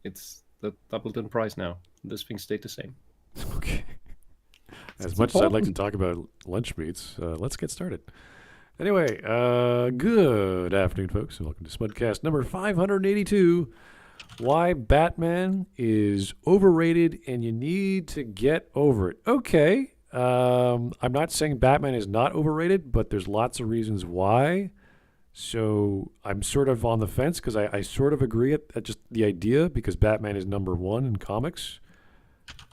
It's the doubled in price now. This thing stayed the same. Okay. As much as I'd like to talk about lunch meats, let's get started. Anyway, good afternoon, folks, and welcome to Smudcast number 582. Why Batman is overrated and you need to get over it. Okay, I'm not saying Batman is not overrated, but there's lots of reasons why. So I'm sort of on the fence because I sort of agree at just the idea because Batman is number one in comics.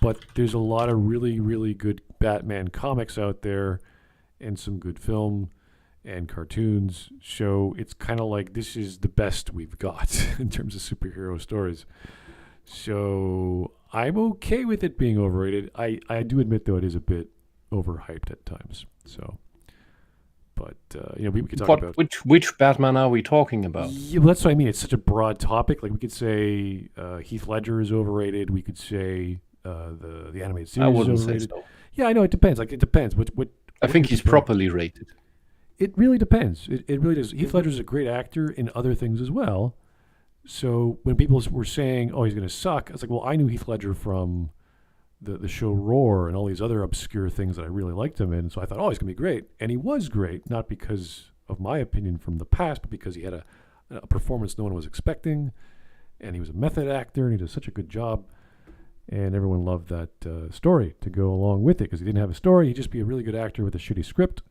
But there's a lot of really, really good Batman comics out there and some good film and cartoons. So it's kind of like this is the best we've got in terms of superhero stories. So I'm okay with it being overrated. I do admit, though, it is a bit overhyped at times. So, but, we could talk about... Which Batman are we talking about? Yeah, well, that's what I mean. It's such a broad topic. Like, we could say Heath Ledger is overrated. We could say... the animated series. I wouldn't is overrated. say so. Yeah, I know it depends. Like it depends. What I think he's properly rated. It really depends. It really does. Heath Ledger's a great actor in other things as well. So when people were saying, "Oh, he's going to suck," I was like, "Well, I knew Heath Ledger from the show Roar and all these other obscure things that I really liked him in." So I thought, "Oh, he's going to be great," and he was great, not because of my opinion from the past, but because he had a performance no one was expecting, and he was a method actor, and he did such a good job. And everyone loved that story to go along with it because he didn't have a story. He'd just be a really good actor with a shitty script.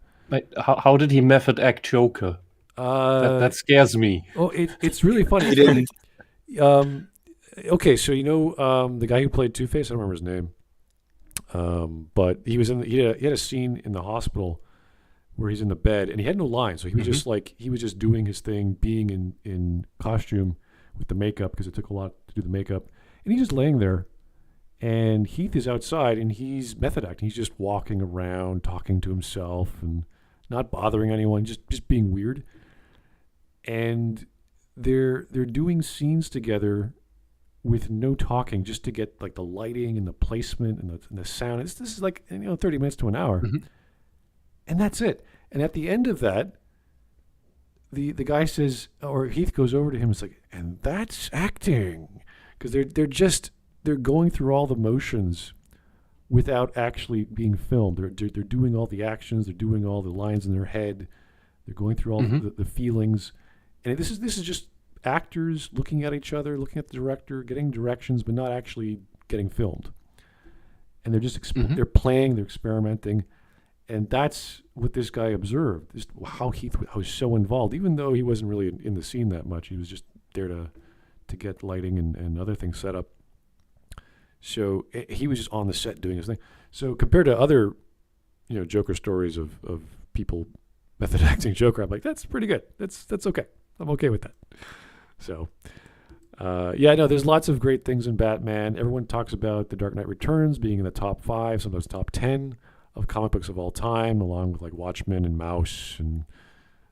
How did he method act Joker? That scares me. Oh, it's really funny. He didn't. Okay, so the guy who played Two-Face, I don't remember his name, but he was he had a scene in the hospital where he's in the bed and he had no lines, so he was just doing his thing, being in costume with the makeup because it took a lot to do the makeup, and he's just laying there. And Heath is outside, and he's method acting. He's just walking around, talking to himself, and not bothering anyone, just being weird. And they're doing scenes together with no talking, just to get like the lighting and the placement and the sound. This is like 30 minutes to an hour, and that's it. And at the end of that, the guy says, or Heath goes over to him. It's like, and that's acting, because they're going through all the motions without actually being filmed. They're doing all the actions. They're doing all the lines in their head. They're going through all the feelings. And this is just actors looking at each other, looking at the director, getting directions, but not actually getting filmed. And they're just they're playing, they're experimenting. And that's what this guy observed, just how Heath was so involved, even though he wasn't really in the scene that much. He was just there to get lighting and other things set up. So he was just on the set doing his thing. So compared to other, Joker stories of people method acting Joker, I'm like, that's pretty good. That's okay. I'm okay with that. So, there's lots of great things in Batman. Everyone talks about The Dark Knight Returns being in the top 5, sometimes top 10 of comic books of all time, along with like Watchmen and Mouse and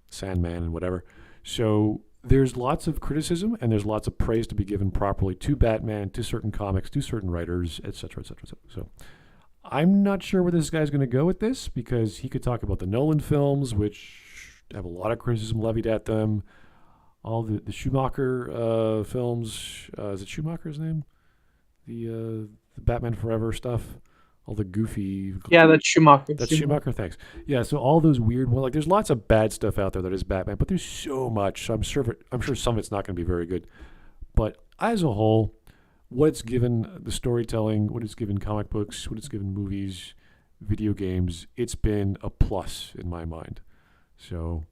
Sandman and whatever. So there's lots of criticism and there's lots of praise to be given properly to Batman, to certain comics, to certain writers, et cetera, et cetera, et cetera. So I'm not sure where this guy's going to go with this because he could talk about the Nolan films, which have a lot of criticism levied at them. All the Schumacher films. Is it Schumacher's name? The Batman Forever stuff. All the goofy... Yeah, that's Schumacher. That's Schumacher, thanks. Yeah, so all those weird... Well, like, there's lots of bad stuff out there that is Batman, but there's so much. So I'm sure some of it's not going to be very good. But as a whole, what it's given the storytelling, what it's given comic books, what it's given movies, video games, it's been a plus in my mind. So,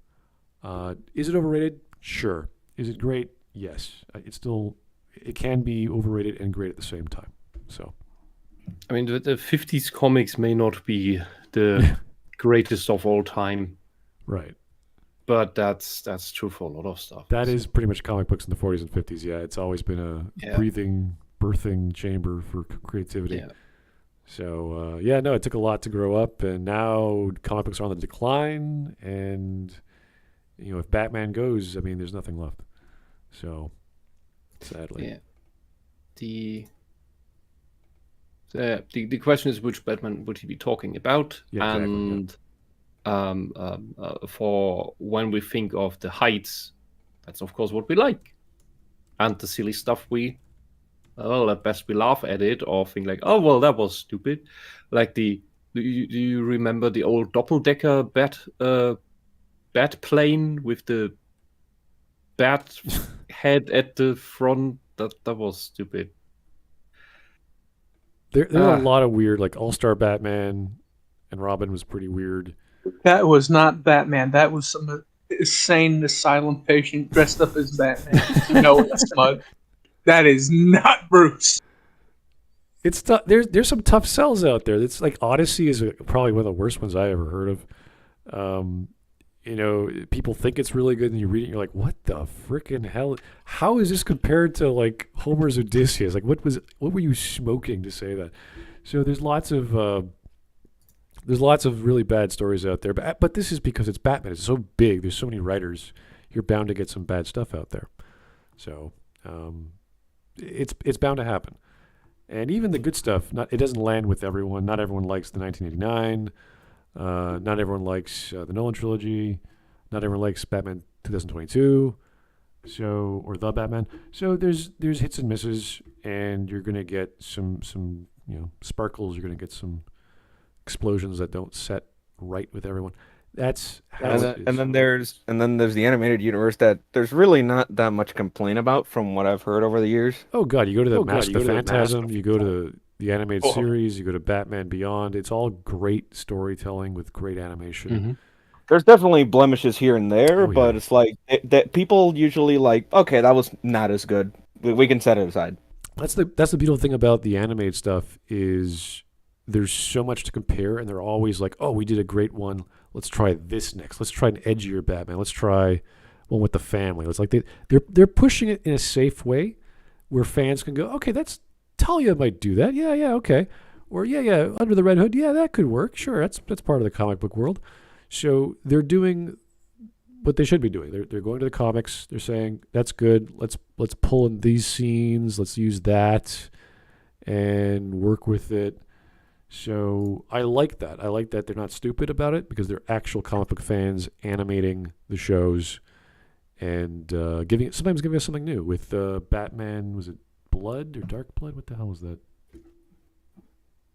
is it overrated? Sure. Is it great? Yes. It can be overrated and great at the same time. So... I mean, the 50s comics may not be the greatest of all time. Right. But that's true for a lot of stuff. That is pretty much comic books in the 40s and 50s. Yeah, it's always been a breathing, birthing chamber for creativity. Yeah. So, it took a lot to grow up, and now comic books are on the decline, and, if Batman goes, I mean, there's nothing left. So, sadly. Yeah. The question is which Batman would he be talking about? Yeah, exactly, and for when we think of the heights, that's of course what we like. And the silly stuff we well, at best we laugh at it or think like, oh, well, that was stupid. Like do you remember the old double-decker bat plane with the bat head at the front? That was stupid. There are a lot of weird, like All-Star Batman and Robin was pretty weird. That was not Batman. That was some insane asylum patient dressed up as Batman. No, Smud. That is not Bruce. It's there's some tough sells out there. It's like Odyssey is probably one of the worst ones I ever heard of. You know, people think it's really good, and you read it, and you're like, "What the frickin' hell? How is this compared to like Homer's Odysseus? Like, what were you smoking to say that?" So there's lots of really bad stories out there, but this is because it's Batman. It's so big. There's so many writers. You're bound to get some bad stuff out there. So it's bound to happen. And even the good stuff, it doesn't land with everyone. Not everyone likes the 1989. Not everyone likes the Nolan trilogy. Not everyone likes Batman 2022. Or the Batman. So there's hits and misses, and you're gonna get some sparkles. You're gonna get some explosions that don't set right with everyone. That's how it is. And then there's the animated universe that there's really not that much complaint about from what I've heard over the years. Oh god, you go to the Phantasm, you go to the animated series, you go to Batman Beyond. It's all great storytelling with great animation. Mm-hmm. There's definitely blemishes here and there, Oh, but yeah. it's like that people usually like, okay, that was not as good. We can set it aside. That's the beautiful thing about the animated stuff is there's so much to compare, and they're always like, oh, we did a great one. Let's try this next. Let's try an edgier Batman. Let's try one with the family. It's like they're pushing it in a safe way where fans can go, okay, that's Talia might do that. Yeah, okay. Or yeah, Under the Red Hood. Yeah, that could work. Sure, that's part of the comic book world. So they're doing what they should be doing. They're going to the comics. They're saying that's good. Let's pull in these scenes. Let's use that and work with it. So I like that. I like that they're not stupid about it because they're actual comic book fans animating the shows and sometimes giving us something new. With Batman, was it Blood or Dark Blood? What the hell was that?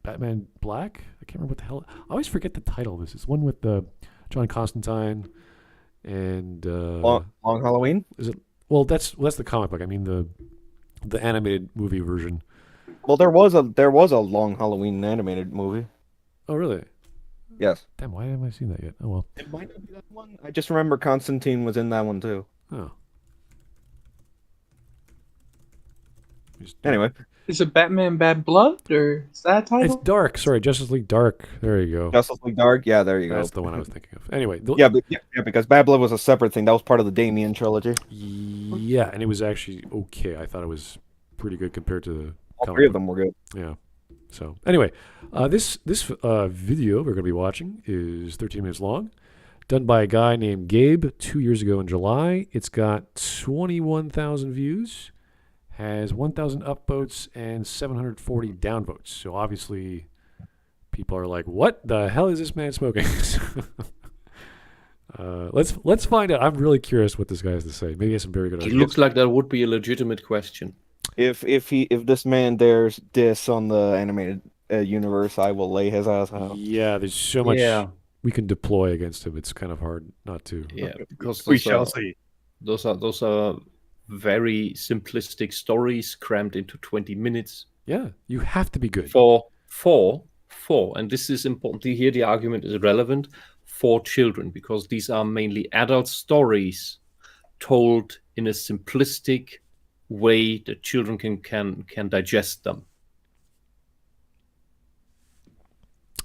Batman Black? I can't remember what the hell. I always forget the title of this. It's one with John Constantine and Long Halloween? Is it? Well, that's the comic book. I mean the animated movie version. Well, there was a Long Halloween animated movie. Oh, really? Yes. Damn, why haven't I seen that yet? Oh, well. It might not be that one. I just remember Constantine was in that one too. Oh. Anyway. Is it Batman Bad Blood, or is that a title? It's Dark. Sorry, Justice League Dark. There you go. Justice League Dark? Yeah, there you go. That's the one I was thinking of. Anyway. Yeah, because Bad Blood was a separate thing. That was part of the Damian trilogy. Yeah, and it was actually okay. I thought it was pretty good compared to the All three of them were good. Yeah. So anyway, this video we're going to be watching is 13 minutes long, done by a guy named Gabe 2 years ago in July. It's got 21,000 views, has 1,000 upvotes and 740 downvotes. So obviously, people are like, "What the hell is this man smoking?" Let's find out. I'm really curious what this guy has to say. Maybe he has some very good It ideas. looks like that would be a legitimate question. If this man dares diss on the animated universe, I will lay his ass out. Yeah, there's so much we can deploy against him. It's kind of hard not to. Yeah, because We shall see. Those are very simplistic stories crammed into 20 minutes. Yeah, you have to be good. For, and this is important to hear, the argument is relevant for children, because these are mainly adult stories told in a simplistic way that children can digest them.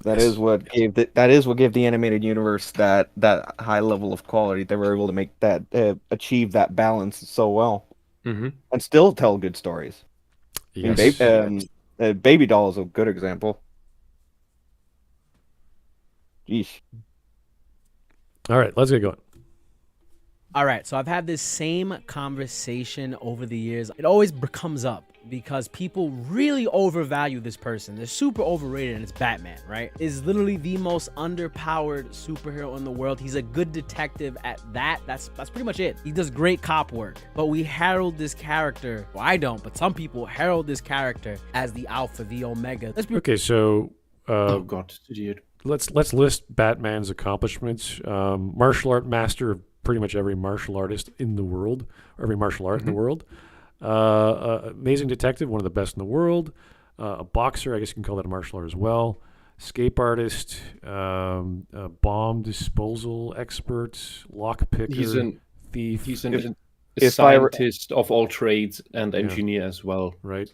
That is what gave the animated universe that high level of quality. They were able to make that achieve that balance so well, and still tell good stories. Yes. I mean, Baby Doll is a good example. Yeesh. All right, let's get going. All right, so I've had this same conversation over the years. It always comes up. because people really overvalue this person. They're super overrated, and it's Batman, right? Is literally the most underpowered superhero in the world. He's a good detective at that. That's pretty much it. He does great cop work, but we herald this character. Well, I don't, but some people herald this character as the alpha, the omega. Okay, so oh God, idiot. let's list Batman's accomplishments. Martial art master of pretty much every martial artist in the world, or every martial art in the world. Amazing detective, one of the best in the world. A boxer, I guess you can call that a martial art as well. Escape artist, bomb disposal expert, lock picker, thief. He's a scientist of all trades and engineer as well. Right.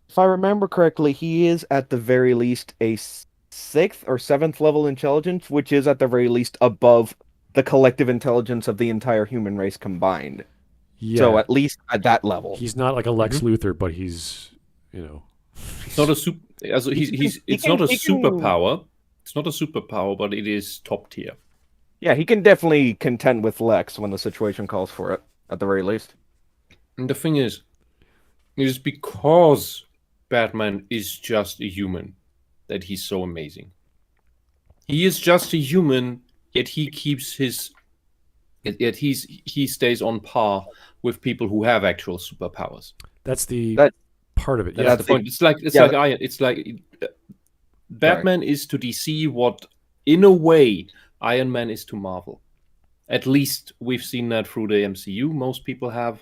If I remember correctly, he is at the very least a 6th or 7th level intelligence, which is at the very least above the collective intelligence of the entire human race combined. Yeah. So at least at that level. He's not like a Lex Luthor, but he's, It's not a super. It's not a superpower. It's not a superpower, but it is top tier. Yeah, he can definitely contend with Lex when the situation calls for it, at the very least. And the thing is, it is because Batman is just a human that he's so amazing. He is just a human, yet he keeps his. Yet he stays on par with people who have actual superpowers. That's the part of it. That's the point. It's like Batman is to DC what, in a way, Iron Man is to Marvel. At least we've seen that through the MCU. Most people have,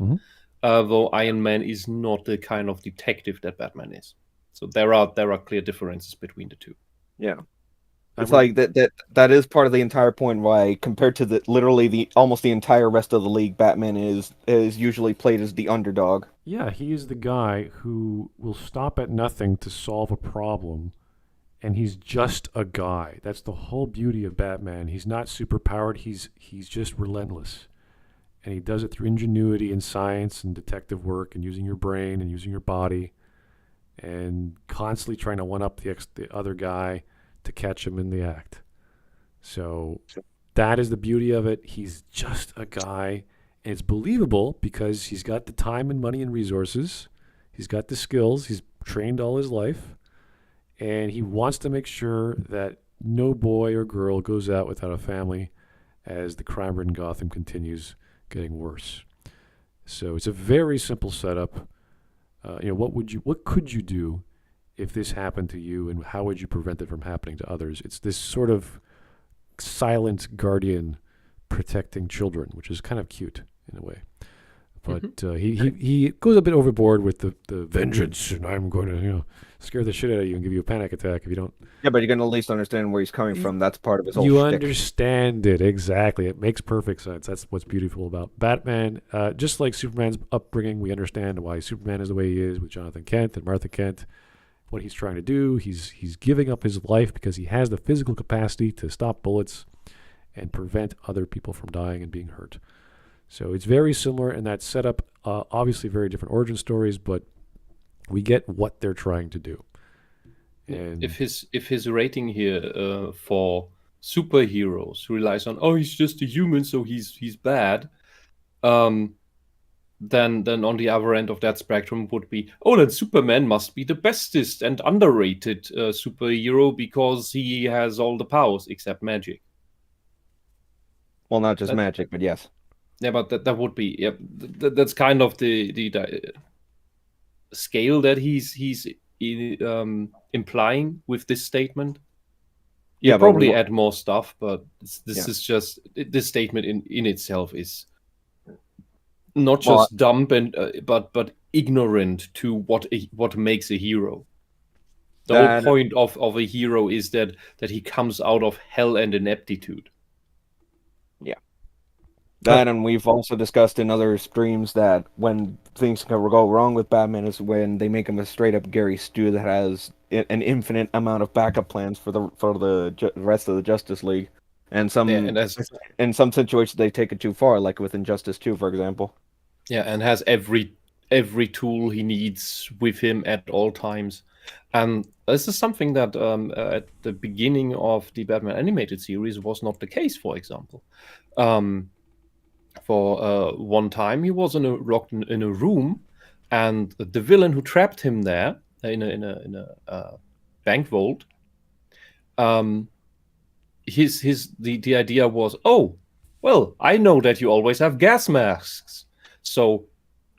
though Iron Man is not the kind of detective that Batman is. So there are clear differences between the two. Yeah. It's like that is part of the entire point why, compared to the almost the entire rest of the league, Batman is usually played as the underdog. Yeah, he is the guy who will stop at nothing to solve a problem, and he's just a guy. That's the whole beauty of Batman. He's not superpowered. He's just relentless, and he does it through ingenuity and science and detective work and using your brain and using your body, and constantly trying to one up the other guy to catch him in the act. So that is the beauty of it. He's just a guy, and it's believable because he's got the time and money and resources. He's got the skills. He's trained all his life, and he wants to make sure that no boy or girl goes out without a family as the crime-ridden Gotham continues getting worse. So it's a very simple setup. What could you do if this happened to you, and how would you prevent it from happening to others? It's this sort of silent guardian protecting children, which is kind of cute in a way. But he goes a bit overboard with the vengeance, and I'm going to scare the shit out of you and give you a panic attack if you don't. Yeah, but you're going to at least understand where he's coming from. That's part of his whole You shtick. understand it, exactly. It makes perfect sense. That's what's beautiful about Batman. Just like Superman's upbringing, we understand why Superman is the way he is with Jonathan Kent and Martha Kent. What he's trying to do, he's giving up his life because he has the physical capacity to stop bullets and prevent other people from dying and being hurt. So it's very similar in that setup. Obviously, very different origin stories, but we get what they're trying to do. And if his rating here for superheroes relies on he's just a human, so he's bad, then on the other end of that spectrum would be, then Superman must be the bestest and underrated superhero because he has all the powers except magic. Well, not just magic, but yes. Yeah, but that would be that's kind of the scale that he's implying with this statement. You probably add more stuff, but this is just this statement in itself is not just dumb but ignorant to what makes a hero. The whole point of a hero is that he comes out of hell and ineptitude. Yeah. That, and we've also discussed in other streams that when things go wrong with Batman is when they make him a straight up Gary Stu that has an infinite amount of backup plans for the rest of the Justice League, and in some situations they take it too far, like with Injustice 2, for example. Yeah, and has every tool he needs with him at all times. And this is something that at the beginning of the Batman animated series was not the case, for example. For one time, he was locked in a room and the villain who trapped him there in a bank vault, the idea was, oh, well, I know that you always have gas masks, so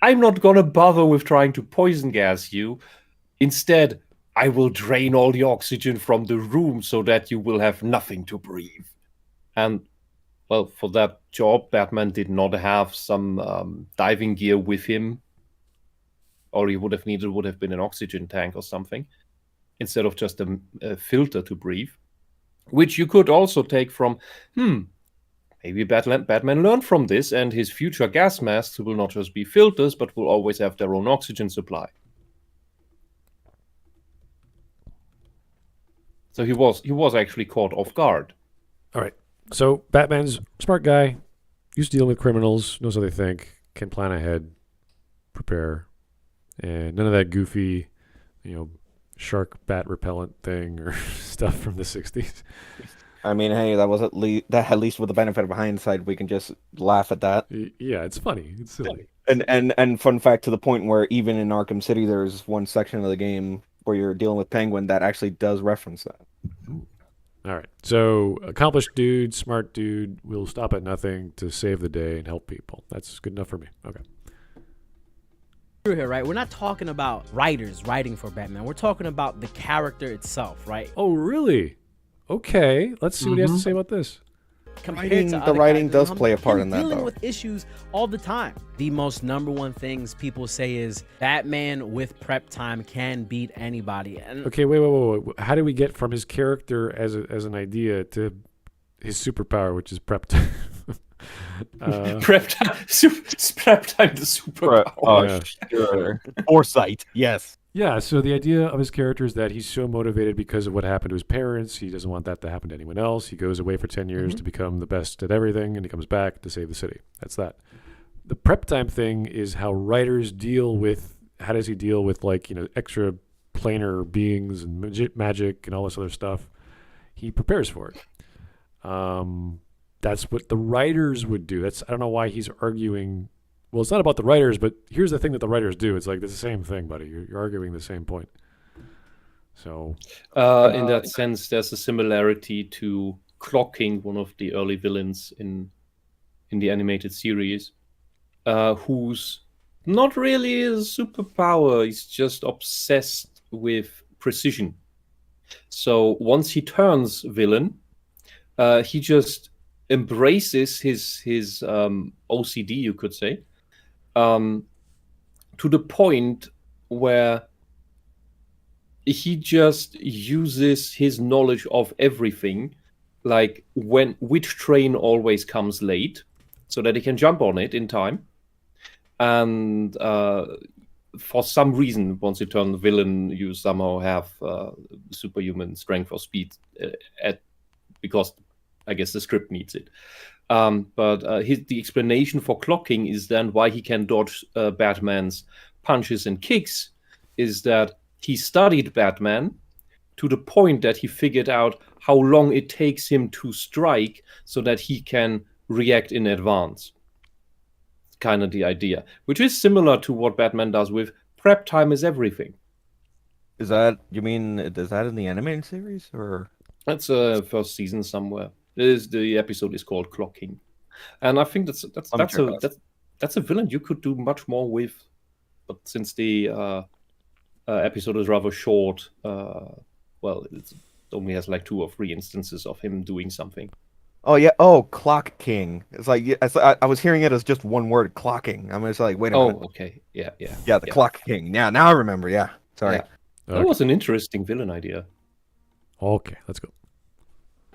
I'm not gonna bother with trying to poison gas you. Instead, I will drain all the oxygen from the room so that you will have nothing to breathe. And, well, for that job, Batman did not have some diving gear with him. All he would have needed would have been an oxygen tank or something, instead of just a filter to breathe. Which you could also take from, maybe Batman learned from this, and his future gas masks will not just be filters, but will always have their own oxygen supply. So he was actually caught off guard. All right. So Batman's a smart guy, used to dealing with criminals, knows how they think, can plan ahead, prepare, and none of that goofy, shark bat repellent thing or stuff from the 60s. I mean, hey, that was at least with the benefit of hindsight, we can just laugh at that. Yeah, it's funny. It's silly. And fun fact, to the point where even in Arkham City, there's one section of the game where you're dealing with Penguin that actually does reference that. All right. So accomplished dude, smart dude, will stop at nothing to save the day and help people. That's good enough for me. Okay. Here, right? We're not talking about writers writing for Batman. We're talking about the character itself, right? Oh, really? Okay. Let's see what he has to say about this. Compared to The writing does play a part him in that, dealing though. with issues all the time. The most number one things people say is Batman with prep time can beat anybody. And Okay, wait. How do we get from his character as an idea to his superpower, which is prep time? Prep time, the superpower. Yeah. Sure. Foresight, yes. Yeah, so the idea of his character is that he's so motivated because of what happened to his parents. He doesn't want that to happen to anyone else. He goes away for 10 years to become the best at everything, and he comes back to save the city. That's that. The prep time thing is how writers deal with, how does he deal with, extra planar beings and magic and all this other stuff. He prepares for it. That's what the writers would do. I don't know why he's arguing. Well, it's not about the writers, but here's the thing that the writers do. It's like, it's the same thing, buddy. You're arguing the same point. So, in that sense, there's a similarity to Clocking, one of the early villains in the animated series, who's not really a superpower. He's just obsessed with precision. So once he turns villain, he just embraces his OCD, you could say, to the point where he just uses his knowledge of everything, like which train always comes late, so that he can jump on it in time. And for some reason, once you turn the villain, you somehow have superhuman strength or speed because I guess the script needs it. But the explanation for Clocking is then why he can dodge Batman's punches and kicks is that he studied Batman to the point that he figured out how long it takes him to strike so that he can react in advance. It's kind of the idea, which is similar to what Batman does with prep time is everything. Is that in the animated series, or? That's first season somewhere. The episode is called Clocking, and I think that's a villain you could do much more with, but since the episode is rather short, it only has like 2 or 3 instances of him doing something. Oh yeah. Oh, Clock King. It's like I was hearing it as just one word, clocking. I'm just like, wait a minute. Oh, okay, yeah. Yeah, the Clock King. Yeah, now I remember. Yeah, sorry. Yeah. That was an interesting villain idea. Okay, let's go.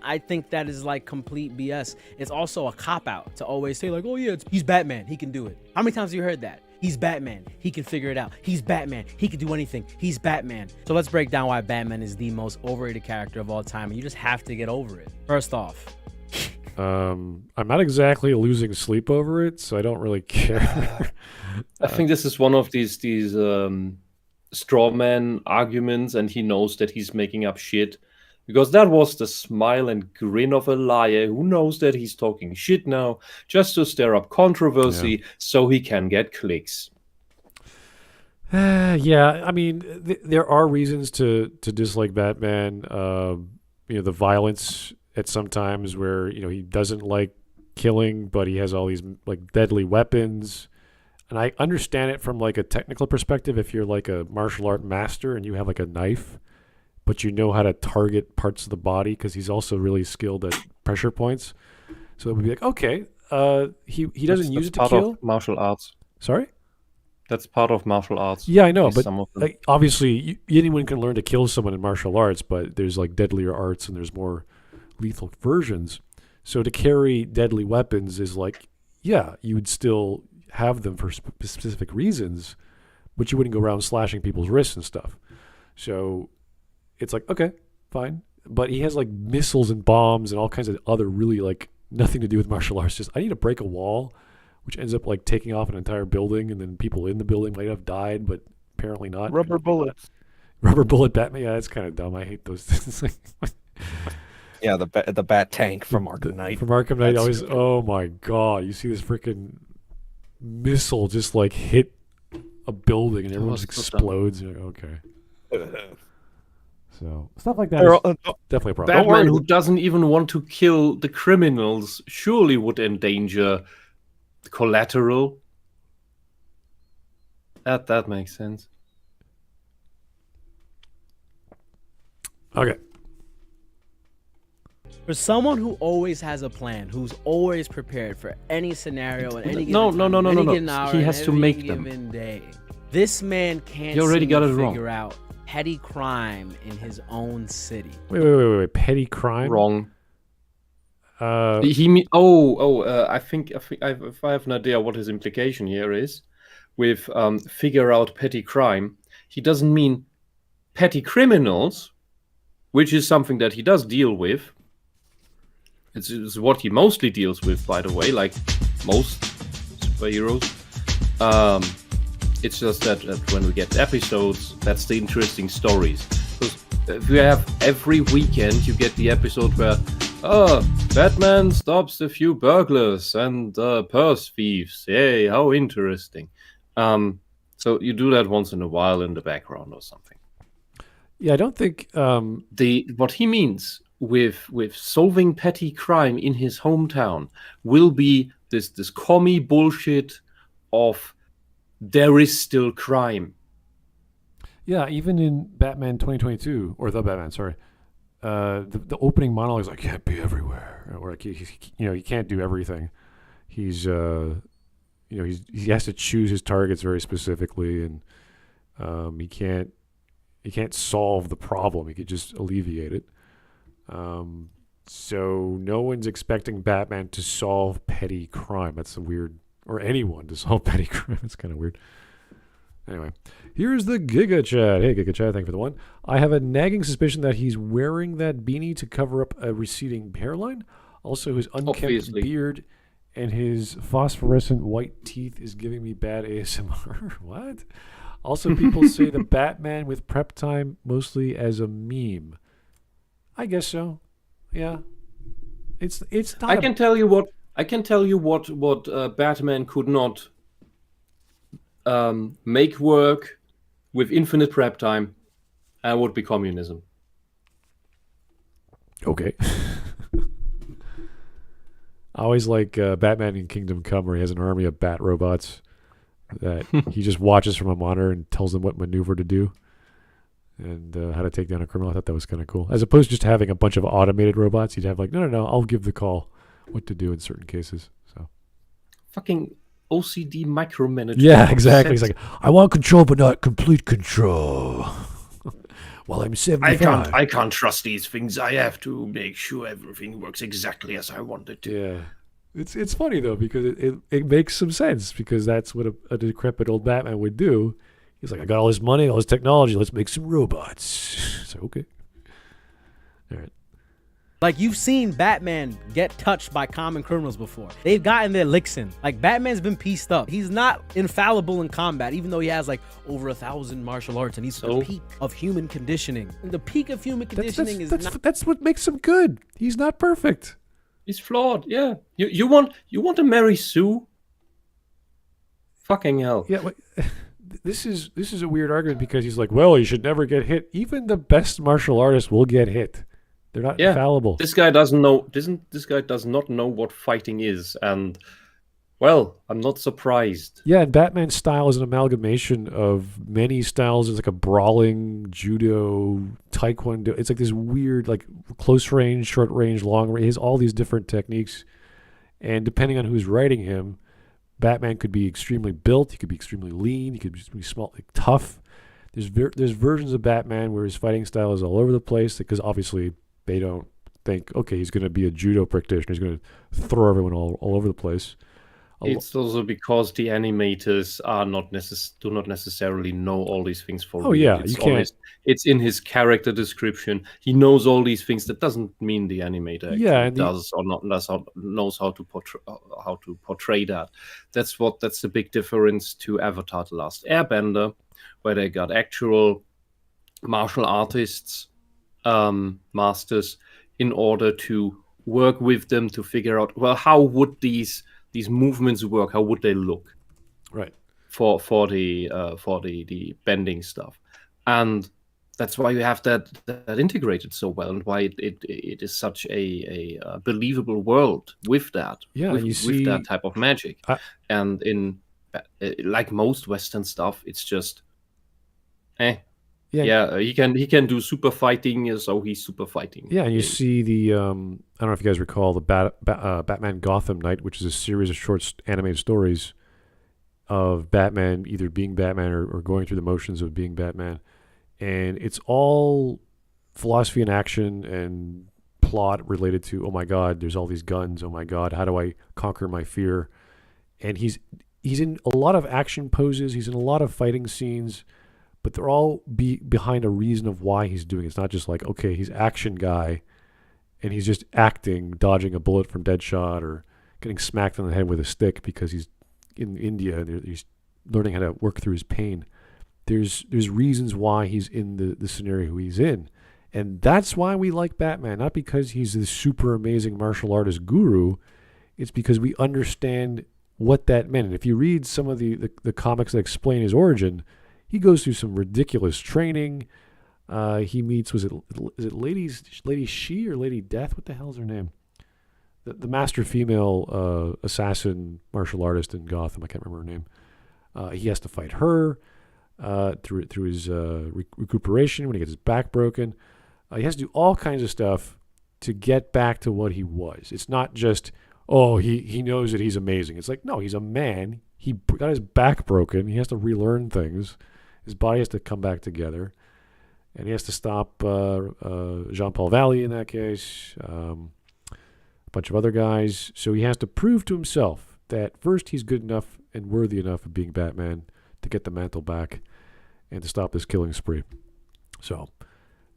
I think that is like complete BS. It's also a cop-out to always say like, oh yeah, he's Batman, he can do it. How many times have you heard that? He's Batman, he can figure it out. He's Batman, he can do anything. He's Batman. So let's break down why Batman is the most overrated character of all time, and you just have to get over it. First off, I'm not exactly losing sleep over it, so I don't really care. I think this is one of these straw man arguments, and he knows that he's making up shit. Because that was the smile and grin of a liar who knows that he's talking shit now just to stir up controversy so he can get clicks. Yeah, I mean, there are reasons to dislike Batman. The violence at some times where he doesn't like killing, but he has all these like deadly weapons. And I understand it from like a technical perspective. If you're like a martial art master and you have like a knife, but you know how to target parts of the body, because he's also really skilled at pressure points. So it would be like, okay, he doesn't use it to part kill. of martial arts. Sorry? That's part of martial arts. Yeah, I know, At least but some of them. like, obviously anyone can learn to kill someone in martial arts, but there's like deadlier arts and there's more lethal versions. So to carry deadly weapons is like, yeah, you would still have them for specific reasons, but you wouldn't go around slashing people's wrists and stuff. So it's like, okay, fine. But he has like missiles and bombs and all kinds of other really like nothing to do with martial arts. Just I need to break a wall, which ends up like taking off an entire building, and then people in the building might have died, but apparently not. Rubber bullets. Rubber bullet Batman. Yeah, that's kind of dumb. I hate those things. Yeah, the bat tank from Arkham Knight. From Arkham Knight, That's always. stupid. Oh my god! You see this freaking missile just like hit a building, and everyone just so dumb. explodes. You're like, okay. So stuff like that They're is all- definitely a problem. Don't worry. Batman, who doesn't even want to kill the criminals, surely would endanger the collateral. That makes sense. Okay. For someone who always has a plan, who's always prepared for any scenario and any No, given no, time, no, no, any no, no. given hour, He and has to every make them. given day. This man can't You already seem got to it wrong. figure out petty crime in his own city. Wait. Petty crime? Wrong. Uh, I think if I have an idea what his implication here is, with figure out petty crime, he doesn't mean petty criminals, which is something that he does deal with. It's what he mostly deals with, by the way, like most superheroes. It's just that when we get episodes, that's the interesting stories. Because if you have every weekend, you get the episode where, Batman stops a few burglars and purse thieves. Yay, how interesting. So you do that once in a while in the background or something. yeah, I don't think. What he means with solving petty crime in his hometown will be this commie bullshit of there is still crime. Yeah, even in Batman 2022 or the Batman, sorry, the opening monologue is like, "I can't be everywhere," or like he can't do everything. He's he has to choose his targets very specifically, and he can't solve the problem. He could just alleviate it. So no one's expecting Batman to solve petty crime. That's a weird, or anyone to solve petty crime. It's kind of weird. Anyway, here's the Giga Chat. Hey, Giga Chat, thank you for the one. I have a nagging suspicion that he's wearing that beanie to cover up a receding hairline. Also, his unkempt Obviously. beard and his phosphorescent white teeth is giving me bad ASMR. What? Also, people say the Batman with prep time mostly as a meme. I guess so. Yeah. It's not. I can tell you what Batman could not make work with infinite prep time, and would be communism. Okay. I always like Batman in Kingdom Come, where he has an army of bat robots that he just watches from a monitor and tells them what maneuver to do and how to take down a criminal. I thought that was kind of cool. As opposed to just having a bunch of automated robots, you'd have like, no, I'll give the call what to do in certain cases. So Fucking OCD micromanager. yeah, exactly. He's like, I want control, but not complete control. While I'm 75. I can't trust these things. I have to make sure everything works exactly as I want it to. Yeah. It's funny though, because it makes some sense, because that's what a decrepit old Batman would do. He's like, I got all this money, all this technology, let's make some robots. So okay. All right. Like, you've seen Batman get touched by common criminals before. They've gotten their licks in. Like, Batman's been pieced up. He's not infallible in combat, even though he has like over 1,000 martial arts, and he's the peak of human conditioning. The peak of human conditioning That's what makes him good. He's not perfect. He's flawed. Yeah. You want to marry Sue? Fucking hell. Yeah, this is a weird argument because he's like, well, you should never get hit. Even the best martial artists will get hit. They're not infallible. This guy doesn't know. This guy does not know what fighting is, and well, I'm not surprised. Yeah, and Batman's style is an amalgamation of many styles. It's like a brawling, judo, taekwondo. It's like this weird, like close range, short range, long range. He has all these different techniques, and depending on who's writing him, Batman could be extremely built. He could be extremely lean. He could be small, like, tough. There's versions of Batman where his fighting style is all over the place because obviously they don't think, okay, he's going to be a judo practitioner. He's going to throw everyone all over the place. It's also because the animators are do not necessarily know all these things for real. Oh yeah, it's you can't. It's in his character description. He knows all these things. That doesn't mean the animator does or not knows how to portray that. That's the big difference to Avatar: The Last Airbender, where they got actual martial artists, masters, in order to work with them to figure out, well, how would these movements work? How would they look? Right. For the bending stuff, and that's why you have that integrated so well, and why it is such a believable world with that. Yeah, with that type of magic. And in like most Western stuff, it's just, Yeah, he can do super fighting, so he's super fighting. Yeah, and you see the I don't know if you guys recall the Batman Gotham Knight, which is a series of short animated stories of Batman either being Batman or going through the motions of being Batman, and it's all philosophy and action and plot related to, oh my God, there's all these guns. Oh my God, how do I conquer my fear? And he's in a lot of action poses. He's in a lot of fighting scenes. But they're all behind a reason of why he's doing it. It's not just like, okay, he's action guy, and he's just acting, dodging a bullet from Deadshot or getting smacked on the head with a stick because he's in India and he's learning how to work through his pain. There's reasons why he's in the scenario he's in. And that's why we like Batman, not because he's this super amazing martial artist guru. It's because we understand what that meant. And if you read some of the comics that explain his origin, he goes through some ridiculous training. He meets, is it Lady She or Lady Death? What the hell's her name? The master female assassin martial artist in Gotham. I can't remember her name. He has to fight her through his recuperation when he gets his back broken. He has to do all kinds of stuff to get back to what he was. It's not just, he knows that he's amazing. It's like, no, he's a man. He got his back broken. He has to relearn things. His body has to come back together, and he has to stop Jean-Paul Valley in that case, a bunch of other guys. So he has to prove to himself that first he's good enough and worthy enough of being Batman to get the mantle back and to stop this killing spree. So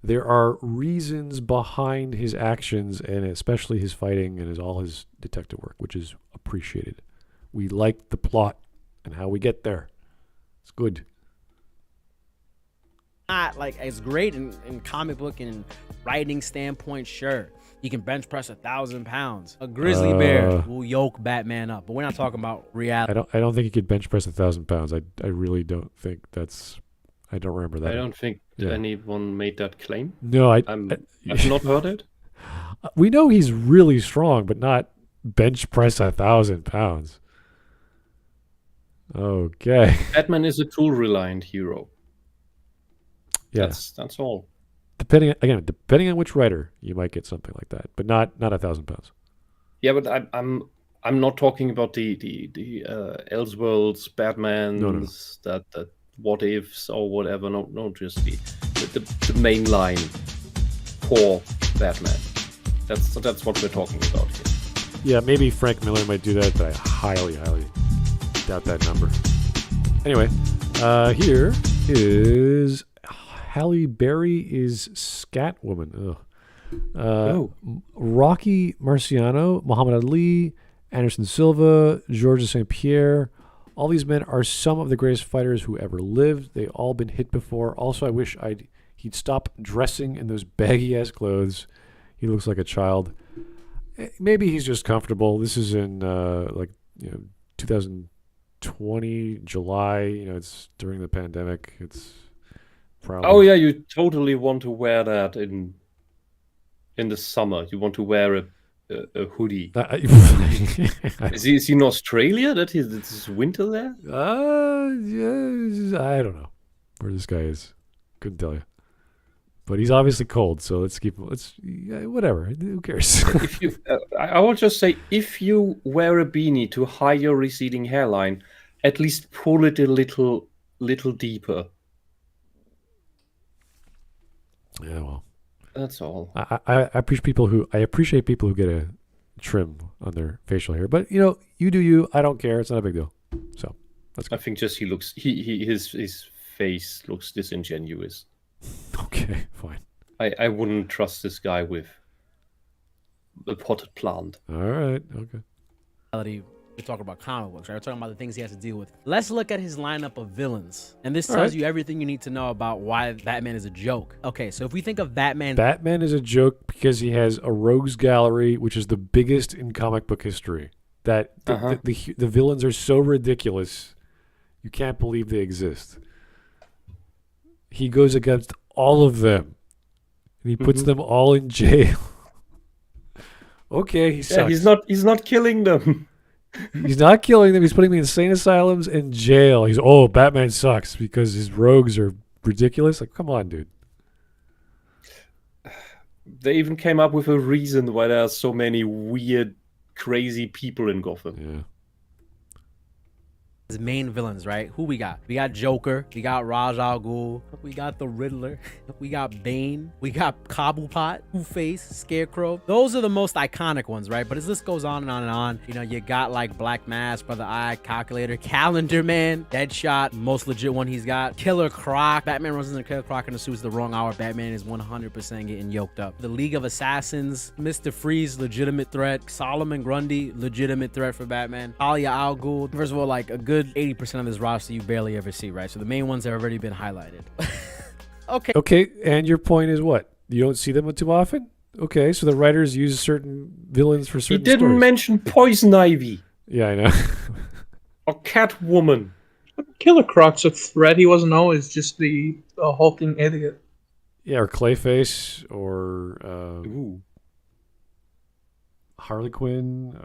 there are reasons behind his actions, and especially his fighting and all his detective work, which is appreciated. We like the plot and how we get there. It's good. Not like as great in comic book and writing standpoint, sure. He can bench press 1,000 pounds. A grizzly bear will yoke Batman up, but we're not talking about reality. I don't think he could bench press 1,000 pounds. I really don't think that's. I don't remember that. I don't think anyone made that claim. No, I've not heard it. We know he's really strong, but not bench press 1,000 pounds. Okay. Batman is a tool reliant hero. Yeah. That's all. Depending on which writer, you might get something like that, but not 1,000 pounds. Yeah, but I'm not talking about the Elseworlds, Batmans, no. that what ifs or whatever. No, just the mainline core Batman. That's what we're talking about here. Yeah, maybe Frank Miller might do that, but I highly doubt that number. Anyway, here is Halle Berry is Scatwoman. Rocky Marciano, Muhammad Ali, Anderson Silva, Georges St. Pierre. All these men are some of the greatest fighters who ever lived. They've all been hit before. Also, I wish he'd stop dressing in those baggy-ass clothes. He looks like a child. Maybe he's just comfortable. This is in 2012 2020 July. It's during the pandemic. It's probably. Oh yeah, you totally want to wear that in the summer. You want to wear a hoodie. Is he in Australia? It's winter there? Yeah, I don't know where this guy is. Couldn't tell you. But he's obviously cold, so let's whatever. Who cares? I will just say, if you wear a beanie to hide your receding hairline, at least pull it a little deeper. Yeah, well, that's all. I appreciate people who get a trim on their facial hair, but you do you. I don't care. It's not a big deal. So that's good. I think just his face looks disingenuous. Okay, fine. I wouldn't trust this guy with a potted plant. All right, okay. We're talking about comic books, right? We're talking about the things he has to deal with. Let's look at his lineup of villains. And this tells you everything you need to know about why Batman is a joke. Okay, so if we think of Batman... Batman is a joke because he has a rogues gallery, which is the biggest in comic book history. The villains are so ridiculous, you can't believe they exist. He goes against all of them, and he puts them all in jail. Okay, he sucks. He's not killing them. He's not killing them. He's putting them in insane asylums and jail. Batman sucks because his rogues are ridiculous. Like, come on, dude. They even came up with a reason why there are so many weird, crazy people in Gotham. Yeah. His main villains, right? Who we got? We got Joker. We got Ra's al Ghul. We got the Riddler. We got Bane. We got Cobblepot, Two-Face, Scarecrow. Those are the most iconic ones, right? But as this goes on and on and on, you got like Black Mask, Brother Eye, Calculator, Calendar Man, Deadshot, most legit one he's got, Killer Croc. Batman runs into Killer Croc in the suit's the wrong hour. Batman is 100% getting yoked up. The League of Assassins, Mr. Freeze, legitimate threat. Solomon Grundy, legitimate threat for Batman. Talia al Ghul. First of all, like a good 80% of this roster you barely ever see, right? So the main ones have already been highlighted. Okay, and your point is what? You don't see them too often? Okay, so the writers use certain villains for certain He didn't stories. mention Poison Ivy. Yeah, I know. Or Catwoman. Killer Croc's a threat. He wasn't always just the hulking idiot. Yeah, or Clayface, or Harley Quinn.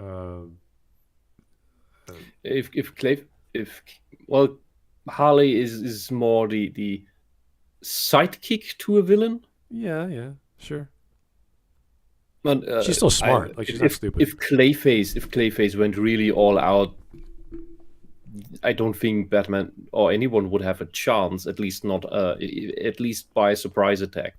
Harley is more the sidekick to a villain. Yeah, sure. But, she's still smart. She's not stupid. If Clayface went really all out, I don't think Batman or anyone would have a chance. At least not. At least by a surprise attack.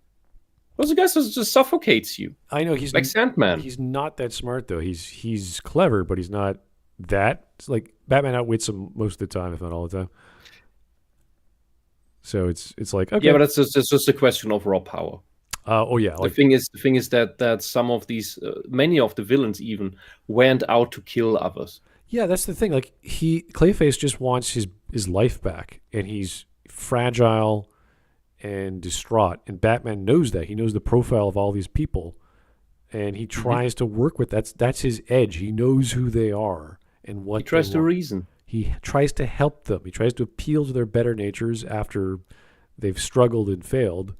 Because the guy just suffocates you. I know he's like Sandman. He's not that smart though. He's clever, but he's not that. It's like Batman outwits him most of the time, if not all the time. So it's like, okay. Yeah, but it's just a question of raw power. The thing is that some of these, many of the villains even went out to kill others. Yeah, that's the thing. Like Clayface just wants his life back, and he's fragile and distraught. And Batman knows that. He knows the profile of all these people, and he tries to work with that's his edge. He knows who they are and what he tries to reason. He tries to help them. He tries to appeal to their better natures after they've struggled and failed,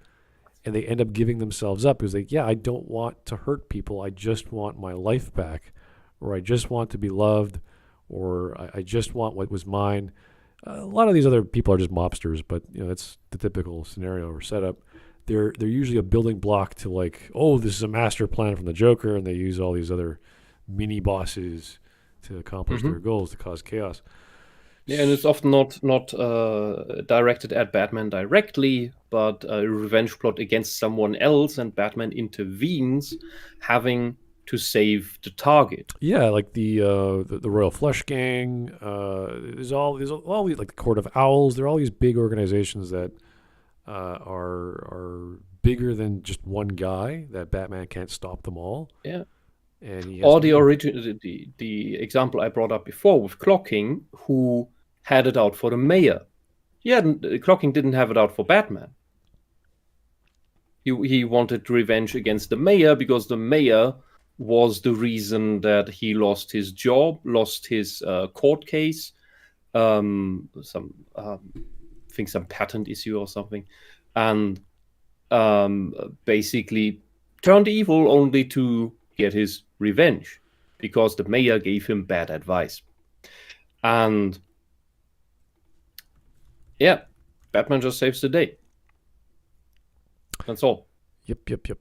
and they end up giving themselves up. Because I don't want to hurt people. I just want my life back, or I just want to be loved, or I just want what was mine. A lot of these other people are just mobsters, but that's the typical scenario or setup. They're usually a building block to this is a master plan from the Joker, and they use all these other mini bosses to accomplish their goals, to cause chaos. Yeah, and it's often not directed at Batman directly, but a revenge plot against someone else, and Batman intervenes, having to save the target. Yeah, like the Royal Flush Gang. There's all these like the Court of Owls. There are all these big organizations that are bigger than just one guy. That Batman can't stop them all. Yeah. And the example I brought up before with Clocking, who had it out for the mayor. Clocking didn't have it out for Batman. He wanted revenge against the mayor because the mayor was the reason that he lost his job, lost his court case, some think some patent issue or something, and basically turned evil only to get his revenge because the mayor gave him bad advice. And yeah, Batman just saves the day. That's all. Yep. Okay.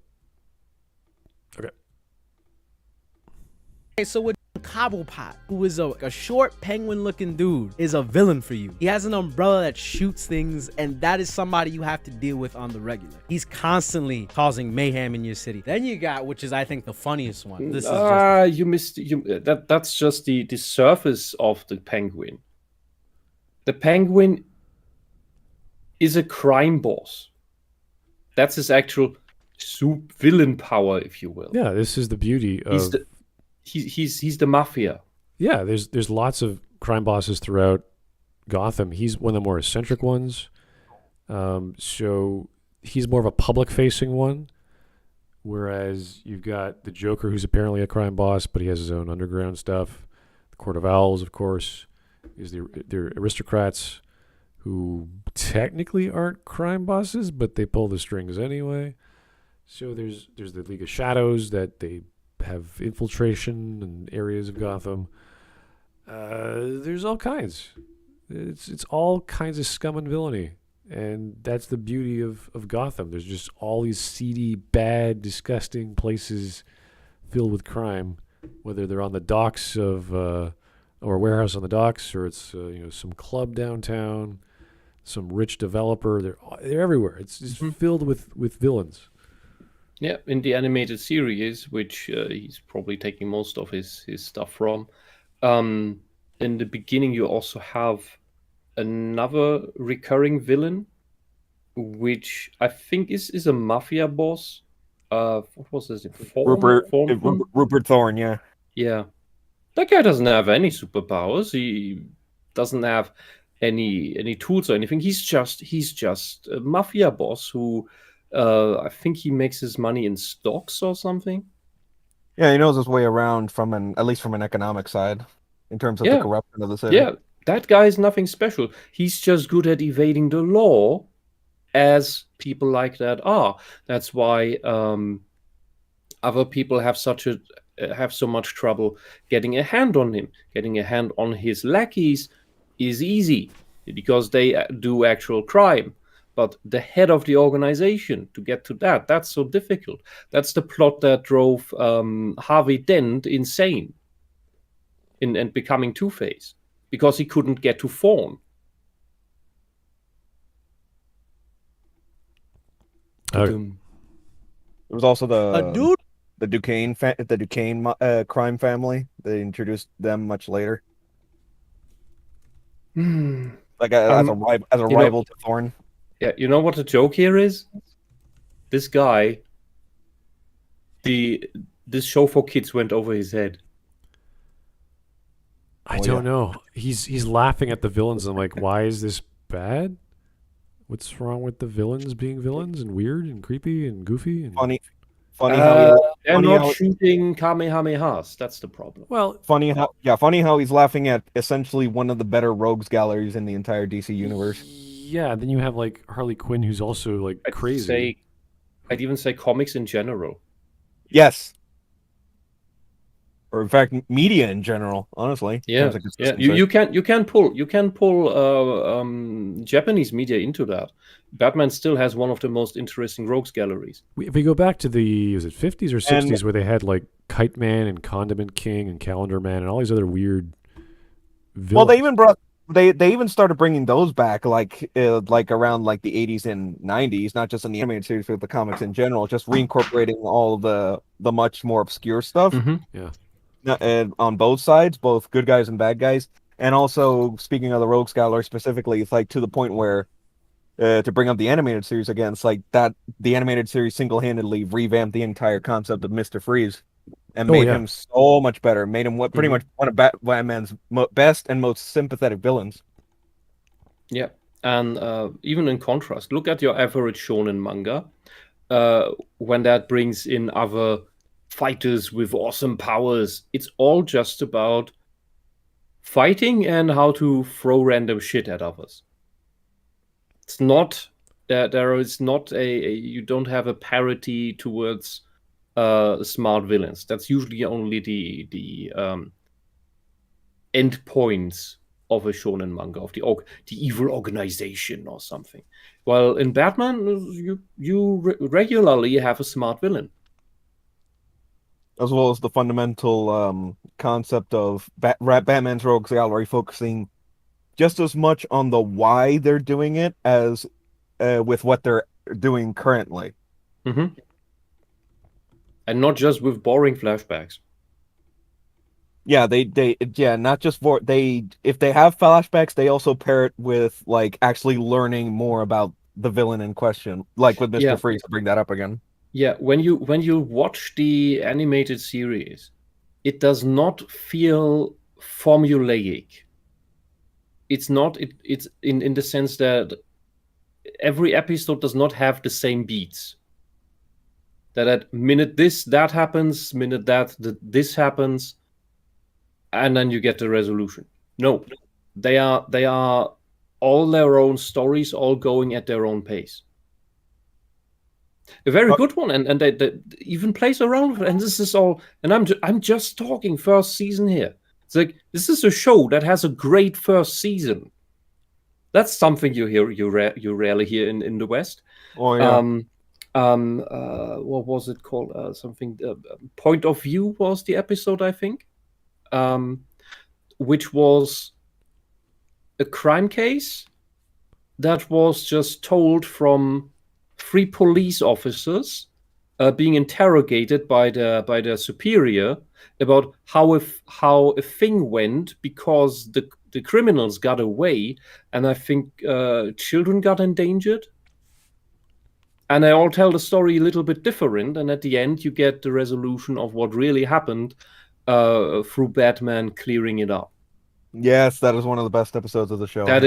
Okay, so with Cobblepot, who is a short penguin-looking dude, is a villain for you. He has an umbrella that shoots things, and that is somebody you have to deal with on the regular. He's constantly causing mayhem in your city. Then you got, which is I think the funniest one. This is just you missed that's just the surface of the Penguin. The Penguin is a crime boss. That's his actual villain power, if you will. Yeah, this is the beauty of. He's the mafia. Yeah, there's lots of crime bosses throughout Gotham. He's one of the more eccentric ones. So he's more of a public-facing one, whereas you've got the Joker, who's apparently a crime boss, but he has his own underground stuff. The Court of Owls, of course, is they're aristocrats who technically aren't crime bosses, but they pull the strings anyway. So there's the League of Shadows that they have infiltration in areas of Gotham. There's all kinds. It's all kinds of scum and villainy, and that's the beauty of Gotham. There's just all these seedy, bad, disgusting places filled with crime, whether they're on the docks of or a warehouse on the docks, or it's some club downtown, some rich developer. They're everywhere. It's just filled with villains. Yeah, in the animated series, which he's probably taking most of his stuff from, in the beginning you also have another recurring villain, which I think is a mafia boss. What was his name? Rupert Thorne, yeah. Yeah. That guy doesn't have any superpowers. He doesn't have any tools or anything. He's just a mafia boss who I think he makes his money in stocks or something. Yeah, he knows his way around at least from an economic side, in terms of the corruption of the city. Yeah, that guy is nothing special. He's just good at evading the law, as people like that are. That's why other people have so much trouble getting a hand on him. Getting a hand on his lackeys is easy because they do actual crime. But the head of the organization, to get to that's so difficult. That's the plot that drove Harvey Dent insane and becoming Two-Face, because he couldn't get to Fawn. There was also the Duquesne crime family. They introduced them much later, like as a rival to Thorne. Yeah, you know what the joke here is? This guy, this show for kids went over his head. I don't know. He's laughing at the villains. I'm like, why is this bad? What's wrong with the villains being villains and weird and creepy and goofy and funny they're not shooting Kamehamehas. That's the problem. Well, funny how he's laughing at essentially one of the better rogues galleries in the entire DC universe. Yeah, then you have like Harley Quinn, who's also like crazy. I'd even say comics in general. Yes. Or in fact, media in general, honestly. Yeah. You can pull Japanese media into that. Batman still has one of the most interesting rogues galleries. If we go back to the 50s or 60s, where they had like Kite Man and Condiment King and Calendar Man and all these other weird villains. Well, they even started bringing those back like around like the 80s and 90s, not just in the animated series, but the comics in general, just reincorporating all the much more obscure stuff. Mm-hmm. Yeah. On both sides, both good guys and bad guys. And also, speaking of the Rogues Gallery specifically, it's like to the point where, to bring up the animated series again, it's like that the animated series single-handedly revamped the entire concept of Mr. Freeze and made him so much better. Made him pretty much one of Batman's best and most sympathetic villains. Yeah, and even in contrast, look at your average shonen manga. When that brings in other fighters with awesome powers, it's all just about fighting and how to throw random shit at others. It's not there is not you don't have a parity towards smart villains. That's usually only the end points of a shonen manga, of the evil organization or something. While in Batman, you regularly have a smart villain. As well as the fundamental concept of Batman's Rogues Gallery focusing just as much on the why they're doing it as with what they're doing currently. Mm-hmm. And not just with boring flashbacks. Yeah, not just if they have flashbacks, they also pair it with like actually learning more about the villain in question, like with Mr. Freeze, to bring that up again. Yeah, when you watch the animated series, it does not feel formulaic. It's not. It's in the sense that every episode does not have the same beats. That at minute that happens, minute this happens, and then you get the resolution. No, they are all their own stories, all going at their own pace. A very good one, and they even plays around with it. And this is all. And I'm just talking first season here. It's like this is a show that has a great first season. That's something you rarely hear in the West. Oh yeah. What was it called? Something. Point of View was the episode, I think. Which was a crime case that was just told from 3 police officers being interrogated by their superior about how a thing went because the criminals got away, and I think children got endangered. And they all tell the story a little bit different, and at the end you get the resolution of what really happened through Batman clearing it up. Yes, that is one of the best episodes of the show. That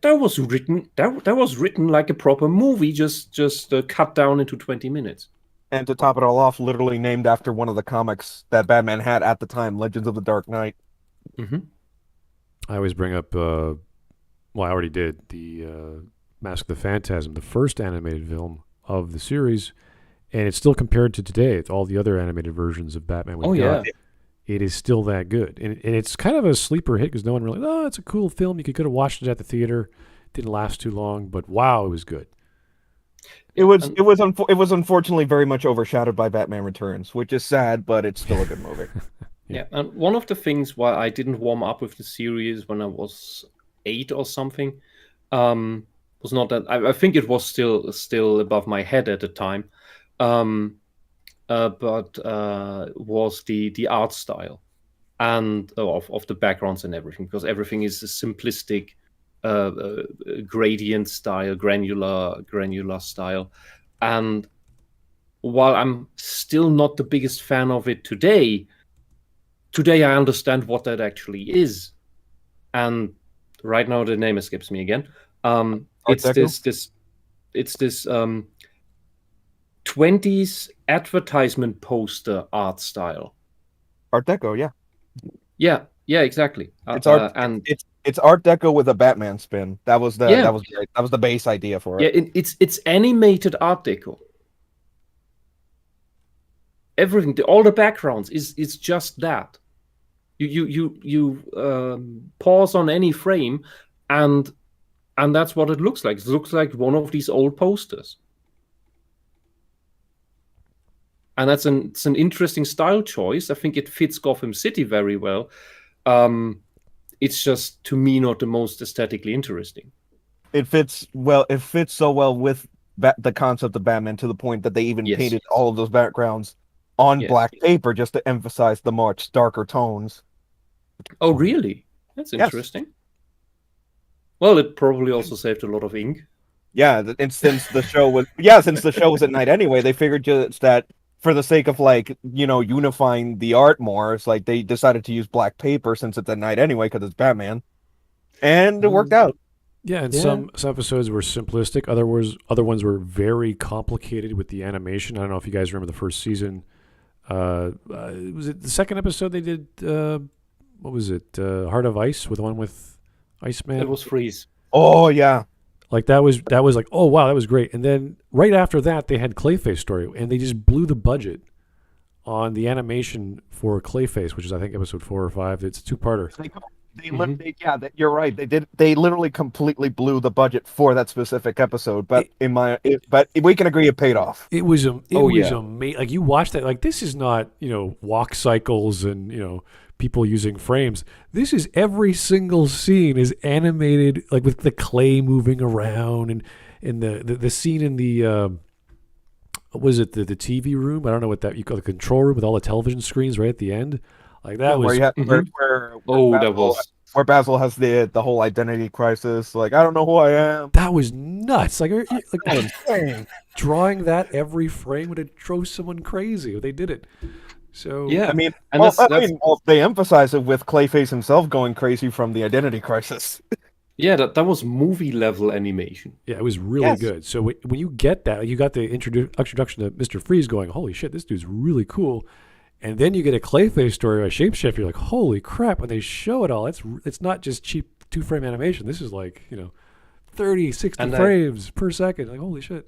was written. That was written like a proper movie, just cut down into 20 minutes. And to top it all off, literally named after one of the comics that Batman had at the time, Legends of the Dark Knight. Mm-hmm. I always bring up, I already did, the Mask of the Phantasm, the first animated film of the series, and it's still compared to today. It's all the other animated versions of Batman we've got. Yeah. It is still that good. And it's kind of a sleeper hit because no one really, it's a cool film. You could have watched it at the theater. Didn't last too long, but wow, it was good. It was unfortunately very much overshadowed by Batman Returns, which is sad, but it's still a good movie. Yeah, and one of the things why I didn't warm up with the series when I was 8 or something was not that I think it was still above my head at the time, but was the art style and of the backgrounds and everything, because everything is a simplistic gradient style, granular style. And while I'm still not the biggest fan of it today I understand what that actually is. And right now the name escapes me again. It's this 20s advertisement poster art style. Art Deco, yeah. Yeah, exactly. It's art, and it's Art Deco with a Batman spin. That was the base idea for it. Yeah, it's animated Art Deco. Everything, all the backgrounds is just that. You pause on any frame, and that's what it looks like. It looks like one of these old posters. And it's an interesting style choice. I think it fits Gotham City very well. It's just, to me, not the most aesthetically interesting. It fits so well with the concept of Batman, to the point that they even painted all of those backgrounds on black paper just to emphasize the much darker tones. Oh, really? That's interesting. Well, it probably also saved a lot of ink. Yeah, and since the show was at night anyway, they figured just that for the sake of unifying the art more, it's like they decided to use black paper since it's at night anyway because it's Batman, and it worked out. Yeah, and some episodes were simplistic. Other ones were very complicated with the animation. I don't know if you guys remember the first season. Was it the second episode they did? what was it? Heart of Ice, with the one with Iceman. It was Freeze. Oh yeah. Like that was like, oh wow, that was great. And then right after that, they had Clayface story, and they just blew the budget on the animation for Clayface, which is I think episode 4 or 5. It's a 2-parter. You're right. They literally completely blew the budget for that specific episode. But but we can agree it paid off. It was yeah. amazing. Like you watch that, like this is not walk cycles and people using frames. This is every single scene is animated, like with the clay moving around, and in the scene in the what was it, the TV room? I don't know what that you call, the control room with all the television screens right at the end. Like that was where Basil has the whole identity crisis. Like, I don't know who I am. That was nuts. Like drawing that every frame would have drove someone crazy if they did it. So yeah, I mean, and they emphasize it with Clayface himself going crazy from the identity crisis. Yeah, that was movie level animation. Yeah, it was really good. So when you get that, you got the introduction to Mr. Freeze going, holy shit, this dude's really cool. And then you get a Clayface story by Shapeshifter. You're like, holy crap. When they show it all, it's not just cheap 2-frame animation. This is like, 30, 60 frames per second. Like, holy shit.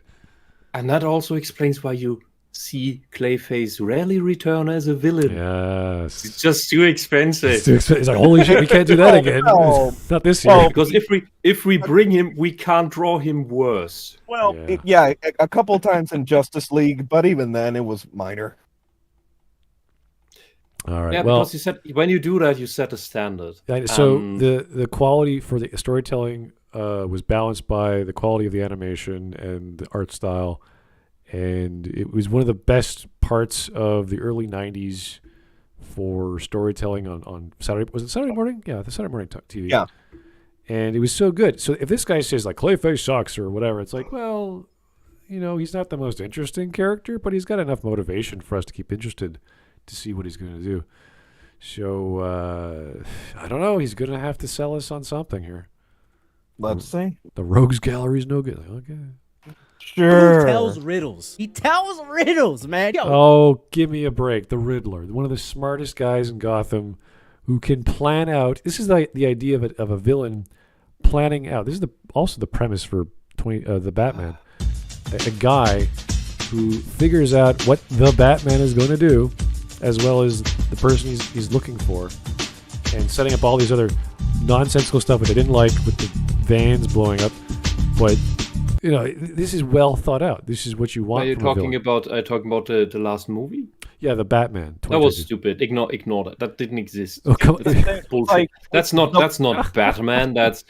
And that also explains why you see Clayface rarely return as a villain. Yes. It's just too expensive. It's like, holy shit, we can't do that again. No. Not this year. Because if we bring him, we can't draw him worse. Well, a couple times in Justice League, but even then it was minor. All right. Yeah, well, because you said when you do that, you set a standard. So the quality for the storytelling was balanced by the quality of the animation and the art style, and it was one of the best parts of the early '90s for storytelling on Saturday. Was it Saturday morning? Yeah, the Saturday morning TV. Yeah. And it was so good. So if this guy says like Clayface sucks or whatever, it's like, well, he's not the most interesting character, but he's got enough motivation for us to keep interested to see what he's going to do. So I don't know. He's going to have to sell us on something here. Let's see. The Rogues Gallery's no good. Okay. Sure. He tells riddles. He tells riddles, man. Yo. Oh, give me a break. The Riddler, one of the smartest guys in Gotham, who can plan out. This is the idea of a villain planning out. This is also the premise for the Batman. A guy who figures out what the Batman is going to do, as well as the person he's looking for, and setting up all these other nonsensical stuff that they didn't like with the vans blowing up. But this is well thought out. This is what you want. Are you from a talking villain. about the last movie? Yeah, the Batman. That was stupid. Ignore that. That didn't exist. Oh, come on. That's bullshit. That's not Batman. That's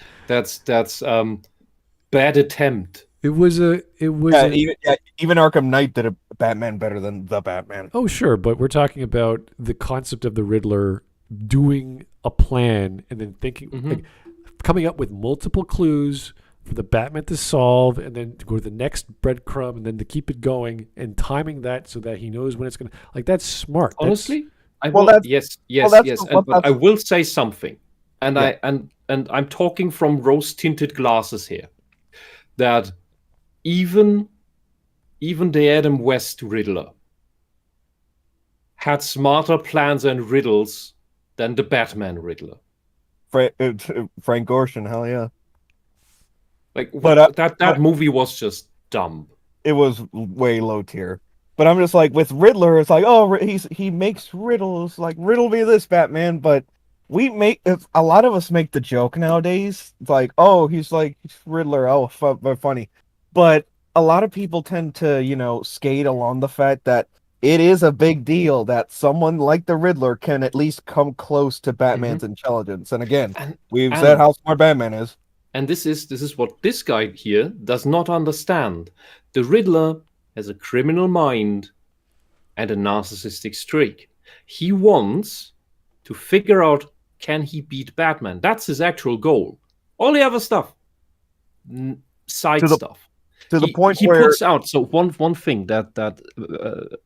bad attempt. It was even Arkham Knight did a Batman better than the Batman. Oh, sure, but we're talking about the concept of the Riddler doing a plan and then thinking, like, coming up with multiple clues for the Batman to solve, and then to go to the next breadcrumb, and then to keep it going and timing that so that he knows when it's going to. Like, that's smart. Honestly, yes. But I will say something, and I'm talking from rose-tinted glasses here, that even the Adam West Riddler had smarter plans and riddles than the Batman Riddler. Frank Gorshin, hell yeah. That movie was just dumb. It was way low tier. But I'm just like, with Riddler, it's like, oh, he makes riddles, like, riddle me this, Batman. But a lot of us make the joke nowadays. It's like, oh, he's Riddler, oh, funny. But a lot of people tend to, skate along the fact that it is a big deal that someone like the Riddler can at least come close to Batman's intelligence. And again, we've said how smart Batman is. And this is what this guy here does not understand. The Riddler has a criminal mind and a narcissistic streak. He wants to figure out, can he beat Batman? That's his actual goal. All the other stuff, side stuff. To the point he where puts out. So one thing that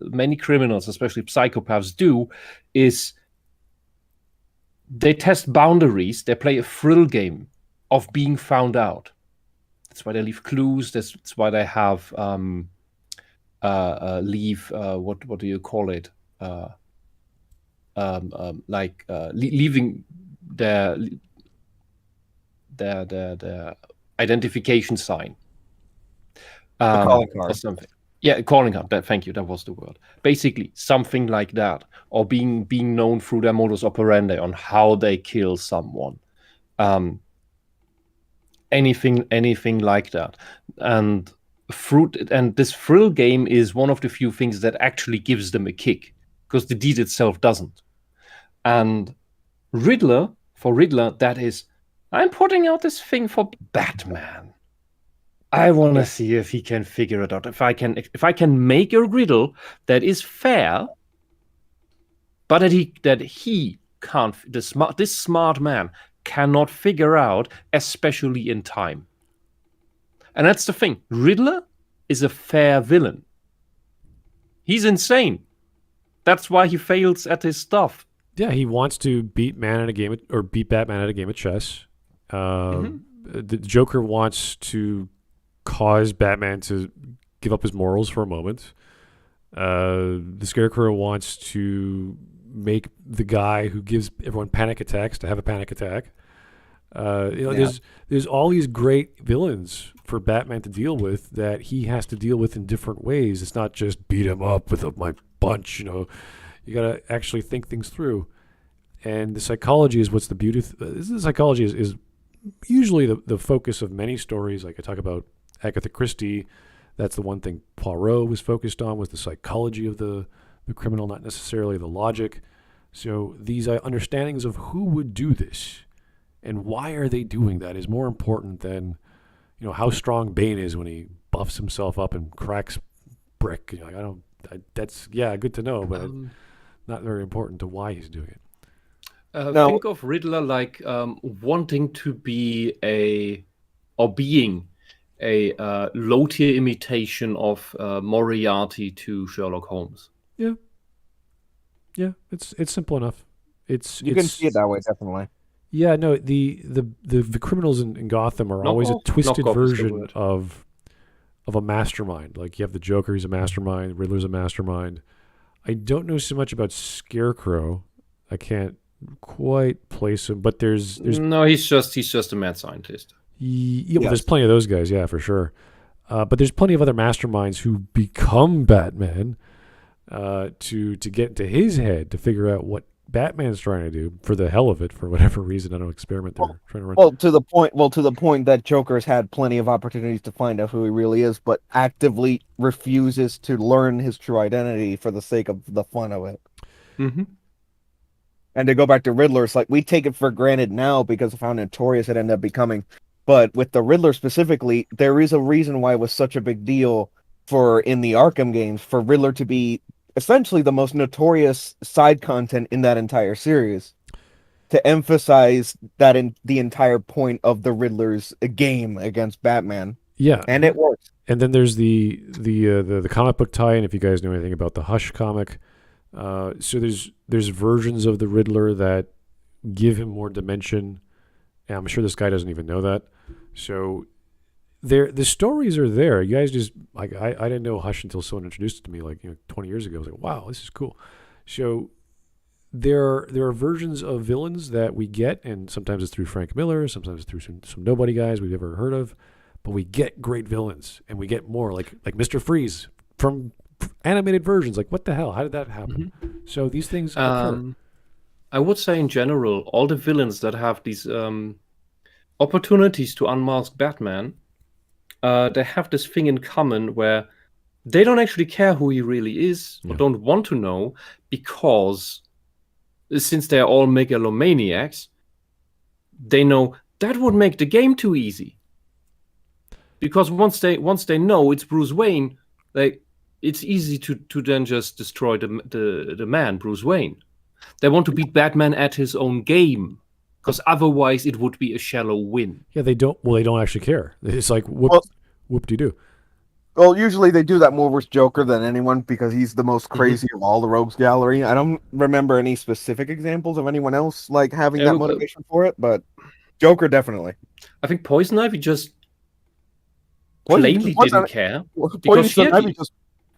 many criminals, especially psychopaths, do is they test boundaries. They play a thrill game of being found out. That's why they leave clues. That's why they have leave what do you call it? leaving their identification sign. A calling card. Or something. Yeah, calling card. Thank you. That was the word. Basically, something like that, or being known through their modus operandi on how they kill someone. Anything like that. And this thrill game is one of the few things that actually gives them a kick, because the deed itself doesn't. And for Riddler, that is, I'm putting out this thing for Batman. I want to see if he can figure it out. If I can make a riddle that is fair, but that he can't. This smart man cannot figure out, especially in time. And that's the thing. Riddler is a fair villain. He's insane. That's why he fails at his stuff. Yeah, he wants to beat Batman at a game of chess. The Joker wants to cause Batman to give up his morals for a moment. The Scarecrow wants to make the guy who gives everyone panic attacks to have a panic attack. There's all these great villains for Batman to deal with that he has to deal with in different ways. It's not just beat him up with my punch. You got to actually think things through. And the psychology is what's the beauty. The psychology is usually the focus of many stories. Like I talk about Agatha Christie, that's the one thing Poirot was focused on, was the psychology of the criminal, not necessarily the logic. So these understandings of who would do this and why are they doing that is more important than how strong Bane is when he buffs himself up and cracks brick. That's good to know, but not very important to why he's doing it. Think of Riddler like wanting to be being a low-tier imitation of Moriarty to Sherlock Holmes. Yeah, it's simple enough. You can see it that way, definitely. Yeah, no, the criminals in Gotham are always a twisted version of a mastermind. Like you have the Joker, he's a mastermind. Riddler's a mastermind. I don't know so much about Scarecrow. I can't quite place him, but there's no, he's just a mad scientist. Well, there's plenty of those guys, yeah, for sure. But there's plenty of other masterminds who become Batman to get into his head to figure out what Batman's trying to do for the hell of it, for whatever reason. I don't experiment they're trying to run. To the point that Joker's had plenty of opportunities to find out who he really is, but actively refuses to learn his true identity for the sake of the fun of it. Mm-hmm. And to go back to Riddler, it's like we take it for granted now because of how notorious it ended up becoming. But with the Riddler specifically, there is a reason why it was such a big deal in the Arkham games for Riddler to be essentially the most notorious side content in that entire series, to emphasize that in the entire point of the Riddler's game against Batman. Yeah, and it works. And then there's the comic book tie-in. If you guys know anything about the Hush comic, so there's versions of the Riddler that give him more dimension. And I'm sure this guy doesn't even know that. So the stories are there. You guys just I didn't know Hush until someone introduced it to me 20 years ago. I was like, wow, this is cool. So there are versions of villains that we get, and sometimes it's through Frank Miller, sometimes it's through some nobody guys we've ever heard of, but we get great villains, and we get more like Mr. Freeze from animated versions. Like, what the hell? How did that happen? Mm-hmm. So these things occur. I would say in general, all the villains that have these opportunities to unmask Batman, they have this thing in common where they don't actually care who he really is, or don't want to know, because since they're all megalomaniacs, they know that would make the game too easy. Because once they know it's Bruce Wayne, it's easy to then just destroy the man, Bruce Wayne. They want to beat Batman at his own game, because otherwise it would be a shallow win. Yeah, they don't actually care. It's like, whoop-de-doo. Well, usually they do that more with Joker than anyone, because he's the most crazy of all the rogues gallery. I don't remember any specific examples of anyone else having that motivation for it, but Joker definitely. I think Poison Ivy just plainly didn't care. Poison Ivy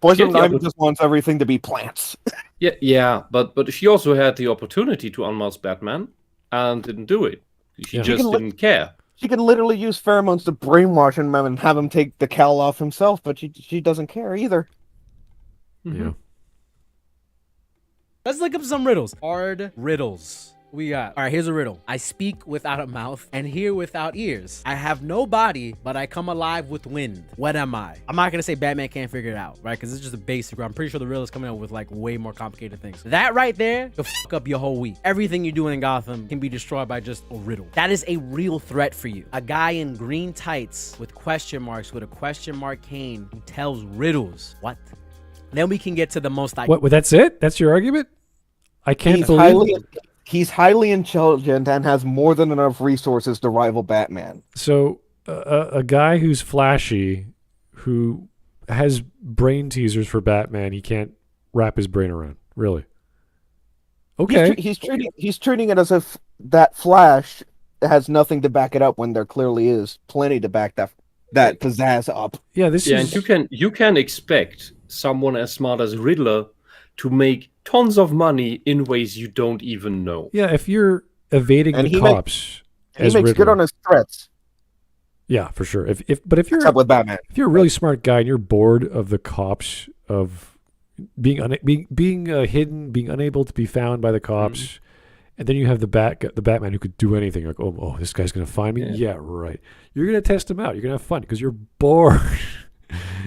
Poison Yeah, Ivy just wants everything to be plants. Yeah, but she also had the opportunity to unmask Batman and didn't do it. She just didn't care. She can literally use pheromones to brainwash him and have him take the cowl off himself, but she doesn't care either. Yeah. Let's look up some riddles. Hard riddles. We got. All right, here's a riddle. I speak without a mouth and hear without ears. I have no body, but I come alive with wind. What am I? I'm not gonna say Batman can't figure it out, right? Because it's just a basic. I'm pretty sure the riddle is coming up with like way more complicated things. That right there could fuck up your whole week. Everything you're doing in Gotham can be destroyed by just a riddle. That is a real threat for you. A guy in green tights with question marks with a question mark cane who tells riddles. What? Then we can get to the most. What? That's it? That's your argument? I can't believe. He's highly intelligent and has more than enough resources to rival Batman. So a guy who's flashy, who has brain teasers for Batman, he can't wrap his brain around. Really? Okay. He's treating it as if that Flash has nothing to back it up when there clearly is plenty to back that pizzazz up. Yeah, and you can expect someone as smart as Riddler to make tons of money in ways you don't even know. Yeah, if you're evading the cops, he makes Riddler, good on his threats. Yeah, for sure. If you're with Batman, if you're a really smart guy and you're bored of the cops, of being hidden, being unable to be found by the cops, and then you have the Batman who could do anything. Like, oh, this guy's gonna find me. Yeah, right. You're gonna test him out. You're gonna have fun because you're bored.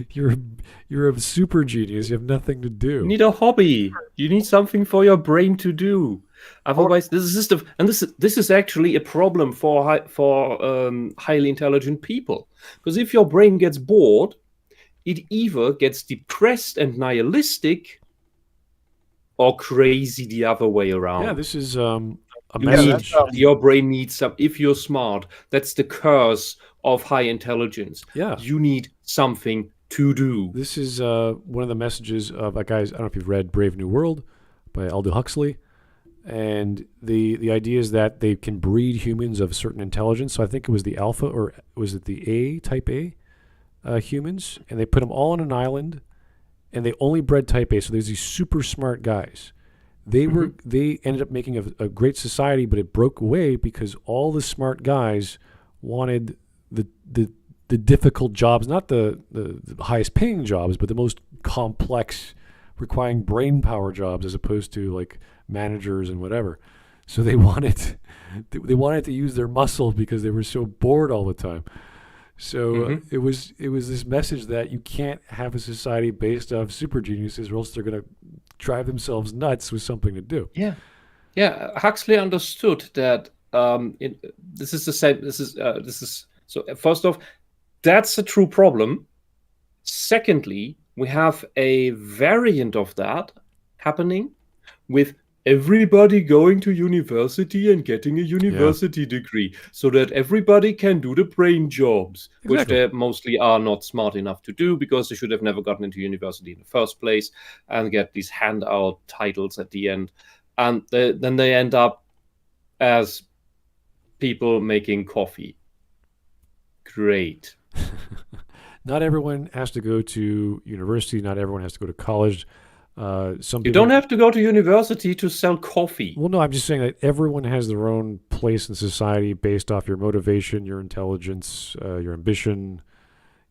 You're a super genius. You have nothing to do. You need a hobby. You need something for your brain to do. Otherwise, this is actually a problem for highly intelligent people. Because if your brain gets bored, it either gets depressed and nihilistic, or crazy the other way around. Yeah, this is a message. Your brain needs some. If you're smart, that's the curse of high intelligence. Yeah, you need something to do. This is one of the messages of guys. I don't know if you've read Brave New World by Aldous Huxley, and the idea is that they can breed humans of certain intelligence. So I think it was the alpha, or was it the A type A humans, and they put them all on an island, and they only bred type A. So there's these super smart guys. They ended up making a great society, but it broke away because all the smart guys wanted the difficult jobs, not the highest paying jobs, but the most complex, requiring brain power jobs, as opposed to like managers and whatever. So they wanted to use their muscle because they were so bored all the time. So it was this message that you can't have a society based off super geniuses, or else they're going to drive themselves nuts with something to do. Yeah. Huxley understood that this is the same. This is so. First off, that's a true problem. Secondly, we have a variant of that happening with everybody going to university and getting a university degree so that everybody can do the brain jobs, which they mostly are not smart enough to do because they should have never gotten into university in the first place and get these handout titles at the end. And then they end up as people making coffee. Great. Not everyone has to go to university. Not everyone has to go to college. You don't have to go to university to sell coffee. Well, no, I'm just saying that everyone has their own place in society based off your motivation, your intelligence, your ambition,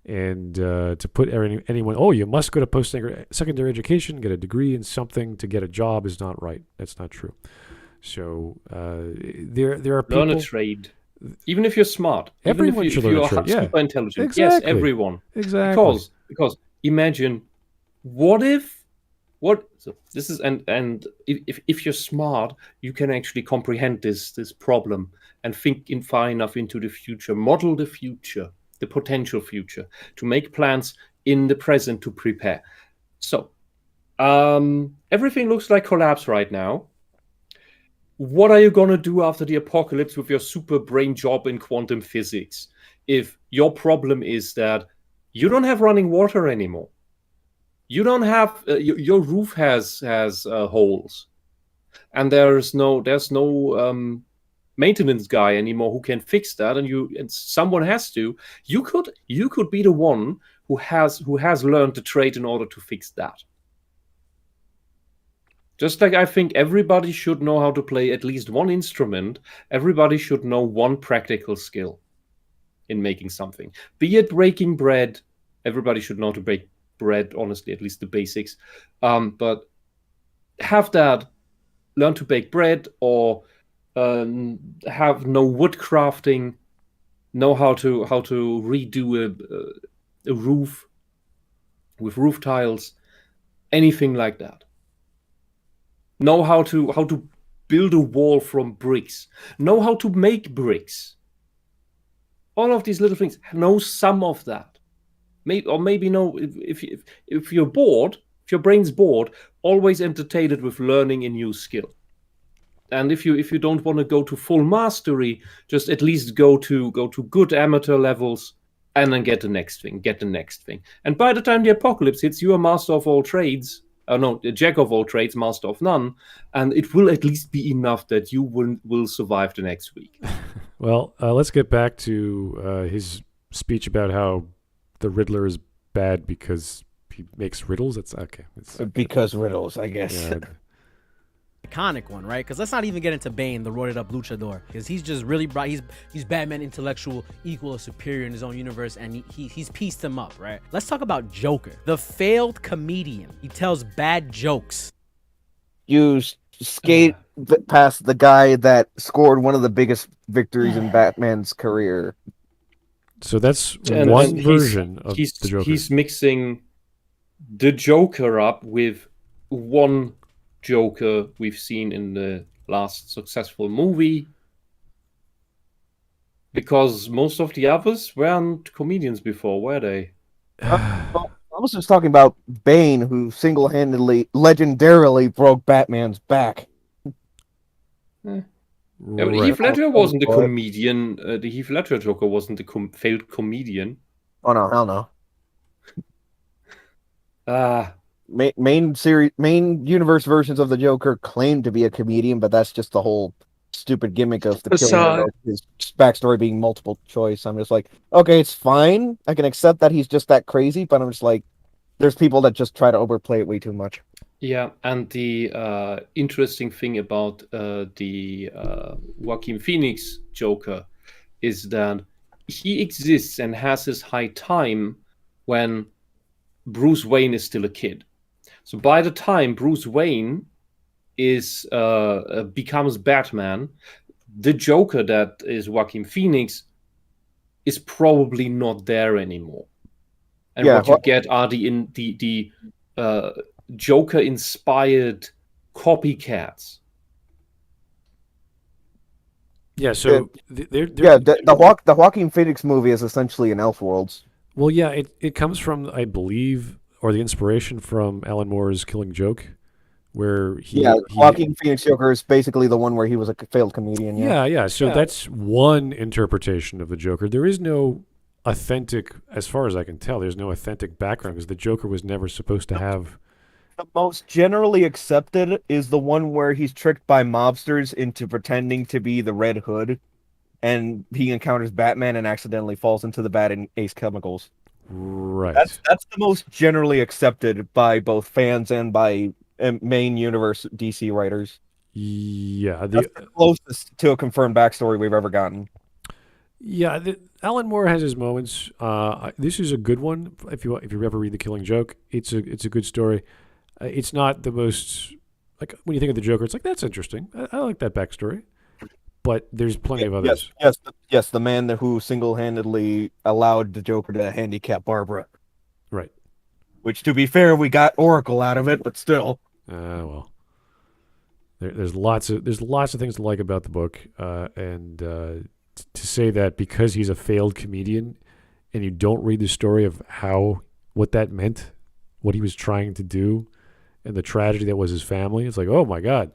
and to put anyone, you must go to post-secondary education, get a degree in something to get a job is not right. That's not true. So there are people... Learn a trade. Even if you're smart. Everyone should learn a trade. Super intelligent. Exactly. Yes, everyone. Exactly. Because imagine, if you're smart, you can actually comprehend this problem and think far enough into the future, model the future, the potential future, to make plans in the present to prepare. So, everything looks like collapse right now. What are you going to do after the apocalypse with your super brain job in quantum physics if your problem is that you don't have running water anymore? You don't have your roof has holes, and there's no maintenance guy anymore who can fix that, and someone has to. You could be the one who has learned the trade in order to fix that. Just like I think everybody should know how to play at least one instrument, everybody should know one practical skill in making something. Be it breaking bread, everybody should know to bake bread, honestly, at least the basics. But have that, learn to bake bread, or have no wood crafting, know how to redo a roof with roof tiles, anything like that. Know how to build a wall from bricks. Know how to make bricks. All of these little things. Know some of that. Maybe know if you're bored, if your brain's bored, always entertain it with learning a new skill. And if you don't want to go to full mastery, just at least go to good amateur levels, and then get the next thing. And by the time the apocalypse hits, you are master of all trades. Jack of all trades, master of none, and it will at least be enough that you will survive the next week. Well, let's get back to his speech about how the Riddler is bad because he makes riddles. That's okay. Because riddles, I guess. Yeah. Iconic one, right? Because let's not even get into Bane, the roided up luchador, because he's just really bright. He's Batman intellectual, equal or superior in his own universe, and he's pieced him up, right? Let's talk about Joker, the failed comedian. He tells bad jokes. You skate past the guy that scored one of the biggest victories in Batman's career. So that's And one version of the Joker. He's mixing the Joker up with one Joker we've seen in the last successful movie, because most of the others weren't comedians before, were they? Well, I was just talking about Bane, who single-handedly, legendarily broke Batman's back. Yeah, but Right. Heath Ledger wasn't a comedian. The Heath Ledger Joker wasn't a failed comedian. Oh no, hell no. Main universe versions of the Joker claim to be a comedian, but that's just the whole stupid gimmick of the killing, his backstory being multiple choice. I'm just like, okay, it's fine. I can accept that he's just that crazy, but I'm just like, there's people that just try to overplay it way too much. Yeah, and the interesting thing about the Joaquin Phoenix Joker is that he exists and has his high time when Bruce Wayne is still a kid. So by the time Bruce Wayne becomes Batman, the Joker that is Joaquin Phoenix is probably not there anymore. And what you get are the Joker-inspired copycats. Yeah, so the Joaquin Phoenix movie is essentially an Elseworlds. Well, yeah, it comes from, I believe, or the inspiration from Alan Moore's Killing Joke, where Joaquin Phoenix Joker is basically the one where he was a failed comedian. Yeah. So that's one interpretation of the Joker. There is no authentic, as far as I can tell, there's no authentic background because the Joker was never supposed to have. The most generally accepted is the one where he's tricked by mobsters into pretending to be the Red Hood, and he encounters Batman and accidentally falls into the Bat and Ace chemicals. Right. That's the most generally accepted by both fans and by main universe DC writers. Yeah. That's the closest to a confirmed backstory we've ever gotten. Yeah, Alan Moore has his moments. This is a good one. If you ever read The Killing Joke, it's a good story. It's not the most, like, when you think of the Joker, it's like, that's interesting. I like that backstory. But there's plenty of others. Yes, the man who single-handedly allowed the Joker to handicap Barbara. Right. Which, to be fair, we got Oracle out of it, but still. Well, there's lots of things to like about the book, and to say that because he's a failed comedian, and you don't read the story of what that meant, what he was trying to do, and the tragedy that was his family, it's like, oh my God,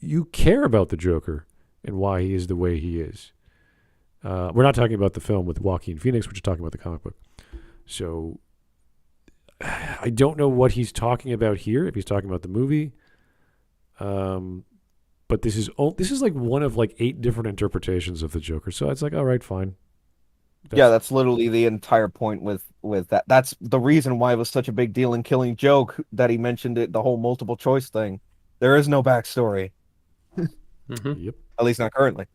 you care about the Joker and why he is the way he is. We're not talking about the film with Joaquin Phoenix, we're just talking about the comic book. So I don't know what he's talking about here, if he's talking about the movie. But this is like one of like 8 different interpretations of the Joker. So it's like, all right, fine. That's literally the entire point with that. That's the reason why it was such a big deal in Killing Joke that he mentioned it, the whole multiple choice thing. There is no backstory. Yep. At least not currently.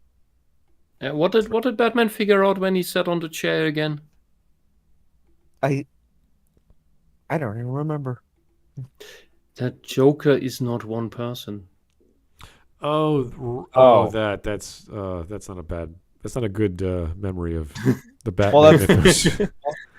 What did Batman figure out when he sat on the chair again? I don't even remember. That Joker is not one person. That's not a bad. That's not a good memory of the Batman.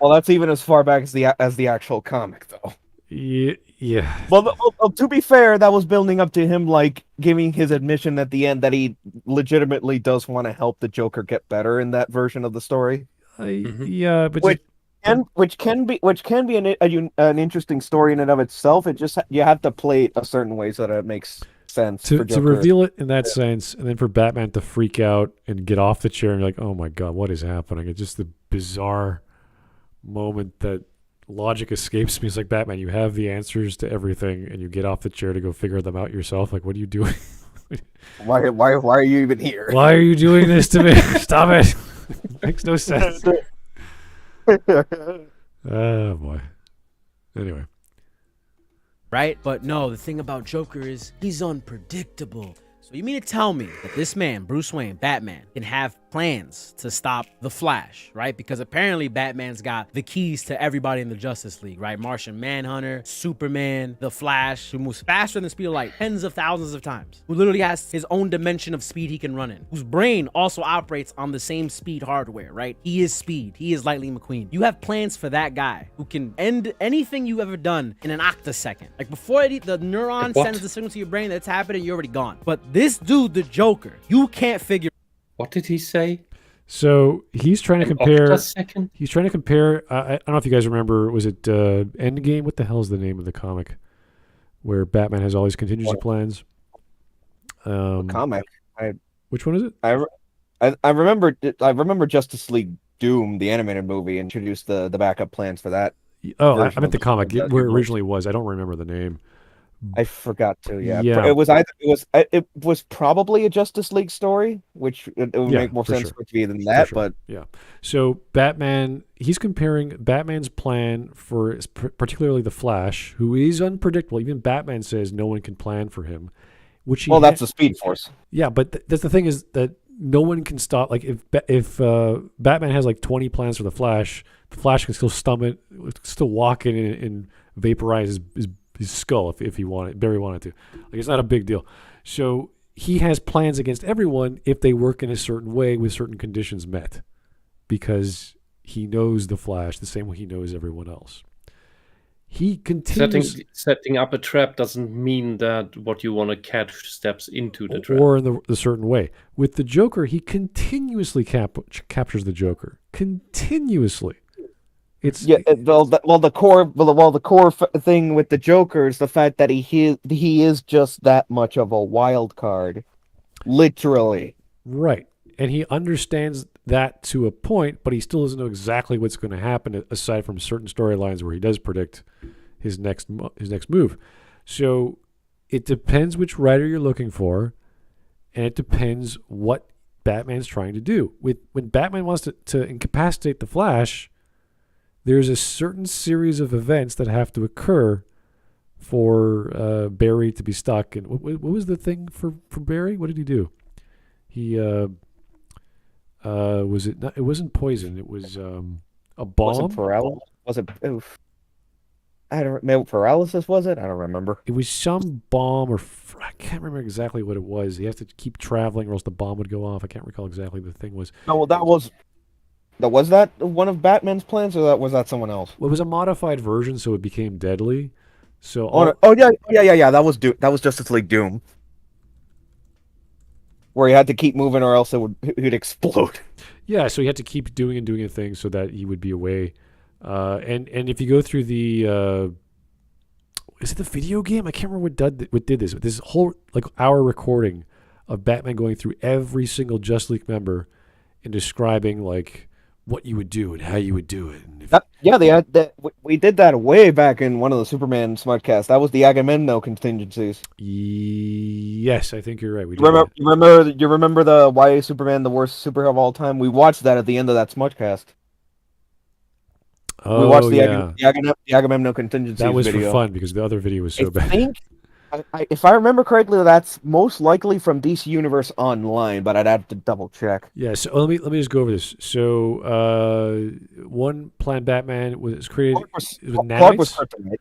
Well, that's even as far back as the actual comic, though. Yeah. Well, to be fair, that was building up to him like giving his admission at the end that he legitimately does want to help the Joker get better in that version of the story. Yeah, but which can be an interesting story in and of itself. It just you have to play it a certain way so that it makes sense to for Joker. reveal it in that sense, and then for Batman to freak out and get off the chair and be like, "Oh my god, what is happening?" It's just the bizarre moment that logic escapes me. It's like, Batman, you have the answers to everything, and you get off the chair to go figure them out yourself. Like, what are you doing? Why are you even here? Why are you doing this to me? Stop it! Makes no sense. Oh boy. Anyway. Right? But no, the thing about Joker is he's unpredictable. So you mean to tell me that this man, Bruce Wayne, Batman, can have plans to stop the Flash, right? Because apparently Batman's got the keys to everybody in the Justice League, right? Martian Manhunter, Superman, the Flash, who moves faster than the speed of light tens of thousands of times, who literally has his own dimension of speed he can run in, whose brain also operates on the same speed hardware, right? He is speed. He is Lightning McQueen. You have plans for that guy who can end anything you've ever done in an octosecond. Like before the neuron sends the signal to your brain that's happening, you're already gone. But this dude, the Joker, you can't figure. What did he say? So he's trying to compare. Octosecond? He's trying to compare. I don't know if you guys remember. Was it Endgame? What the hell is the name of the comic where Batman has all these contingency plans? Comic. Which one is it? I remember Justice League Doom, the animated movie, introduced the backup plans for that. Oh, I meant the comic where it originally was. I don't remember the name. I forgot to. Yeah. Yeah. It was probably a Justice League story, which it would make more sense for it to be than that. But yeah. So Batman, he's comparing Batman's plan for particularly the Flash, who is unpredictable. Even Batman says no one can plan for him. That's the Speed Force. Yeah, but that's the thing is that no one can stop. Like if Batman has like 20 plans for the Flash can still walk in and vaporize his skull if he wanted, Barry wanted to. Like, it's not a big deal. So he has plans against everyone if they work in a certain way with certain conditions met, because he knows the Flash the same way he knows everyone else. He continues setting up a trap doesn't mean that what you want to catch steps into the trap, or in the certain way. With the Joker, he continuously captures the Joker continuously. The core thing with the Joker is the fact that he is just that much of a wild card, literally. Right, and he understands that to a point, but he still doesn't know exactly what's going to happen, aside from certain storylines where he does predict his next move. So it depends which writer you're looking for, and it depends what Batman's trying to do. When Batman wants to incapacitate the Flash, there's a certain series of events that have to occur for Barry to be stuck. And what was the thing for Barry? What did he do? He was it? It wasn't poison. It was a bomb. Was it paralysis? Was it? Oof. I don't remember. Paralysis, was it? I don't remember. It was some bomb, or I can't remember exactly what it was. He has to keep traveling, or else the bomb would go off. I can't recall exactly what the thing was. No, well, was that one of Batman's plans, or was that someone else? Well, it was a modified version, so it became deadly. So yeah. That was Justice League Doom, where he had to keep moving, or else he'd explode. Yeah, so he had to keep doing a thing so that he would be away. And if you go through the is it the video game? I can't remember what did this. This whole hour recording of Batman going through every single Justice League member and describing what you would do and how you would do it. We did that way back in one of the Superman Smudcasts. That was the Agamemnon contingencies. Yes, I think you're right. We you remember the why is Superman the worst superhero of all time? We watched that at the end of that Smudcast. Oh, we watched the yeah. Agamemnon contingencies That was video. for fun because the other video was so I bad. think, if I remember correctly, that's most likely from DC Universe Online, but I'd have to double check. Yeah, so let me just go over this. So, one Planet Batman was created with Clark was nanites. kryptonite.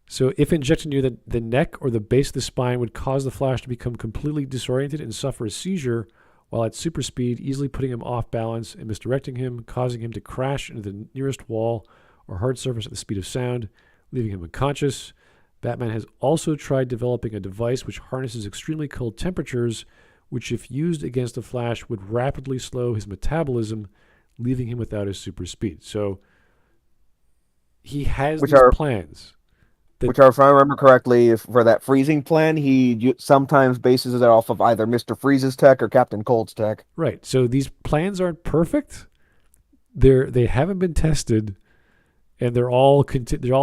So, if injected near the neck or the base of the spine, would cause the Flash to become completely disoriented and suffer a seizure, while at super speed, easily putting him off balance and misdirecting him, causing him to crash into the nearest wall or hard surface at the speed of sound, leaving him unconscious. Batman has also tried developing a device which harnesses extremely cold temperatures, which, if used against the Flash, would rapidly slow his metabolism, leaving him without his super speed. So he has these plans. Which are, if I remember correctly, for that freezing plan, he sometimes bases it off of either Mr. Freeze's tech or Captain Cold's tech. Right. So these plans aren't perfect. They haven't been tested, and they're all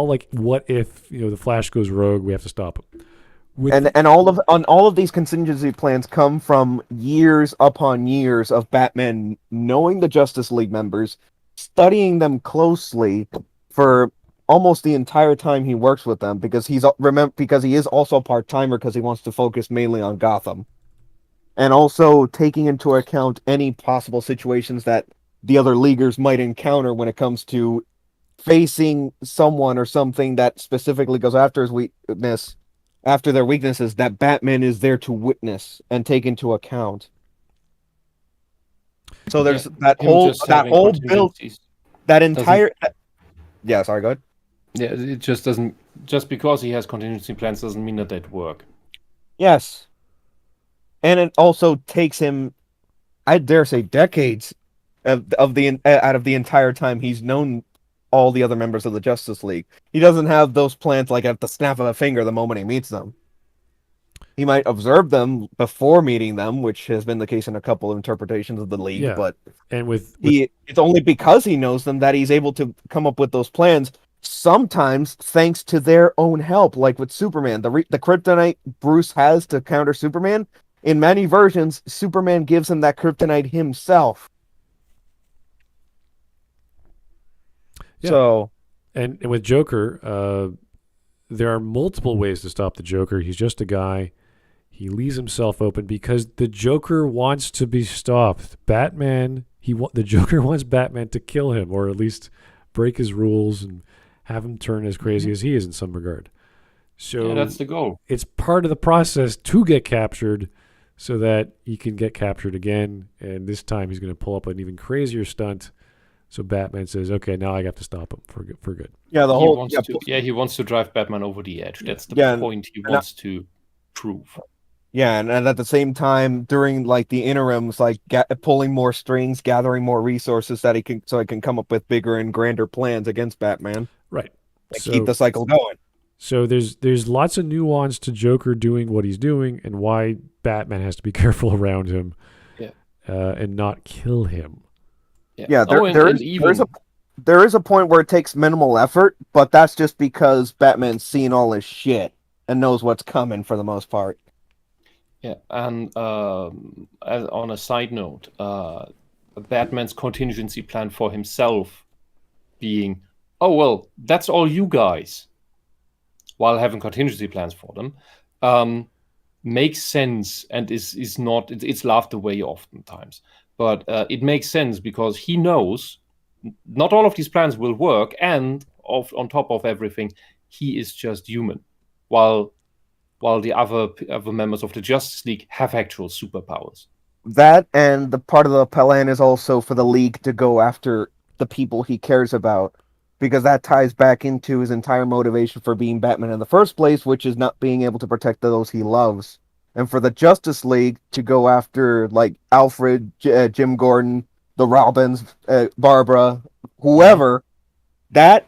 like, what if the Flash goes rogue? We have to stop him. And all of these contingency plans come from years upon years of Batman knowing the Justice League members, studying them closely for almost the entire time he works with them, because he is also a part-timer because he wants to focus mainly on Gotham, and also taking into account any possible situations that the other Leaguers might encounter when it comes to facing someone or something that specifically goes after their weaknesses, that Batman is there to witness and take into account. So there's that whole build, that entire. Yeah, sorry, go ahead. Yeah, it just doesn't. Just because he has contingency plans doesn't mean that they'd work. Yes, and it also takes him, I dare say, decades out of the entire time he's known all the other members of the Justice League. He doesn't have those plans like at the snap of a finger the moment he meets them. He might observe them before meeting them, which has been the case in a couple of interpretations of the League. But it's only because he knows them that he's able to come up with those plans. Sometimes thanks to their own help, like with Superman, the kryptonite Bruce has to counter Superman. In many versions, Superman gives him that kryptonite himself. Yeah. So, and with Joker, there are multiple ways to stop the Joker. He's just a guy. He leaves himself open because the Joker wants to be stopped. The Joker wants Batman to kill him, or at least break his rules and have him turn as crazy as he is in some regard. So that's the goal. It's part of the process to get captured so that he can get captured again. And this time he's going to pull up an even crazier stunt. So Batman says, "Okay, now I have to stop him for good." Yeah, he wants to drive Batman over the edge. That's the point he wants to prove. Yeah, and at the same time, during like the interims, like pulling more strings, gathering more resources that he can come up with bigger and grander plans against Batman. Right. So, keep the cycle going. So there's lots of nuance to Joker doing what he's doing and why Batman has to be careful around him, and not kill him. Yeah, there is a point where it takes minimal effort, but that's just because Batman's seen all his shit and knows what's coming for the most part. Yeah, and on a side note, Batman's contingency plan for himself being, oh, well, that's all you guys, while having contingency plans for them, makes sense and is not, it's laughed away oftentimes. But it makes sense because he knows not all of these plans will work, and on top of everything, he is just human, while the other members of the Justice League have actual superpowers. That, and the part of the plan is also for the League to go after the people he cares about, because that ties back into his entire motivation for being Batman in the first place, which is not being able to protect those he loves. And for the Justice League to go after, like, Alfred, Jim Gordon, the Robins, Barbara, whoever, that,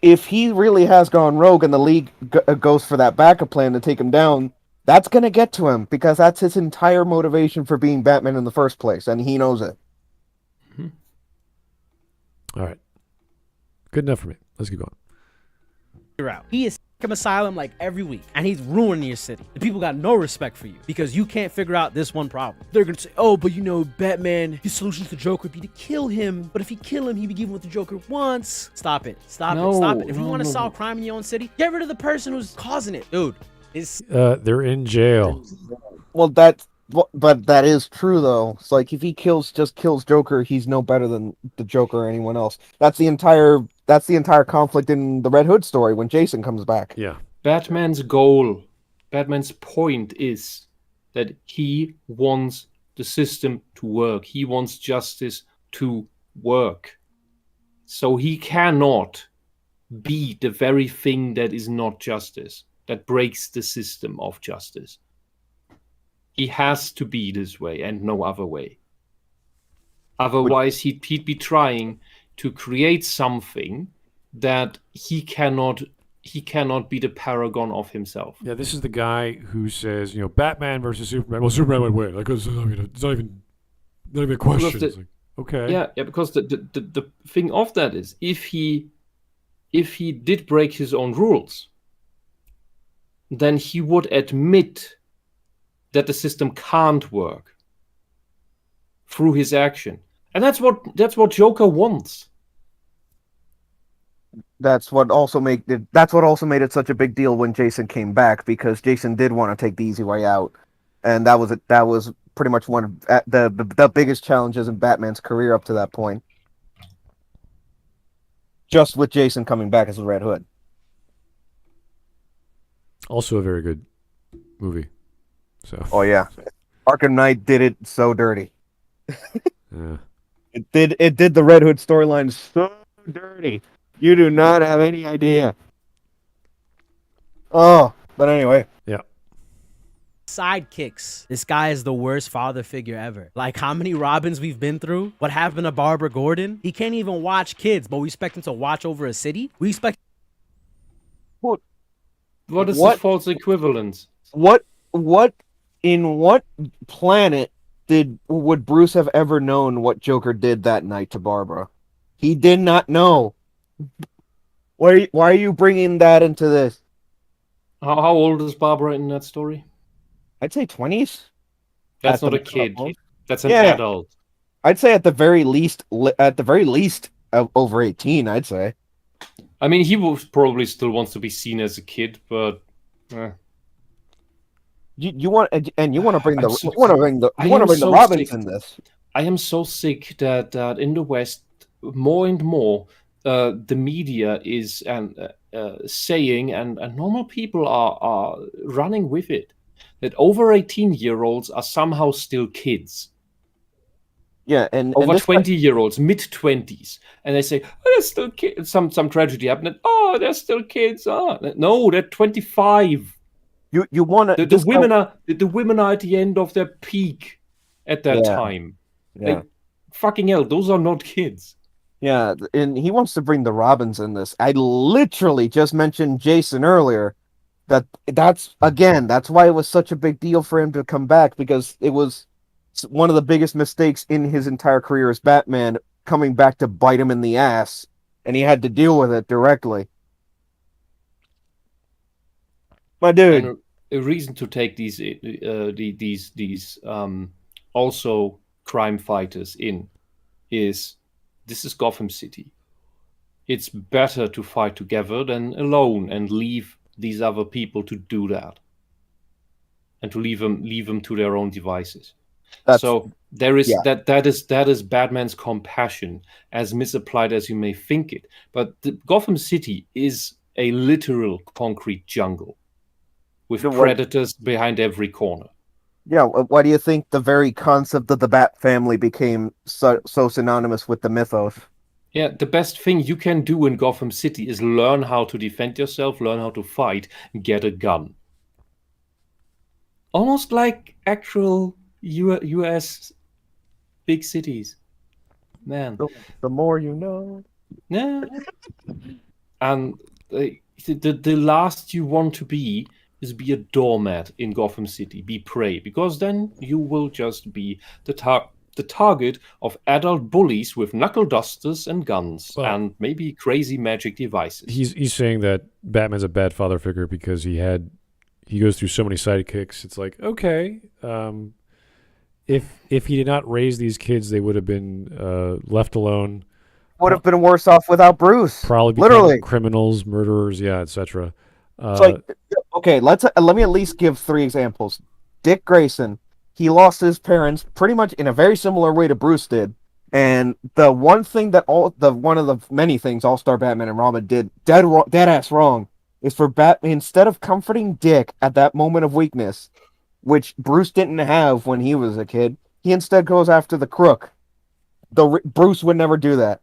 if he really has gone rogue and the League goes for that backup plan to take him down, that's going to get to him, because that's his entire motivation for being Batman in the first place, and he knows it. Mm-hmm. All right. Good enough for me. Let's keep going. He asylum like every week, and he's ruining your city. The people got no respect for you because you can't figure out this one problem. They're gonna say, oh, but you know, Batman, his solution to the Joker would be to kill him. But if he kill him, he'd be given what the Joker wants. Stop it. Stop it. If you want to solve crime in your own city, get rid of the person who's causing it. Dude, they're in jail. Well, but that is true though. It's like if he just kills Joker, he's no better than the Joker or anyone else. That's the entire conflict in the Red Hood story when Jason comes back. Yeah. Batman's point is that he wants the system to work. He wants justice to work. So he cannot be the very thing that is not justice, that breaks the system of justice. He has to be this way and no other way. Otherwise, he'd be trying to create something that he cannot be the paragon of himself. Yeah, this is the guy who says, you know, Batman versus Superman. Well, Superman would win. Like, it's not even a question. It's like, okay. Yeah, because the thing of that is, if he did break his own rules, then he would admit that the system can't work through his action, and that's what Joker wants. That's what also made it such a big deal when Jason came back, because Jason did want to take the easy way out, and that was pretty much one of the biggest challenges in Batman's career up to that point. Just with Jason coming back as the Red Hood. Also a very good movie. So. Oh yeah, Arkham Knight did it so dirty. Yeah. It did the Red Hood storyline so dirty. You do not have any idea. Oh, but anyway. Yeah. Sidekicks. This guy is the worst father figure ever. Like, how many Robins we've been through? What happened to Barbara Gordon? He can't even watch kids, but we expect him to watch over a city? We expect... What is the false equivalence? In what planet would Bruce have ever known what Joker did that night to Barbara? He did not know. Why are you bringing that into this? How old is Barbara in that story? I'd say 20s. That's not a kid. That's an adult. I'd say at the very least over 18. I'd say. I mean, he will probably still wants to be seen as a kid, but. You want to bring the Robins in this. I am so sick that in the West, more and more, the media is saying, and normal people are running with it, that over 18-year-olds are somehow still kids. Yeah, and over 20-year-olds, mid-20s, and they say, oh, they're still kids. Some tragedy happened. Oh, they're still kids. Oh, no, they're 25. You want to? The women are at the end of their peak at that time. Yeah. Like, fucking hell, those are not kids. Yeah, and he wants to bring the Robins in this. I literally just mentioned Jason earlier. That's why it was such a big deal for him to come back, because it was one of the biggest mistakes in his entire career as Batman, coming back to bite him in the ass, and he had to deal with it directly. My dude. And a reason to take these also crime fighters in is this is Gotham City. It's better to fight together than alone and leave these other people to do that, and to leave them to their own devices. So there is that is Batman's compassion, as misapplied as you may think it. But Gotham City is a literal concrete jungle with predators behind every corner. Yeah, why do you think the very concept of the Bat family became so synonymous with the mythos? Yeah, the best thing you can do in Gotham City is learn how to defend yourself, learn how to fight, get a gun. Almost like actual US big cities. Man. The more you know. Yeah. And the last you want to be is be a doormat in Gotham City, be prey, because then you will just be the the target of adult bullies with knuckle dusters and guns and maybe crazy magic devices. He's saying that Batman's a bad father figure because he goes through so many sidekicks. It's like, okay, if he did not raise these kids, they would have been left alone. Would have been worse off without Bruce. Probably literally criminals, murderers, etc. Okay, let me at least give 3 examples. Dick Grayson, he lost his parents pretty much in a very similar way to Bruce did. And the one thing that one of the many things All-Star Batman and Robin did dead ass wrong is for Batman, instead of comforting Dick at that moment of weakness, which Bruce didn't have when he was a kid, he instead goes after the crook. Bruce would never do that.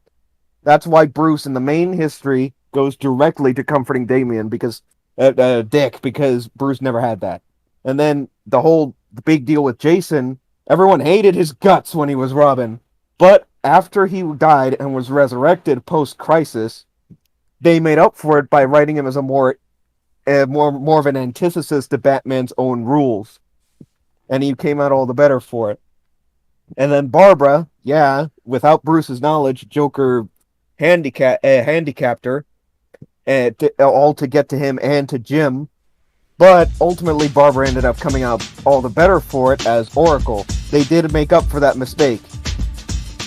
That's why Bruce in the main history goes directly to comforting Damian because Dick, because Bruce never had that. And then the big deal with Jason, everyone hated his guts when he was Robin. But after he died and was resurrected post-Crisis, they made up for it by writing him as a more of an antithesis to Batman's own rules. And he came out all the better for it. And then Barbara, without Bruce's knowledge, Joker handicapped her, all to get to him and to Jim. But ultimately, Barbara ended up coming out all the better for it as Oracle. They did make up for that mistake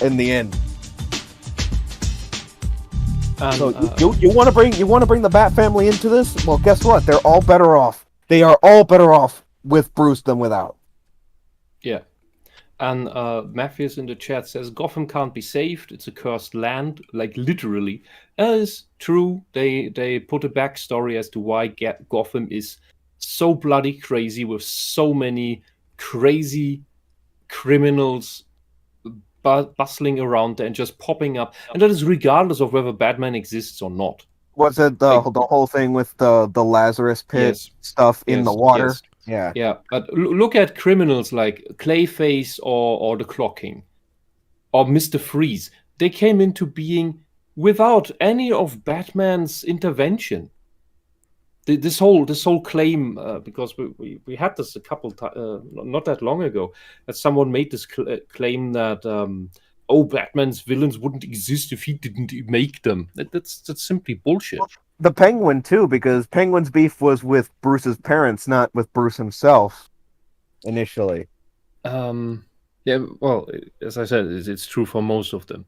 in the end. So you want to bring the Bat family into this? Well, guess what? They're all better off. They are all better off with Bruce than without. Yeah. And Matthews in the chat says Gotham can't be saved. It's a cursed land, like literally. As true, they put a backstory as to why Gotham is so bloody crazy with so many crazy criminals bustling around there and just popping up, and that is regardless of whether Batman exists or not. Was it the whole thing with the Lazarus pit stuff in the water? Yes. Yeah. But look at criminals like Clayface or the Clocking or Mr. Freeze. They came into being without any of Batman's intervention. This whole claim, because we had this a couple not that long ago, that someone made this claim that Batman's villains wouldn't exist if he didn't make them. That's simply bullshit. The Penguin too, because Penguin's beef was with Bruce's parents, not with Bruce himself. Initially. Yeah. Well, as I said, it's true for most of them,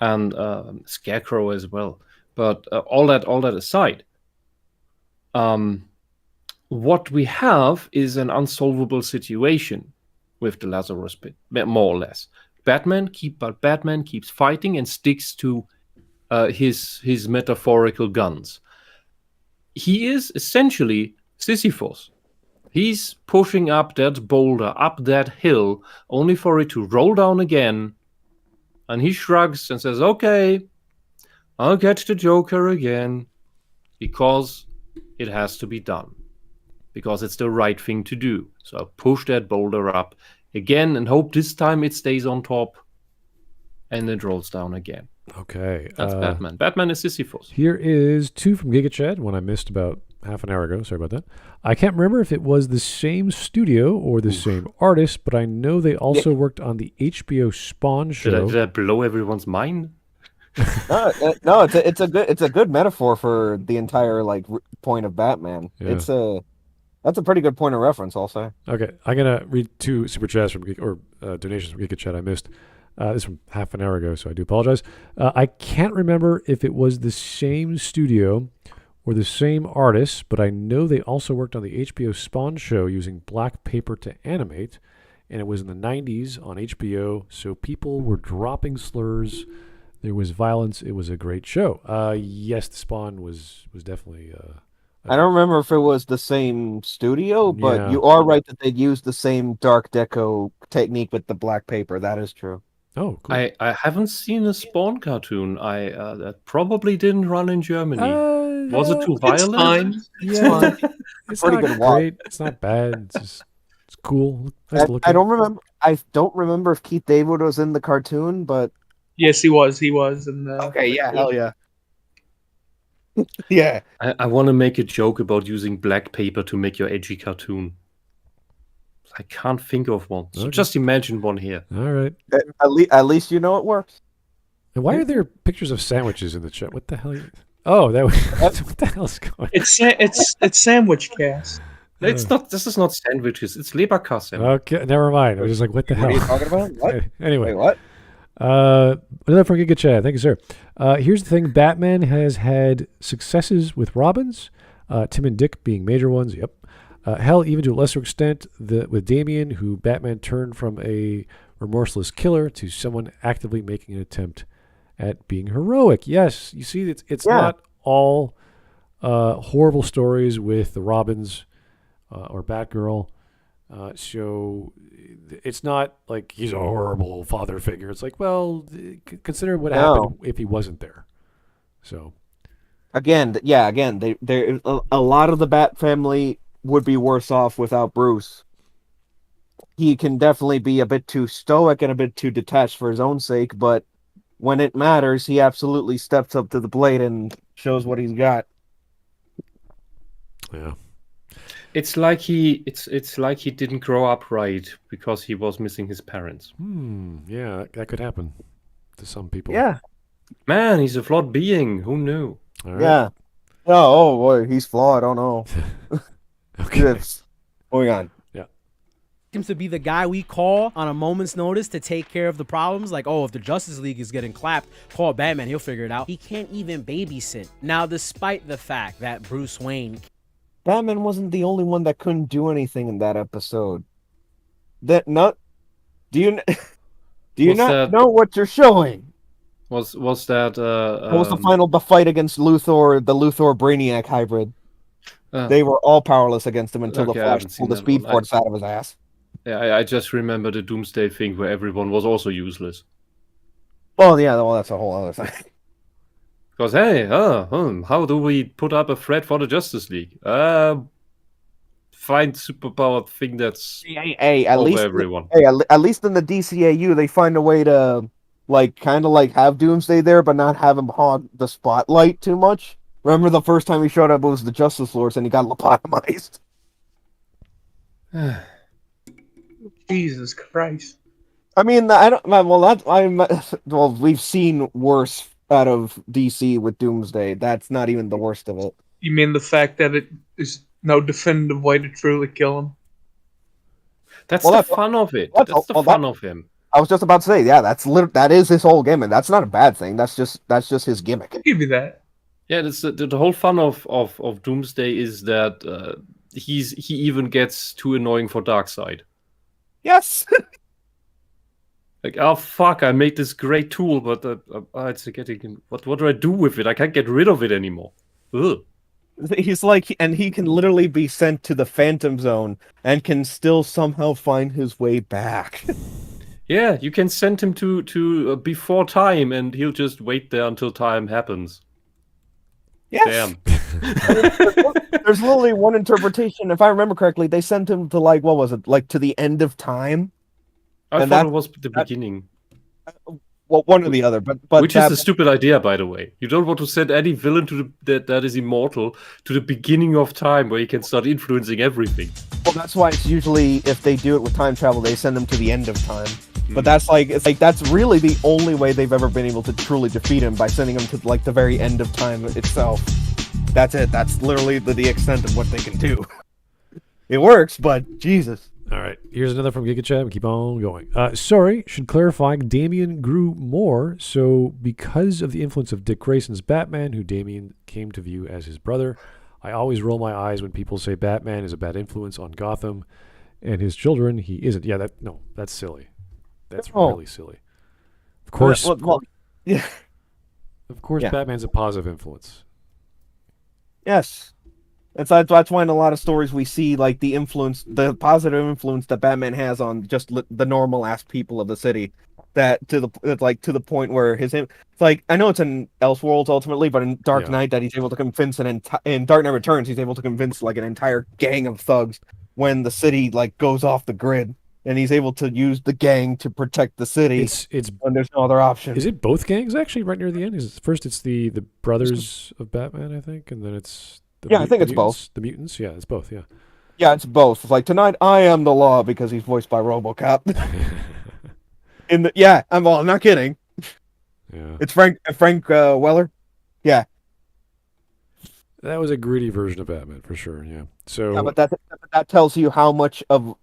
and Scarecrow as well. But all that aside. What we have is an unsolvable situation with the Lazarus Pit, more or less. Batman keeps fighting and sticks to his metaphorical guns. He is essentially Sisyphus. He's pushing up that boulder, up that hill, only for it to roll down again. And he shrugs and says, "Okay, I'll get the Joker again, because it has to be done, because it's the right thing to do. So I'll push that boulder up again and hope this time it stays on top and it rolls down again." Okay. That's Batman. Batman is Sisyphus. Here is 2 from GigaChat, one I missed about half an hour ago. Sorry about that. I can't remember if it was the same studio or the same artist, but I know they also worked on the HBO Spawn show. Did I blow everyone's mind? No, it's a good metaphor for the entire point of Batman. Yeah. That's a pretty good point of reference, I'll say. Okay, I'm gonna read 2 super chats from donations from GigaChat I missed. This is from half an hour ago, so I do apologize. I can't remember if it was the same studio or the same artist, but I know they also worked on the HBO Spawn show using black paper to animate, and it was in the 90s on HBO, so people were dropping slurs. There was violence. It was a great show. Yes, the Spawn was definitely... I don't remember if it was the same studio, but Yeah. you are right that they used the same dark deco technique with the black paper. That is true. Oh, cool. I haven't seen a Spawn cartoon. That probably didn't run in Germany. Was it too violent? It's fine. It's Pretty not good watch. great. It's not bad. It's cool. Nice I don't remember. I don't remember if Keith David was in the cartoon, but Yes, he was. He was. And okay, yeah, hell yeah. Yeah. I want to make a joke about using black paper to make your edgy cartoon. I can't think of one. So Okay. just imagine one here. All right. At least you know it works. And why are there pictures of sandwiches in the chat? What the hell? Oh, that was, what the hell's going on? It's sandwich cast. It's not. This is not sandwiches. It's Leberkasse. Okay, never mind. I was just like, what the What are hell? you talking about? What? Anyway. Wait, what? Another from Giga Chad. Thank you, sir. Here's the thing. Batman has had successes with Robins, Tim and Dick being major ones. Yep. Hell, even to a lesser extent, with Damian, who Batman turned from a remorseless killer to someone actively making an attempt at being heroic. Yes, you see, it's not all horrible stories with the Robins or Batgirl. So it's not like he's a horrible father figure. It's like, well, consider what happened if he wasn't there. So Again, they a lot of the Bat family would be worse off without Bruce. He can definitely be a bit too stoic and a bit too detached for his own sake, but when it matters, he absolutely steps up to the plate and shows what he's got. yeah. It's like he didn't grow up right because he was missing his parents. Yeah, that could happen to some people. Yeah. Man, he's a flawed being. Who knew? All right. Yeah. Oh boy, he's flawed. I don't know. Okay. Moving on. Seems to be the guy we call on a moment's notice to take care of the problems. Like, oh, if the Justice League is getting clapped, call Batman, he'll figure it out. He can't even babysit. Now, despite the fact that Bruce Wayne... Batman wasn't the only one that couldn't do anything in that episode. Do you not know what you're showing? Was that What was the final fight against Luthor, the Luthor Brainiac hybrid? They were all powerless against him until the Flash pulled the Speed Force out of his ass. Yeah, I just remember the Doomsday thing where everyone was also useless. Well, yeah, that's a whole other thing. Because hey, how do we put up a threat for the Justice League? Find superpowered thing that's Hey, at over least everyone. at least in the DCAU, they find a way to kind of have Doomsday there, but not have him hog the spotlight too much. Remember the first time he showed up, it was the Justice Lords, and he got lobotomized. Jesus Christ. I mean, I don't. Well, we've seen worse out of DC with Doomsday. That's not even the worst of it. You mean the fact that it is no definitive way to truly kill him? That's the fun of it. That's the fun of him. I was just about to say, yeah, that is his whole gimmick. That's not a bad thing. That's just his gimmick. I'll give you that. Yeah, that's the whole fun of Doomsday is that he even gets too annoying for Darkseid. Yes. Like, oh fuck, I made this great tool, but it's getting. What do I do with it? I can't get rid of it anymore. Ugh. He's like, and he can literally be sent to the Phantom Zone and can still somehow find his way back. Yeah, you can send him to before time, and he'll just wait there until time happens. Yes. Damn. There's literally one interpretation. If I remember correctly, they sent him to what was it? To the end of time. I thought it was the beginning. Well, one or the other, but which is a stupid idea, by the way. You don't want to send any villain to that is immortal to the beginning of time, where he can start influencing everything. Well, that's why it's usually, if they do it with time travel, they send them to the end of time. But that's that's really the only way they've ever been able to truly defeat him, by sending him to the very end of time itself. That's it. That's literally the extent of what they can do. It works, but Jesus. All right, here's another from Giga Chat. Keep on going. Sorry, should clarify, Damian grew more, so because of the influence of Dick Grayson's Batman, who Damian came to view as his brother, I always roll my eyes when people say Batman is a bad influence on Gotham and his children. He isn't. Yeah, that's silly. That's really silly. Of course, yeah. Of course, Batman's a positive influence. Yes. That's why in a lot of stories we see the positive influence that Batman has on just the normal ass people of the city, that to the point where I know it's in Elseworlds ultimately, but in Dark Knight that he's able to convince in Dark Knight Returns he's able to convince an entire gang of thugs when the city goes off the grid, and he's able to use the gang to protect the city. It's when there's no other option. Is it both gangs actually right near the end? First it's the brothers of Batman, I think, and then it's. I think it's both. The mutants? Yeah, it's both, yeah. Yeah, it's both. It's like tonight I am the law because he's voiced by RoboCop. I'm not kidding. Yeah. It's Frank Weller. Yeah. That was a gritty version of Batman for sure. Yeah. So Yeah, but that tells you how much of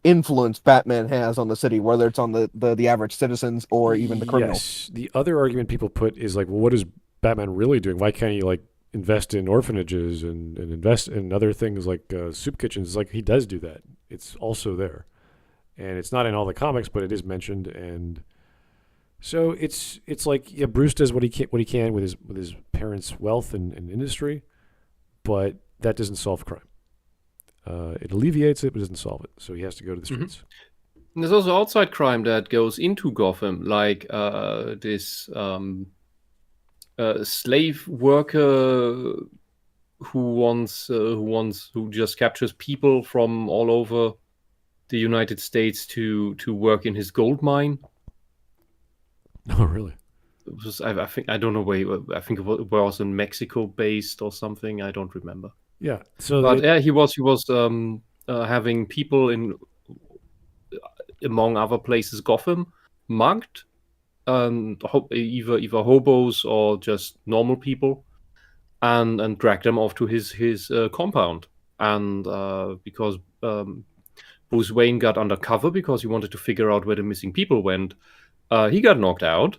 influence Batman has on the city, whether it's on the average citizens or even the criminals. Yes. The other argument people put is like, well, what is Batman really doing? Why can't he like invest in orphanages and invest in other things like soup kitchens? It's like he does do that. It's also there, and it's not in all the comics, but it is mentioned. And so it's like, yeah, Bruce does what he can with his parents' wealth and industry, but that doesn't solve crime. It alleviates it, but doesn't solve it. So he has to go to the streets. And there's also outside crime that goes into Gotham, like this slave worker who just captures people from all over the United States to work in his gold mine. Oh, really? It was, I think, I don't know where. I think it was in Mexico based or something. I don't remember. Yeah. So, But yeah, he was having people in, among other places, Gotham, mugged, either hobos or just normal people, and dragged them off to his compound. And because Bruce Wayne got undercover because he wanted to figure out where the missing people went, he got knocked out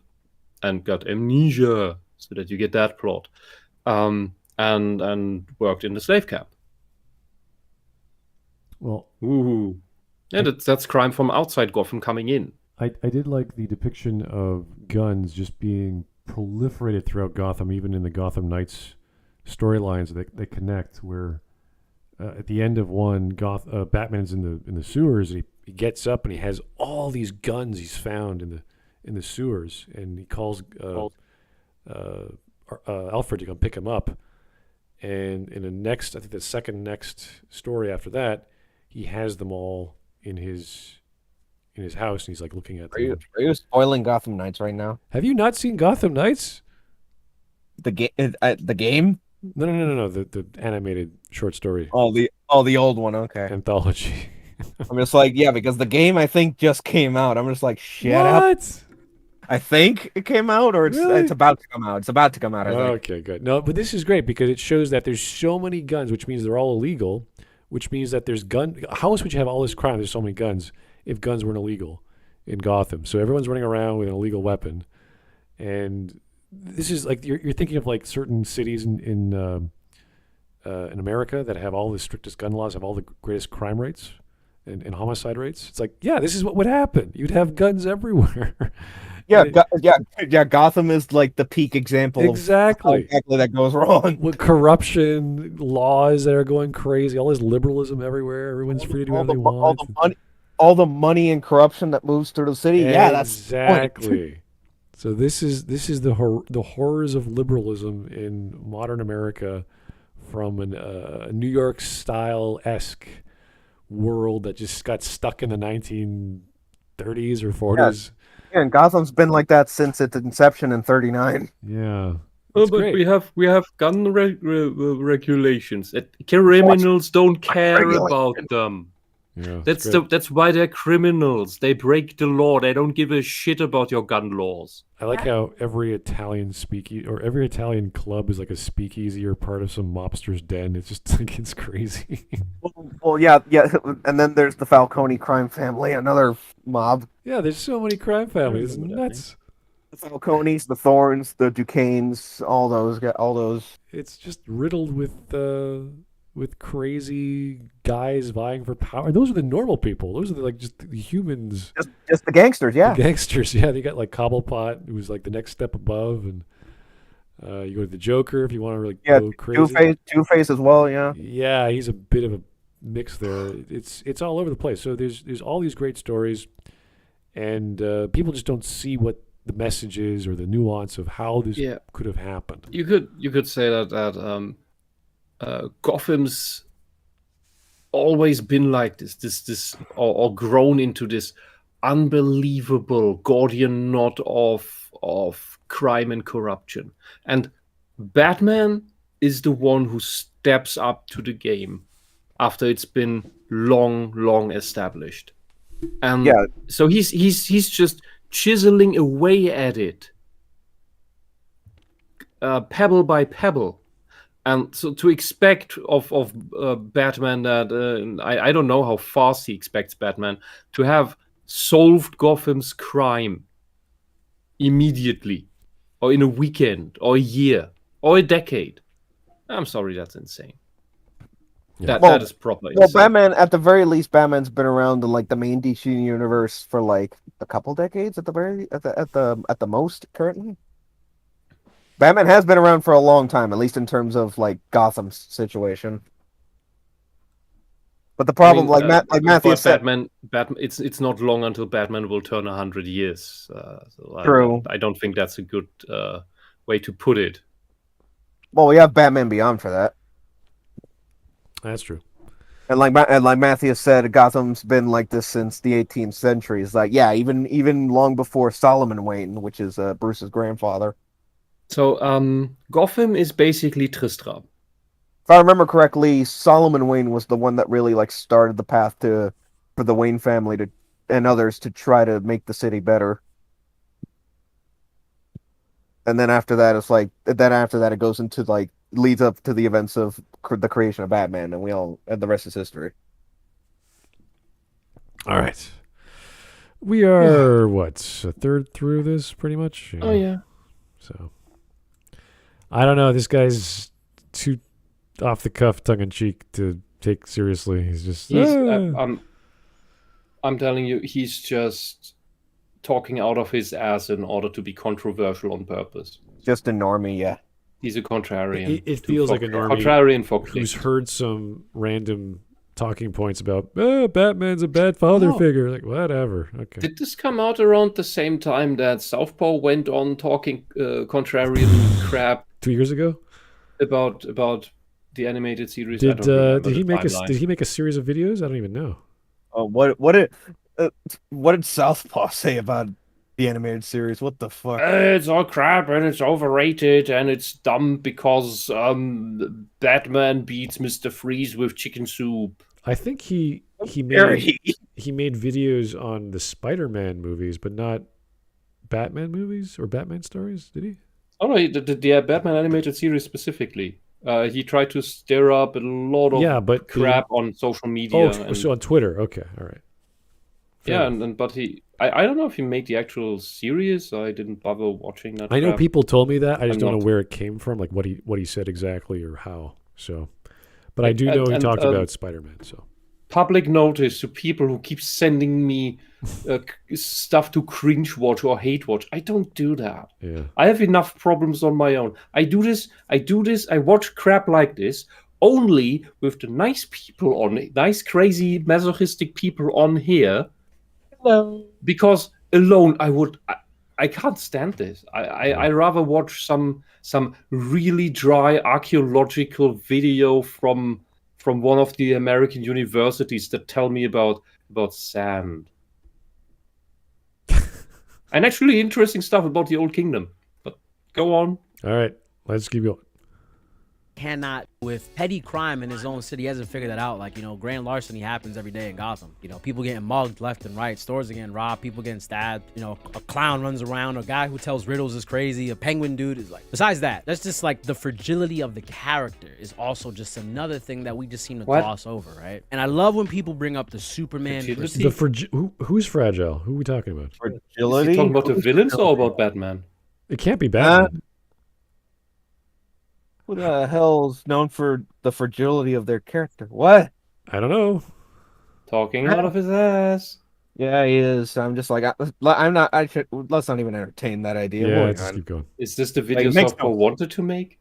and got amnesia, so that you get that plot, and worked in the slave camp. well, Ooh. And that's crime from outside Gotham coming in. I did like the depiction of guns just being proliferated throughout Gotham, even in the Gotham Knights storylines that they connect. Where at the end of one, Batman's in the sewers, and he gets up and he has all these guns he's found in the sewers, and he calls Alfred to come pick him up. And in I think the second next story after that, he has them all in his house, and he's like looking at them. Are you spoiling Gotham Knights right now? Have you not seen Gotham Knights? The game? No. The animated short story The old one. Okay. anthology. I'm just like, yeah, because the game I think just came out. I'm just like, shut up. What? I think it came out, or Really? it's about to come out. It's about to come out. I think. Okay, good. No, but this is great because it shows that there's so many guns, which means they're all illegal, which means that there's how else would you have all this crime? There's so many guns if guns weren't illegal in Gotham. So everyone's running around with an illegal weapon, and this is like you're thinking of like certain cities in America that have all the strictest gun laws, have all the greatest crime rates and homicide rates. It's like, yeah, this is what would happen. You'd have guns everywhere. Yeah, Gotham is like the peak example Exactly. of how exactly that goes wrong. With corruption, laws that are going crazy, all this liberalism everywhere. Everyone's free to do whatever they want. All the money and corruption that moves through the city. Yeah, that's exactly. So this is the horrors of liberalism in modern America, from a New York style-esque world that just got stuck in the 1930s or 40s. Yeah, and Gotham's been like that since its inception in '39. Yeah. Oh, but great. we have gun regulations. Criminals don't care about them. Yeah, That's why they're criminals. They break the law. They don't give a shit about your gun laws. I like how every Italian every Italian club is like a speakeasy or part of some mobster's den. It's just like, it's crazy. Well, yeah, and then there's the Falcone crime family, another mob. Yeah, there's so many crime families. It's nuts. The Falcones, the Thorns, the Duquesnes, all those. It's just riddled with crazy guys vying for power. Those are the normal people. Those are just the humans. Just the gangsters, yeah. The gangsters, yeah. They got like Cobblepot, who's like the next step above, and you go to the Joker if you want to really go crazy. Two-Face as well, yeah. Yeah, he's a bit of a mix there. It's all over the place. So there's all these great stories, and people just don't see what the message is or the nuance of how this could have happened. You could say that Gotham's always been like this or grown into this unbelievable Gordian knot of crime and corruption. And Batman is the one who steps up to the game after it's been long established. And Yeah. so he's just chiseling away at it, pebble by pebble. And so to expect of Batman that I don't know how fast he expects Batman to have solved Gotham's crime immediately, or in a weekend, or a year, or a decade. I'm sorry, that's insane. Yeah. That is proper Well, insane. Batman, at the very least, Batman's been around in like the main DC universe for like a couple decades at the most currently. Batman has been around for a long time, at least in terms of like Gotham's situation. But the problem, like Matthew said, Batman, it's not long until Batman will turn 100 years. So True. I don't think that's a good way to put it. well, we have Batman Beyond for that. That's true. And like Matthew said, Gotham's been like this since the 18th century. It's like, yeah, even long before Solomon Wayne, which is Bruce's grandfather. So Gotham is basically Tristram. If I remember correctly, Solomon Wayne was the one that really like started the path for the Wayne family and others to try to make the city better. And then after that, it goes into like leads up to the events of the creation of Batman, and the rest is history. All right. We are, a third through this, pretty much? Oh, yeah. So, I don't know. This guy's too off-the-cuff, tongue-in-cheek to take seriously. He's just... I'm telling you, he's just talking out of his ass in order to be controversial on purpose. Just a normie, yeah. He's a contrarian. It feels like a normie contrarian for who's heard some random talking points about Batman's a bad father figure. Like, whatever. Okay. Did this come out around the same time that Southpaw went on talking contrarian crap 2 years ago? about the animated series? Did he make a series of videos? I don't even know. What did Southpaw say about the animated series? What the fuck? It's all crap and it's overrated and it's dumb because Batman beats Mr. Freeze with chicken soup. I think he made videos on the Spider-Man movies, but not Batman movies or Batman stories. Did he? Oh no, the Batman animated series specifically. He tried to stir up a lot of crap on social media. So on Twitter. Okay, all right. Fair enough. But I don't know if he made the actual series. I didn't bother watching that. I know people told me that. I just don't know where it came from, like what he said exactly or how. So, but I do know he talked about Spider-Man. So, public notice to people who keep sending me stuff to cringe watch or hate watch. I don't do that. Yeah. I have enough problems on my own. I do this. I watch crap like this only with the nice people on it, nice, crazy, masochistic people on here. Hello. Because alone, I can't stand this. I rather watch some really dry archaeological video from one of the American universities that tell me about sand. And actually interesting stuff about the Old Kingdom. But go on. All right, let's keep going. Cannot with petty crime in his own city. He hasn't figured that out. Like, grand larceny happens every day in Gotham. People getting mugged left and right. Stores are getting robbed. People getting stabbed. A clown runs around. A guy who tells riddles is crazy. A penguin dude is like. Besides that, that's just like the fragility of the character is also just another thing that we just seem to gloss over, right? And I love when people bring up the Superman. Who's fragile? Who are we talking about? Fragility? Is he talking about the villains or about Batman? It can't be Batman. Who the hell's known for the fragility of their character? What? I don't know. Talking out of his ass. Yeah, he is. I'm just like, I'm not. Let's not even entertain that idea. Yeah, let's keep going. Is this the video Softball wanted to make?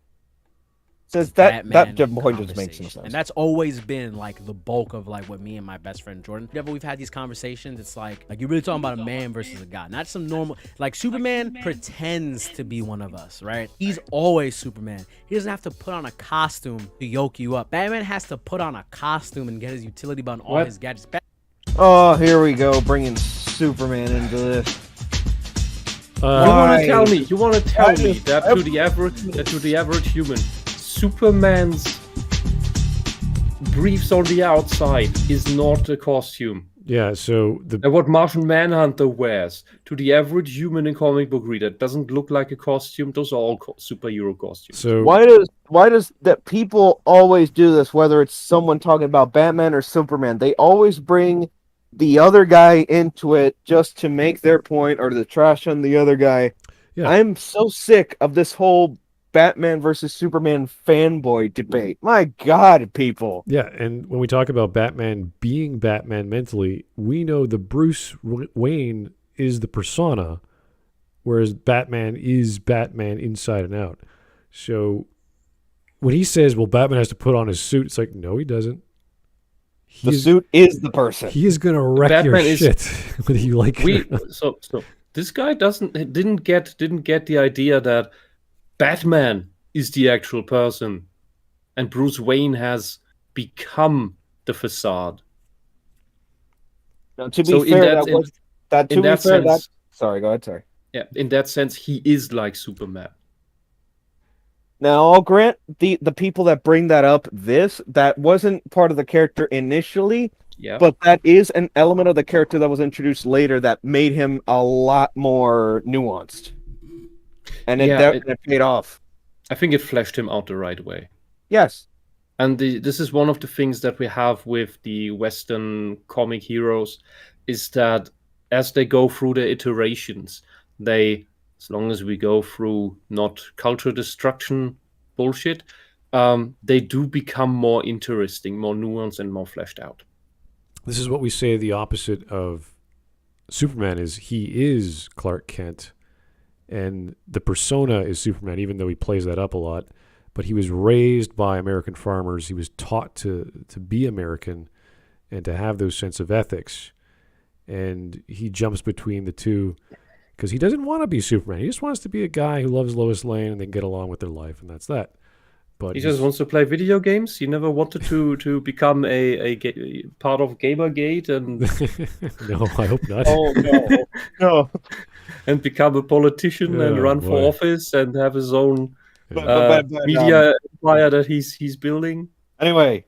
Says that point just makes no sense. And that's always been like the bulk of like what me and my best friend Jordan. Whenever we've had these conversations, it's like you're really talking about a man versus a god, not some normal. Like Superman pretends to be one of us, right? He's always Superman. He doesn't have to put on a costume to yoke you up. Batman has to put on a costume and get his utility belt and all his gadgets. Oh, here we go, bringing Superman into this. You want to tell me that to the average human, Superman's briefs on the outside is not a costume. Yeah, so And what Martian Manhunter wears to the average human and comic book reader doesn't look like a costume. Those are all superhero costumes. so Why does that people always do this, whether it's someone talking about Batman or Superman? They always bring the other guy into it just to make their point or to trash on the other guy. Yeah. I'm so sick of this whole Batman versus Superman fanboy debate. My God, people. Yeah, and when we talk about Batman being Batman mentally, we know the Bruce Wayne is the persona, whereas Batman is Batman inside and out. So when he says, well, Batman has to put on his suit, it's like, no, he doesn't. The suit is the person. He is going to wreck Batman your is- shit, whether you like it or not. So this guy didn't get the idea that Batman is the actual person, and Bruce Wayne has become the facade. Now, to be So in fair, that- that was that. To in be that fair, sense- sorry, go ahead. Sorry. Yeah, in that sense, he is like Superman. Now, I'll grant the people that bring that up. That wasn't part of the character initially, Yeah, but that is an element of the character that was introduced later that made him a lot more nuanced, and it paid off. I think it fleshed him out the right way. Yes. And this is one of the things that we have with the Western comic heroes, is that as they go through the iterations, as long as we go through not culture destruction bullshit, they do become more interesting, more nuanced, and more fleshed out. This is what we say the opposite of Superman is. He is Clark Kent, and the persona is Superman, even though he plays that up a lot. But he was raised by American farmers. He was taught to be American and to have those sense of ethics. And he jumps between the two because he doesn't want to be Superman. He just wants to be a guy who loves Lois Lane and they get along with their life, and that's that. But He just wants to play video games. He never wanted to become a part of Gamergate and no, I hope not. Oh no, no. and become a politician and Oh, run for boy. office and have his own But, media empire that he's building. anyway,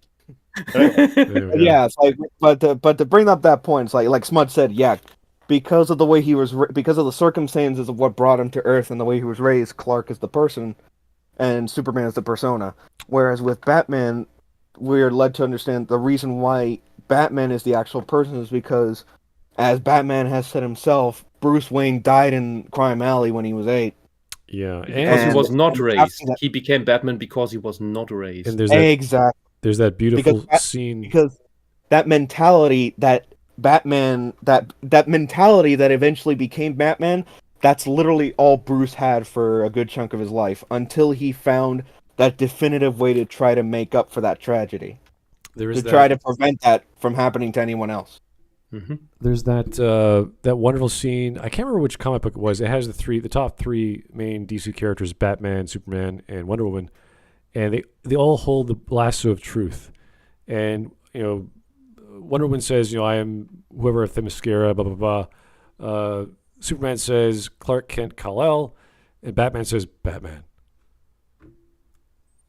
There we go. yeah, it's like, but to bring up that point, it's like Smudge said, yeah, because of the way he was, because of the circumstances of what brought him to Earth and the way he was raised, Clark is the person, and Superman is the persona. Whereas with Batman, we're led to understand the reason why Batman is the actual person is because, as Batman has said himself, Bruce Wayne died in Crime Alley when he was 8. Yeah, Because and, he was not and raised. after that- He became Batman because he was not raised. and there's that Exactly. there's that beautiful Because scene. Because that mentality that Batman, that mentality that eventually became Batman, that's literally all Bruce had for a good chunk of his life until he found that definitive way to try to make up for that tragedy, There is to try to prevent that from happening to anyone else. Mm-hmm. There's that that wonderful scene. I can't remember which comic book it was. It has the top three main DC characters: Batman, Superman, and Wonder Woman, and they all hold the lasso of truth. And Wonder Woman says, I am whoever Themyscira, blah blah blah. Superman says Clark Kent Kal-El, and Batman says Batman.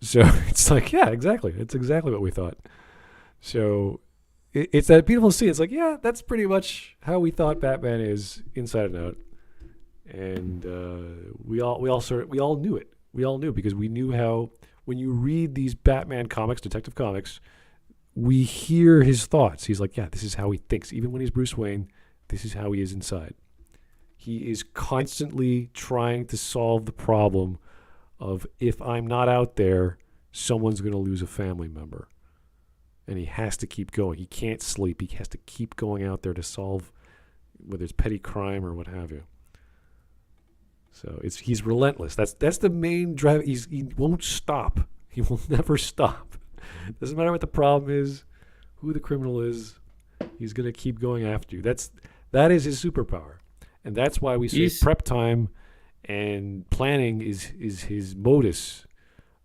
So it's like, yeah, exactly. It's exactly what we thought. So it's that beautiful scene. It's like, yeah, that's pretty much how we thought Batman is inside and out. And we all knew it. We all knew because we knew how when you read these Batman comics, Detective Comics, we hear his thoughts. He's like, yeah, this is how he thinks. Even when he's Bruce Wayne, this is how he is inside. He is constantly trying to solve the problem of if I'm not out there, someone's going to lose a family member. And he has to keep going. He can't sleep. He has to keep going out there to solve whether it's petty crime or what have you. So he's relentless. That's the main drive. He won't stop. He will never stop. Doesn't matter what the problem is, who the criminal is. He's going to keep going after you. That is his superpower. And that's why we say prep time and planning is his modus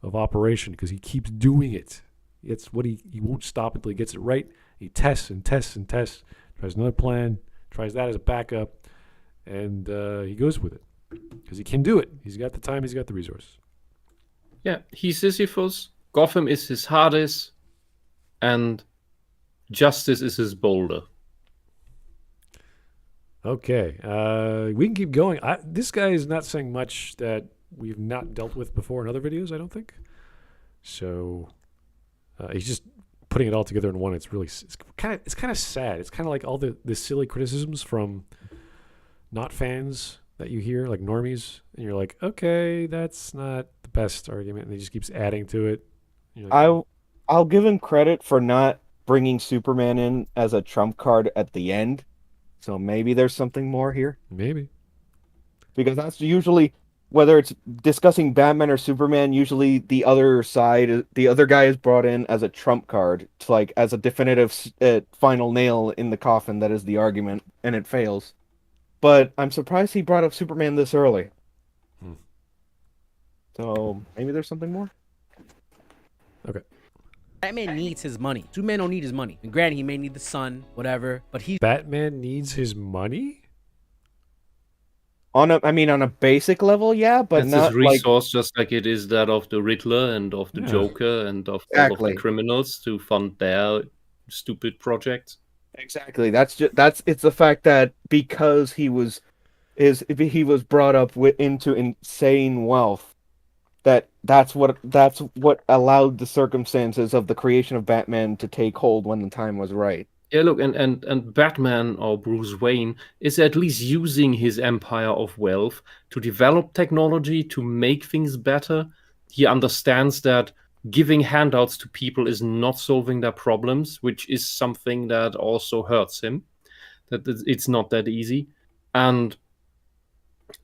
of operation, because he keeps doing it. It's what he won't stop until he gets it right. He tests and tests and tests, tries another plan, tries that as a backup, and he goes with it because he can do it. He's got the time, he's got the resources. Yeah, he's Sisyphus. Gotham is his Hades. and justice is his boulder. Okay, we can keep going. This guy is not saying much that we've not dealt with before in other videos, I don't think. So he's just putting it all together in one. It's kind of sad. It's kind of like all the silly criticisms from not fans that you hear, like normies, and you're like, okay, that's not the best argument, and he just keeps adding to it. Like, I'll give him credit for not bringing Superman in as a trump card at the end. So maybe there's something more here. Maybe. Because that's usually, whether it's discussing Batman or Superman, usually the other side, the other guy is brought in as a trump card, to like as a definitive final nail in the coffin that is the argument, and it fails. But I'm surprised he brought up Superman this early. So maybe there's something more? Okay. Batman needs his money. Superman don't need his money. And granted, he may need the sun, whatever, but Batman needs his money? On a basic level, yeah, but it's not his resource, just like it is that of the Riddler and of the Joker and of all of the criminals to fund their stupid projects. Exactly. It's the fact that because he was brought up into insane wealth, that's what allowed the circumstances of the creation of Batman to take hold when the time was right. Yeah, look, and Batman, or Bruce Wayne, is at least using his empire of wealth to develop technology to make things better. He understands that giving handouts to people is not solving their problems, which is something that also hurts him. That it's not that easy. And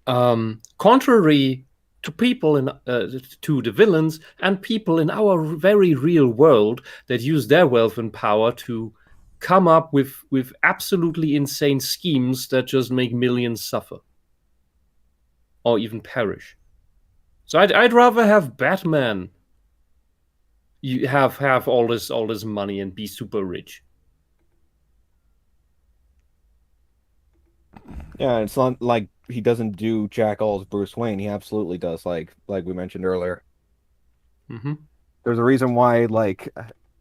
contrary to people to the villains and people in our very real world that use their wealth and power to come up with absolutely insane schemes that just make millions suffer or even perish. So I'd rather have Batman have all this money and be super rich. Yeah, it's not like he doesn't do jack all as Bruce Wayne. He absolutely does, like we mentioned earlier. Mm-hmm. There's a reason why, like,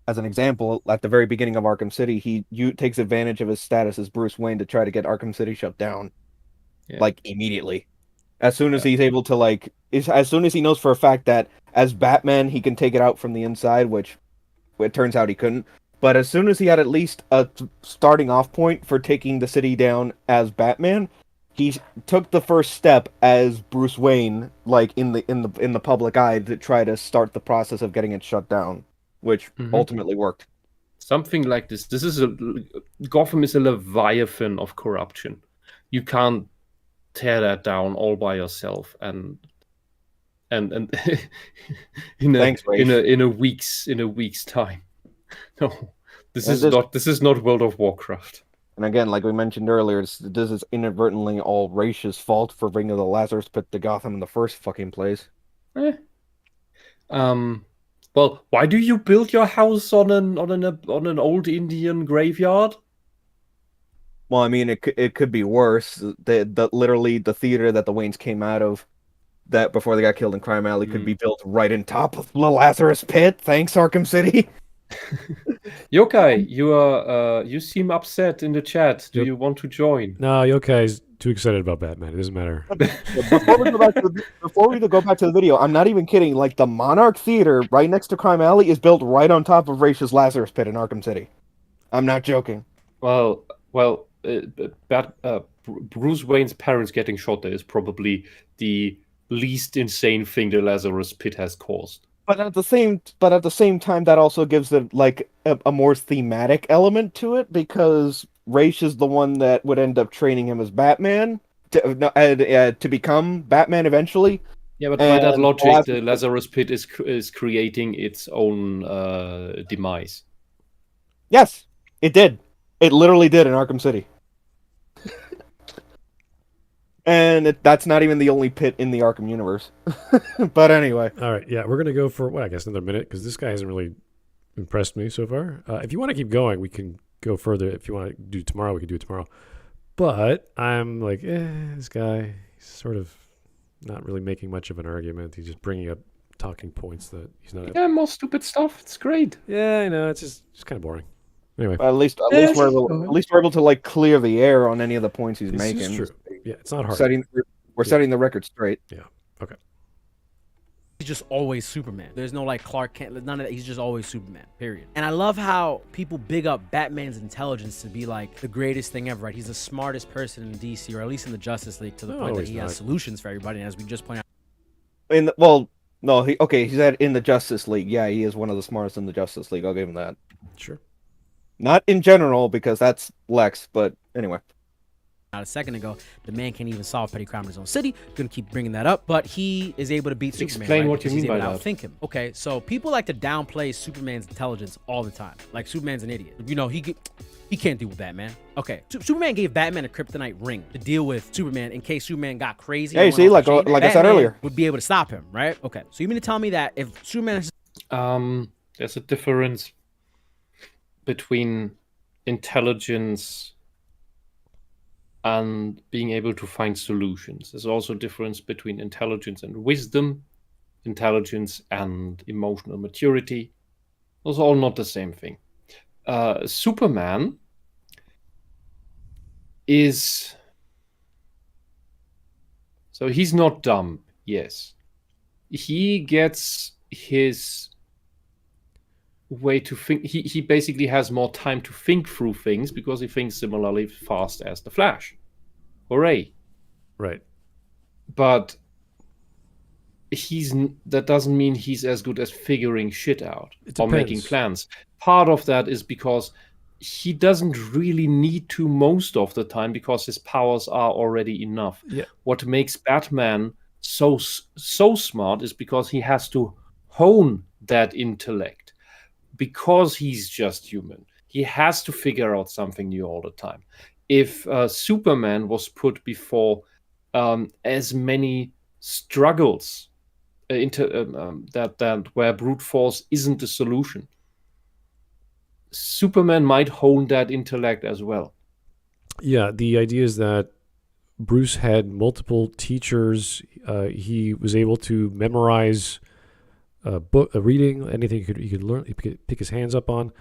as an example, at the very beginning of Arkham City, he takes advantage of his status as Bruce Wayne to try to get Arkham City shut down, like, immediately. As soon as he's able to, as soon as he knows for a fact that as Batman he can take it out from the inside, which it turns out he couldn't. But as soon as he had at least a starting off point for taking the city down as Batman, he took the first step as Bruce Wayne, like in the public eye, to try to start the process of getting it shut down, which ultimately worked. Something like this. Gotham is a leviathan of corruption. You can't tear that down all by yourself, and in a week's time. No, this is not World of Warcraft. And again, like we mentioned earlier, this is inadvertently all Raish's fault for bringing the Lazarus Pit to Gotham in the first fucking place. Well, why do you build your house on an old Indian graveyard? Well, I mean, it could be worse. Literally the theater that the Waynes came out of, that before they got killed in Crime Alley, could be built right in top of the Lazarus Pit. Thanks, Arkham City. Yokai, you seem upset in the chat. Do you want to join? No, Yokai's too excited about Batman. It doesn't matter. Before we go back to the video, I'm not even kidding. Like, the Monarch Theater right next to Crime Alley is built right on top of Raish's Lazarus Pit in Arkham City. I'm not joking. Well, Bruce Wayne's parents getting shot there is probably the least insane thing the Lazarus Pit has caused. But at the same time, that also gives it like a more thematic element to it, because Raish is the one that would end up training him as Batman to become Batman eventually. Yeah, but by that logic, the Lazarus Pit is creating its own demise. Yes, it did. It literally did in Arkham City. And that's not even the only pit in the Arkham universe. But anyway. All right, yeah, we're going to go for, I guess another minute, because this guy hasn't really impressed me so far. If you want to keep going, we can go further. If you want to do tomorrow, we can do it tomorrow. But I'm like, this guy, he's sort of not really making much of an argument. He's just bringing up talking points that he's not. Yeah, more stupid stuff. It's great. Yeah, I know. It's just kind of boring. Anyway, At least we're able to like clear the air on any of the points he's this making. is true. Yeah, it's not hard. We're setting the record straight. Yeah. Okay. He's just always Superman. There's no like Clark Kent, none of that. He's just always Superman, period. And I love how people big up Batman's intelligence to be like the greatest thing ever, right? He's the smartest person in DC, or at least in the Justice League, to the point that he has solutions for everybody. And as we just pointed out. He's in the Justice League. Yeah, he is one of the smartest in the Justice League. I'll give him that. Sure. Not in general, because that's Lex, but anyway. Not a second ago, the man can't even solve petty crime in his own city. Gonna keep bringing that up, but he is able to beat Superman. Explain what you mean by that. Outthink him. Okay, so people like to downplay Superman's intelligence all the time. Like Superman's an idiot. You know, he can't deal with Batman. Okay, Superman gave Batman a kryptonite ring to deal with Superman in case Superman got crazy. Hey, see, like I said earlier, would be able to stop him, right? Okay, so you mean to tell me that if Superman is... there's a difference between intelligence and being able to find solutions. There's also a difference between intelligence and wisdom, intelligence and emotional maturity. Those are all not the same thing. Superman is... So he's not dumb, yes. He gets his way to think. He basically has more time to think through things because he thinks similarly fast as the Flash. Hooray. Right. But that doesn't mean he's as good as figuring shit out or making plans. Part of that is because he doesn't really need to most of the time because his powers are already enough. Yeah. What makes Batman so smart is because he has to hone that intellect. Because he's just human, he has to figure out something new all the time. If Superman was put before as many struggles that where brute force isn't the solution, Superman might hone that intellect as well. Yeah, the idea is that Bruce had multiple teachers. He was able to memorize a reading, anything he could learn, he could pick his hands up on.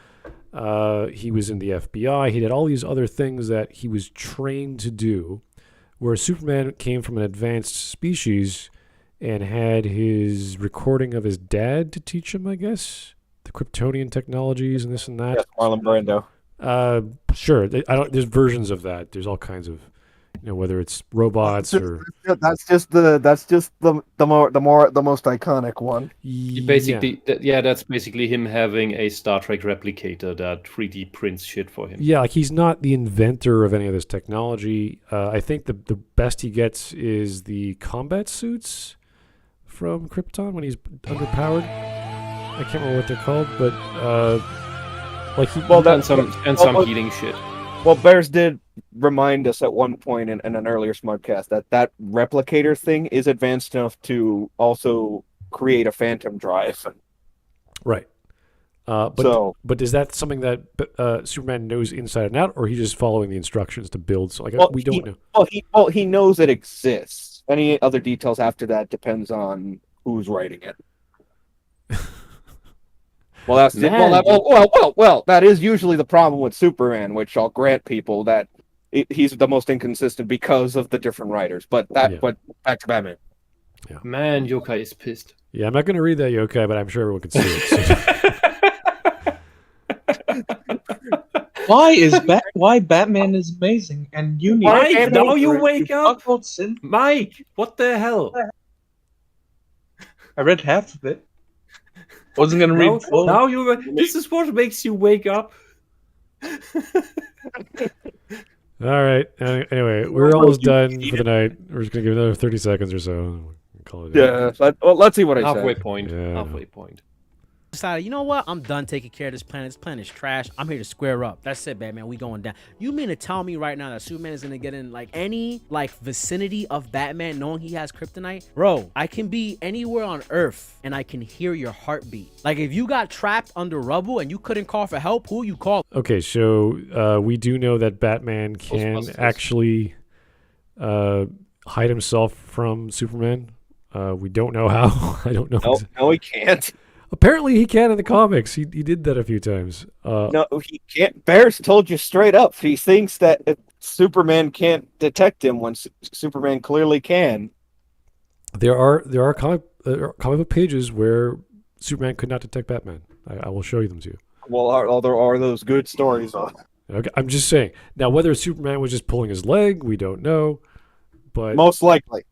He was in the FBI. He did all these other things that he was trained to do, where Superman came from an advanced species and had his recording of his dad to teach him, I guess, the Kryptonian technologies and this and that. Yes, Marlon Brando. Sure. There's versions of that. There's all kinds of, whether it's robots or that's just the most iconic one. Basically, that's basically him having a Star Trek replicator that 3D prints shit for him. Yeah, like he's not the inventor of any of this technology. I think the best he gets is the combat suits from Krypton when he's underpowered. I can't remember what they're called, but some heating shit. Well, Bears did remind us at one point in an earlier Smudcast that replicator thing is advanced enough to also create a phantom drive. Right. But is that something that Superman knows inside and out, or he's just following the instructions to build? So we don't know. He knows it exists. Any other details after that depends on who's writing it. Well, that's that is usually the problem with Superman, which I'll grant people that he's the most inconsistent because of the different writers. But back to Batman. Yeah. Man, Yokai is pissed. Yeah, I'm not going to read that Yokai, but I'm sure everyone can see it. Why Batman is amazing and unique? Mike, now you wake up. Mike, what the hell? I read half of it. Wasn't gonna read full. Now this is what makes you wake up. All right. Anyway, we're almost done for the night. We're just gonna give another 30 seconds or so. Call it. Yeah. Let's see what I said. Halfway point. Yeah. Halfway point. Decided, you know what? I'm done taking care of this planet. This planet is trash. I'm here to square up. That's it, Batman. We going down. You mean to tell me right now that Superman is gonna get in any vicinity of Batman, knowing he has kryptonite? Bro, I can be anywhere on Earth and I can hear your heartbeat. Like if you got trapped under rubble and you couldn't call for help, who you call? Okay, so we do know that Batman can actually hide himself from Superman. We don't know how. I don't know. No, he can't. Apparently, he can in the comics. He did that a few times. No, he can't. Bears told you straight up. He thinks that Superman can't detect him when Superman clearly can. There are comic book pages where Superman could not detect Batman. I will show you them to you. Well, there are those good stories on. Okay, I'm just saying. Now, whether Superman was just pulling his leg, we don't know. But Most likely.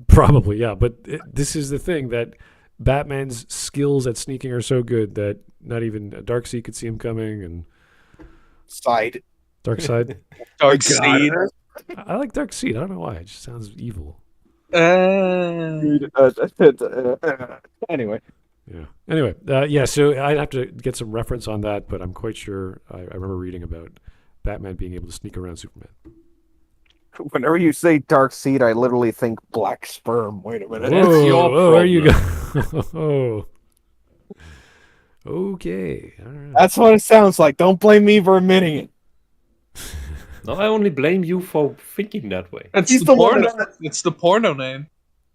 probably, yeah. But this is the thing, that Batman's skills at sneaking are so good that not even Darkseid could see him coming. And Side. Darkseid. Darkseid. I like Darkseid. I don't know why. It just sounds evil. Anyway. Yeah. Anyway, yeah. So I'd have to get some reference on that, but I'm quite sure I remember reading about Batman being able to sneak around Superman. Whenever you say Darkseid, I literally think black sperm. Wait a minute. That's your Whoa, there you problem. go. Okay. All right. That's what it sounds like. Don't blame me for admitting it. No, I only blame you for thinking that way. That's He's the the one porno. It's the porno name.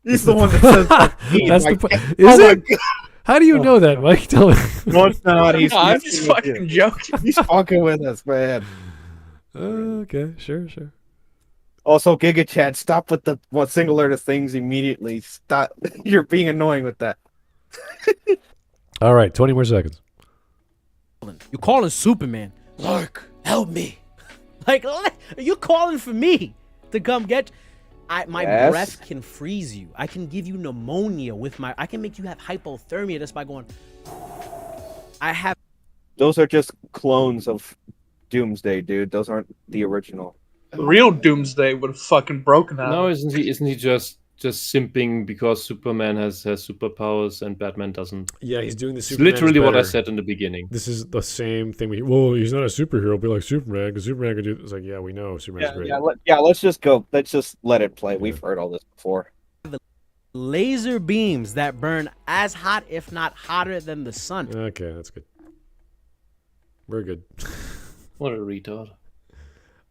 He's the one that says Darkseid. That's Like, is my it? How do you know that, Mike? Tell me. No, it's not. He's No, I'm messing just with fucking you. joking. He's fucking with us, man. Okay, sure. Also, Giga Chat, stop with the singular to things immediately. Stop. You're being annoying with that. All right, 20 more seconds. You're calling Superman. Lark, help me. Like, you're calling for me to come get my Yes. breath can freeze you. I can give you pneumonia with I can make you have hypothermia just by going. I have. Those are just clones of Doomsday, dude. Those aren't the original. The real Doomsday would have fucking broken out. No, isn't he just simping because Superman has superpowers and Batman doesn't? Yeah, he's doing the It's Superman. literally what I said in the beginning. This is the same thing. Well, he's not a superhero. Be like Superman, because Superman can do. It's like, yeah, we know Superman's great. Let's just go. Let's just let it play. We've heard all this before. Laser beams that burn as hot, if not hotter, than the sun. Okay, that's good. Very good. What a retard.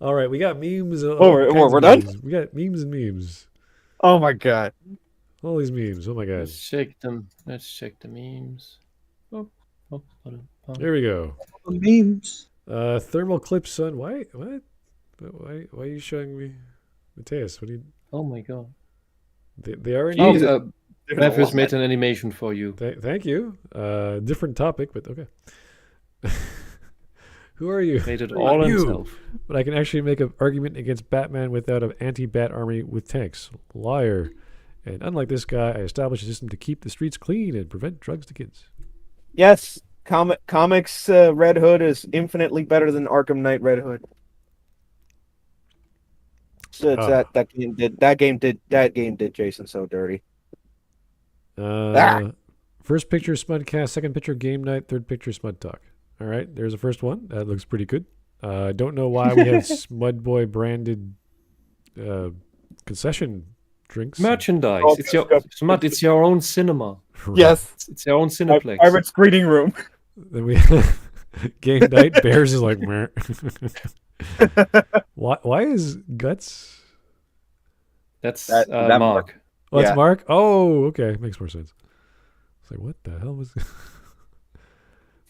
All right, we got memes. We're done? We got memes and memes. Oh my god. All these memes. Oh my god. Let's check them. Let's check the memes. Here we go. The memes. Thermal clip sun. Why? What? Why are you showing me? Mateus, what do you? Oh my god. They are in. Oh, Bev has made an animation for you. Thank you. Different topic, but okay. Who are you? Made it all himself. But I can actually make an argument against Batman without an anti-Bat army with tanks. Liar. And unlike this guy, I established a system to keep the streets clean and prevent drugs to kids. Yes, comics Red Hood is infinitely better than Arkham Knight Red Hood. So it's that game did Jason so dirty. First picture Smudcast, second picture Game Night, third picture Smud Talk. All right, there's the first one. That looks pretty good. Don't know why we have Smud Boy branded concession drinks. Merchandise. Oh, It's your own cinema. Right. Yes, It's your own Cineplex. private screening room. Then we Game Night. Bears is like, meh. Why is Guts? That's That Mark. Oh, that's Yeah. Mark? Oh, okay. Makes more sense. It's like, what the hell was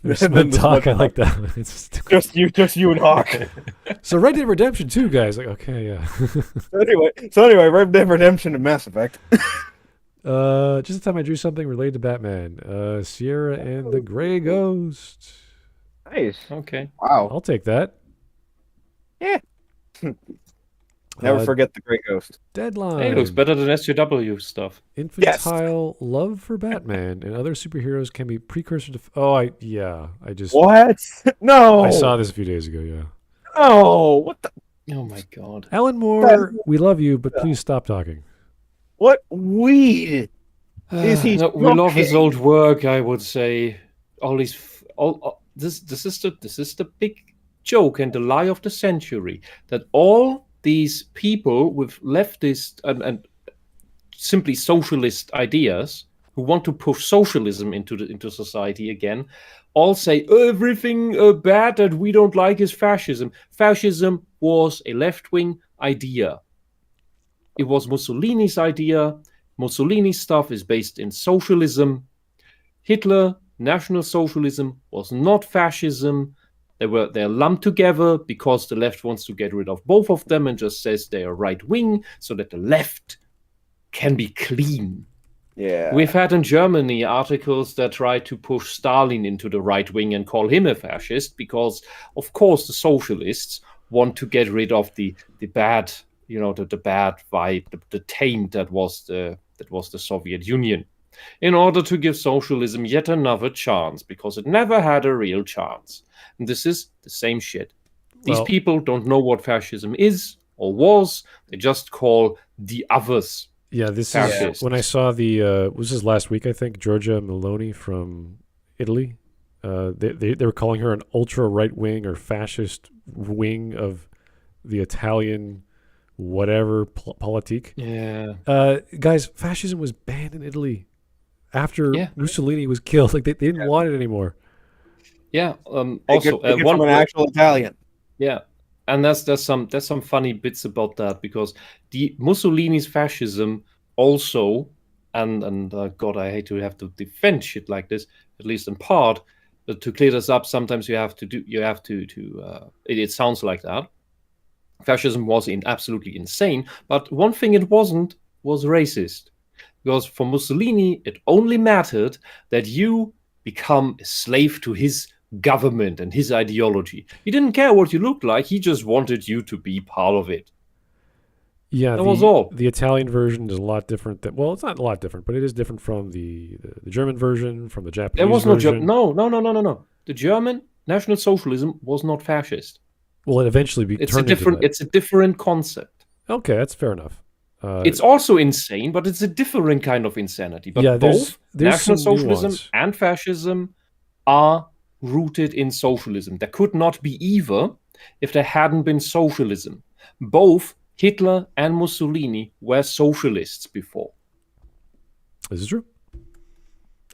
There's And then Smud the Talk. Smud I like that one. It's just you and Hawk. So Red Dead Redemption 2, guys. Like, okay, yeah. So anyway, Red Dead Redemption and Mass Effect. Just the time I drew something related to Batman. Sierra and the Grey Ghost. Nice. Okay. Wow. I'll take that. Yeah. Never forget the Grey Ghost. Deadline. Hey, it looks better than SJW stuff. Infantile love for Batman and other superheroes can be precursor to. I just. What? No. I saw this a few days ago. Yeah. Oh, what the? Oh my god. Alan Moore, we love you, but please stop talking. What weed is he? No, we love his smoking? old work, I would say. This is the big joke and the lie of the century, that all these people with leftist and simply socialist ideas who want to push socialism into society again, all say everything bad that we don't like is fascism. Fascism was a left-wing idea. It was Mussolini's idea. Mussolini stuff is based in socialism. Hitler, National Socialism, was not fascism. They're lumped together because the left wants to get rid of both of them and just says they are right wing so that the left can be clean. Yeah. We've had in Germany articles that try to push Stalin into the right wing and call him a fascist because, of course, the socialists want to get rid of the bad, the bad vibe, the taint that was the Soviet Union, in order to give socialism yet another chance because it never had a real chance. And this is the same shit. These people don't know what fascism is or was. They just call the others. Yeah, this fascist. Is when I saw the was this last week, I think, Giorgia Meloni from Italy. They were calling her an ultra right wing or fascist wing of the Italian whatever politique. Yeah. Guys, fascism was banned in Italy after Mussolini was killed. Like they didn't want it anymore. Yeah. Also, one from an actual Italian. Yeah. And there's some funny bits about that because the Mussolini's fascism also, and God, I hate to have to defend shit like this, at least in part, but to clear this up, sometimes it sounds like that. Fascism was absolutely insane, but one thing it wasn't was racist, because for Mussolini it only mattered that you become a slave to his government and his ideology. He didn't care what you looked like. He just wanted you to be part of it. Yeah, that was all. The Italian version is a lot different. Well, it's not a lot different, but it is different from the German version, from the Japanese there was version. No. The German National Socialism was not fascist. Well, it eventually turned into that. It's a different concept. Okay, that's fair enough. It's also insane, but it's a different kind of insanity. But both National Socialism and fascism are rooted in socialism. There could not be either if there hadn't been socialism. Both Hitler and Mussolini were socialists before. This is true.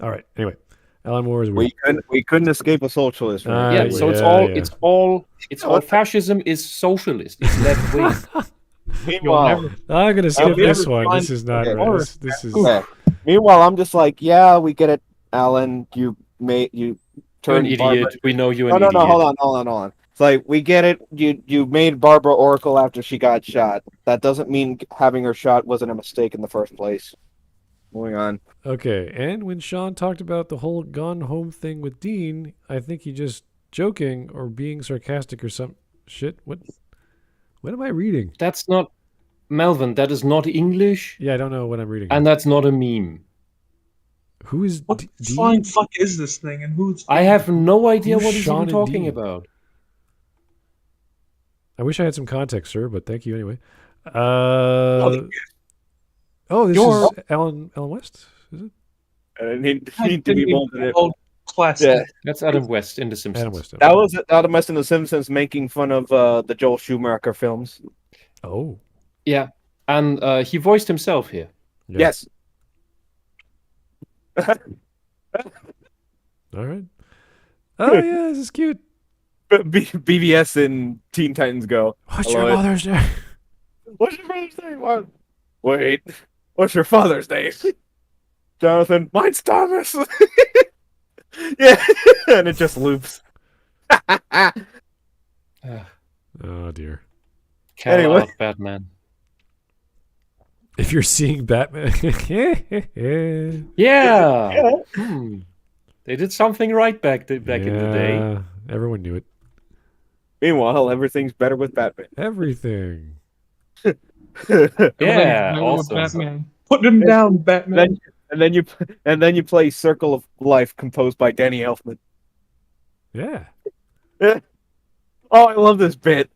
All right. Anyway, Alan Moore is weird. We couldn't escape a socialist. Right? So it's all fascism is socialist. It's left wing. Meanwhile, I'm gonna skip this one. This is not right. This is. Okay. Meanwhile, I'm just like, yeah, we get it, Alan. You turned an Barbara. idiot. We know you're an idiot. No, hold on. It's like, we get it. You made Barbara Oracle after she got shot. That doesn't mean having her shot wasn't a mistake in the first place. Moving on. Okay, and when Sean talked about the whole gone home thing with Dean, I think he just joking or being sarcastic or some shit. What am I reading? That's not Melvin. That is not English. Yeah, I don't know what I'm reading. And that's not a meme. Who is what flying fuck is this thing and who's? I have no idea what he's Sean even talking about. I wish I had some context, sir, but thank you anyway. This is Alan West, is it? Need to be bold in it. Classic. Yeah. That's Adam West in The Simpsons. Adam West. That was Adam West in The Simpsons making fun of the Joel Schumacher films. Oh. Yeah, and he voiced himself here. Yeah. Yes. All right. Oh yeah, this is cute. BBS and Teen Titans Go. What's your Mother's Day? What's your Mother's Day? What? Wait. What's your Father's Day? Jonathan. Mine's Thomas. Yeah, and it just loops. Oh dear. Anyway, Batman. If you're seeing Batman, yeah. They did something right back in the day. Everyone knew it. Meanwhile, everything's better with Batman. Everything. Yeah, awesome. Batman. Put him down, Batman. And then you play Circle of Life, composed by Danny Elfman. Yeah. Oh, I love this bit.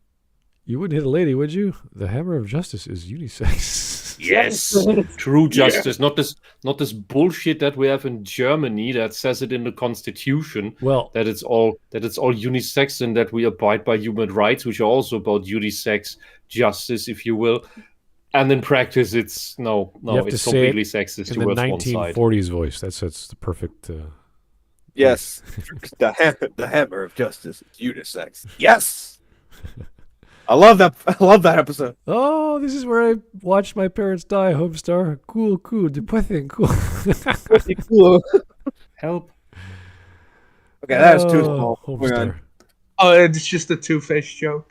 You wouldn't hit a lady, would you? The hammer of justice is unisex. Yes, true justice, not this bullshit that we have in Germany that says it in the constitution. Well, that it's all unisex and that we abide by human rights, which are also about unisex justice, if you will. And in practice, it's it's completely sexist in towards the one side. 1940s voice. That's the perfect. Yes, the hammer of justice is unisex. Yes. I love that. I love that episode. Oh, this is where I watched my parents die. Homestar, cool, depressing, cool. Pretty cool. Help. Okay, that's too small. Moving on. Homestar. Oh, it's just a Two-Face joke.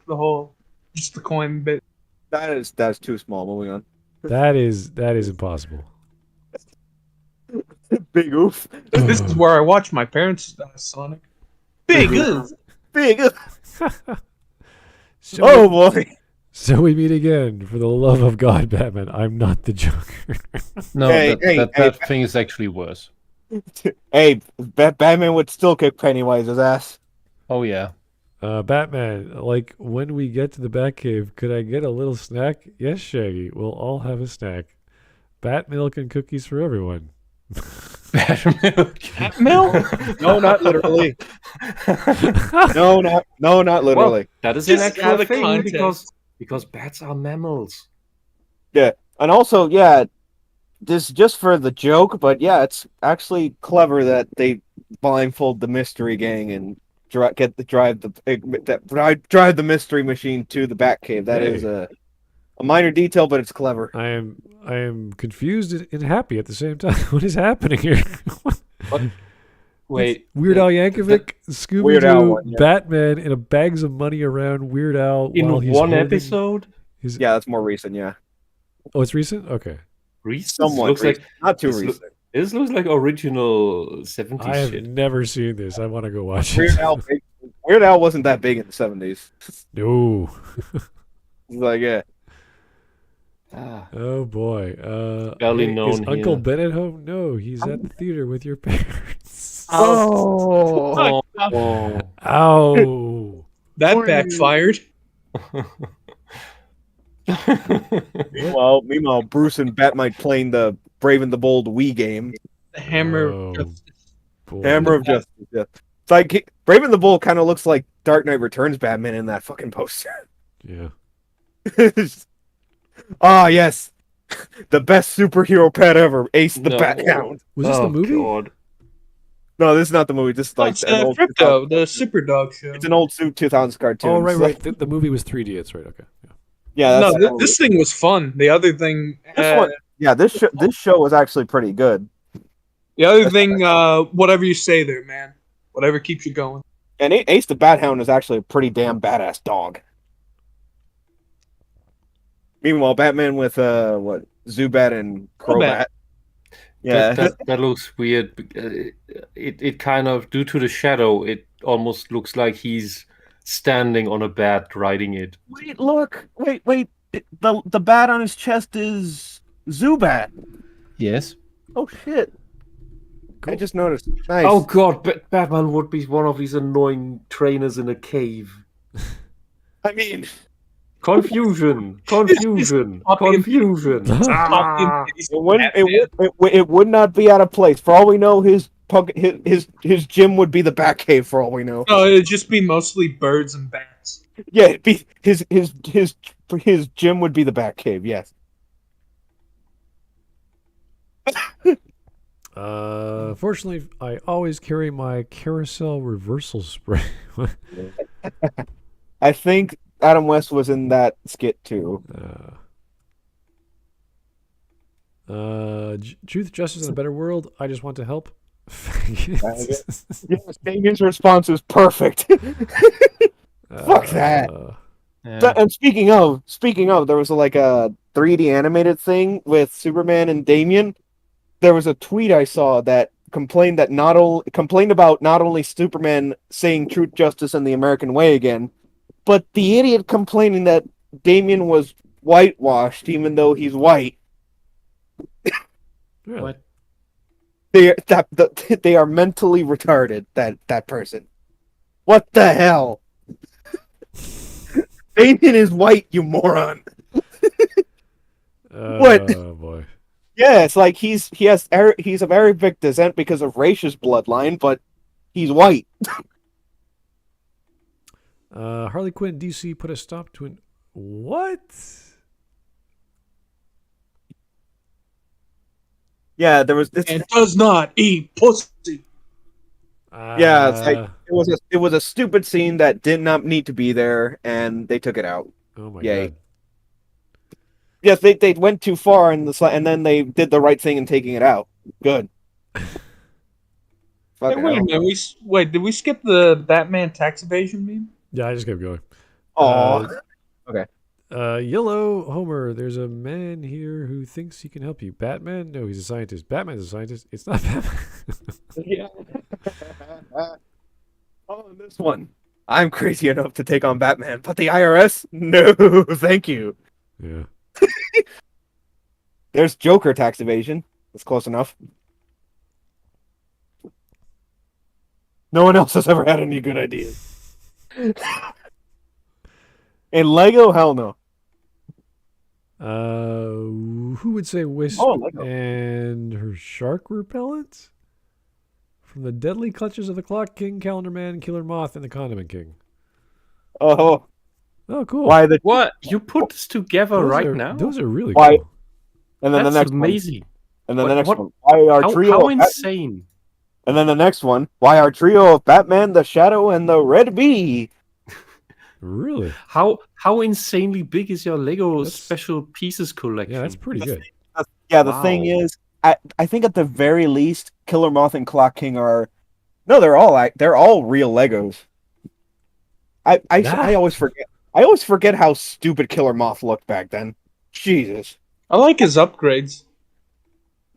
Just the coin bit. That's too small. Moving on. That is impossible. Big oof. This is where I watch my parents die, Sonic. Big oof. Big oof. So Oh boy. So we meet again. For the love of God, Batman, I'm not the Joker. No, that thing is actually worse. Hey, Batman would still kick Pennywise's ass. Oh yeah. Batman, like when we get to the Batcave, could I get a little snack? Yes, Shaggy. We'll all have a snack. Bat milk and cookies for everyone. Bat milk. Bat milk? No, not literally. No, not literally. Well, that is Just an out actual of thing context. because bats are mammals. Yeah, and also, yeah, this just for the joke, but yeah, it's actually clever that they blindfold the mystery gang and drive the mystery machine to the Batcave. That is a minor detail, but it's clever. I am confused and happy at the same time. What is happening here? What? Wait. Weird Al Yankovic, Scooby Weird Al Doo, one, yeah. Batman in a bags of money around Weird Al In while he's one holding episode? his- Yeah, that's more recent. Yeah, Oh, it's recent. Okay, Recent? somewhat Looks recent. Not too this loo- recent. This looks like original 70s I have shit. never seen this. I want to go watch Weird it. Al wasn't that big in the 70s. No. It's like, yeah. Ah. Oh boy. Barely Is known Uncle here. Ben at home? No, he's at the theater with your parents. Oh, Oh. Ow. That backfired. meanwhile, Bruce and Batmite playing the Brave and the Bold Wii game. The hammer. Oh, boy. Hammer of Justice. Yeah. It's like Brave and the Bold kind of looks like Dark Knight Returns Batman in that fucking poster. Yeah. Ah, yes. The best superhero pet ever, Ace the No. Bat-Hound. Was this the movie? God. No, this is not the movie. This is like It's an old Crypto, the Superdog show. It's an old 2000s cartoon. Oh, right, It's right. like- The movie was 3D. That's right. Okay. Yeah. yeah, No, that's this thing was fun. The other thing, this show was actually pretty good. whatever you say there, man. Whatever keeps you going. And Ace the Bat-Hound is actually a pretty damn badass dog. Meanwhile, Batman with Zubat and Crobat. Yeah, That looks weird. It kind of, due to the shadow, it almost looks like he's standing on a bat riding it. Wait, look. Wait. The bat on his chest is Zubat. Yes. Oh, shit. I just noticed. Nice. Oh god, Batman would be one of these annoying trainers in a cave. I mean... Confusion. It would not be out of place. For all we know, his gym would be the Batcave. For all we know. No, it'd just be mostly birds and bats. Yeah, it'd be his gym would be the Batcave. Yes. Fortunately, I always carry my carousel reversal spray. I think Adam West was in that skit too. Truth, justice, and a better world. I just want to help. Yes, Damien's response is perfect. Fuck that. Yeah. And speaking of, there was like a 3D animated thing with Superman and Damien. There was a tweet I saw that complained about not only Superman saying truth, justice, and the American way again, but the idiot complaining that Damien was whitewashed even though he's white. Really? What? They are mentally retarded. That person. What the hell? Damien is white, you moron. What? Oh boy. Yeah, it's like he's of Arabic descent because of Raish's bloodline, but he's white. Harley Quinn DC put a stop to an what? Yeah, there was this. And does not eat pussy. Yeah, it's like it was a stupid scene that did not need to be there, and they took it out. Oh my Yay. god. Yes, they went too far and then they did the right thing in taking it out. Good. Fuck Hey, it, I wait a don't minute. Wait, did we skip the Batman tax evasion meme? Yeah, I just kept going. Aw. Okay. Yellow Homer, there's a man here who thinks he can help you. Batman? No, he's a scientist. Batman's a scientist. It's not Batman. Yeah. Oh, this one. I'm crazy enough to take on Batman, but the IRS? No, thank you. Yeah. There's Joker tax evasion. That's close enough. No one else has ever had any good ideas. And Lego? Hell no. Who would say Wisp Oh, Lego. and her shark repellent? From the deadly clutches of the Clock King, Calendar Man, Killer Moth, and the Condiment King. Oh, Oh, cool. why the... What? You put this together Those right are, now? Those are really Why- cool. And then That's the next amazing. one. And then What- the next what- one. Why our trio How of Bat- insane. And then the next one. Why our trio of Batman, the Shadow, and the Red Bee? Really? How insanely big is your Lego That's- special pieces collection? Yeah, that's pretty good. Yeah, the thing Wow. is, I think at the very least, Killer Moth and Clock King are... No, they're all real Legos. I always forget. I always forget how stupid Killer Moth looked back then. Jesus. I like his upgrades.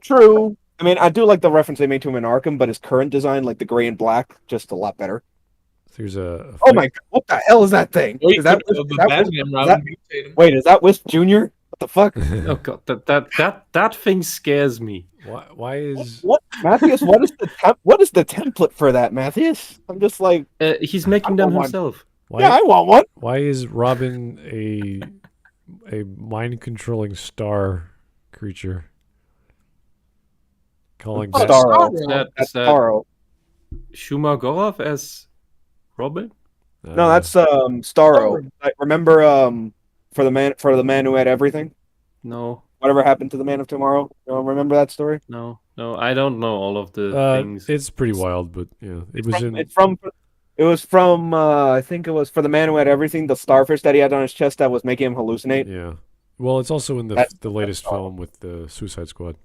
True. I mean, I do like the reference they made to him in Arkham, but his current design, like the gray and black, just a lot better. There's a Oh my god, what the hell is that thing? Wait, Is that, the is that Wisp- Batman is route that- and mutate him. wait, is that Wisp Jr.? What the fuck? Oh god, that thing scares me. why is What, Matthias? What is the template for that, Matthias? I'm just like, He's making I them want one. himself. yeah, I want one. why is Robin a mind controlling star creature? Calling Oh, Bat- Starro. Is Starro. that Starro. Shumar Gorov as Robin? No, that's Starro. Like, remember for the man who had everything. No, Whatever happened to the Man of Tomorrow? You don't remember that story? no. I don't know all of the things. It's pretty wild, but yeah, it was in. It was from I think it was for the Man Who Had Everything, the starfish that he had on his chest that was making him hallucinate. Yeah. Well, it's also in the That's- latest that's all. film with the Suicide Squad.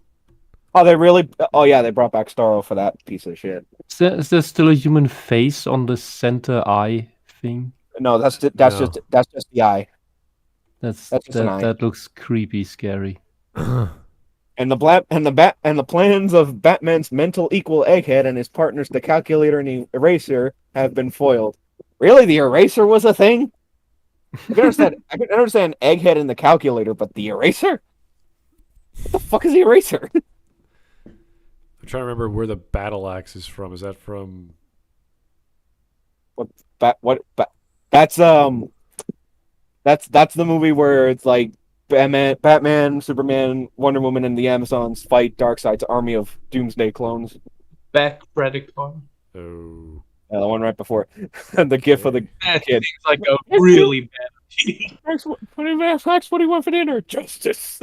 Oh, they really? Oh yeah, they brought back Starro for that piece of shit. Is there still a human face on the center eye thing? No, that's No. just the eye. That's That's just an eye. that looks creepy, scary. And the plans of Batman's mental equal Egghead and his partners, the Calculator and the Eraser, have been foiled. Really, the Eraser was a thing? I can understand Egghead and the Calculator, but the Eraser? What the fuck is the Eraser? I'm trying to remember where the battle axe is from. Is that from? That's the movie where it's like Batman, Superman, Wonder Woman, and the Amazons fight Darkseid's army of Doomsday clones. Back Predacon. Oh. Yeah, the one right before the gif of the That kid. seems like a really bad idea. What do you want for dinner? Justice.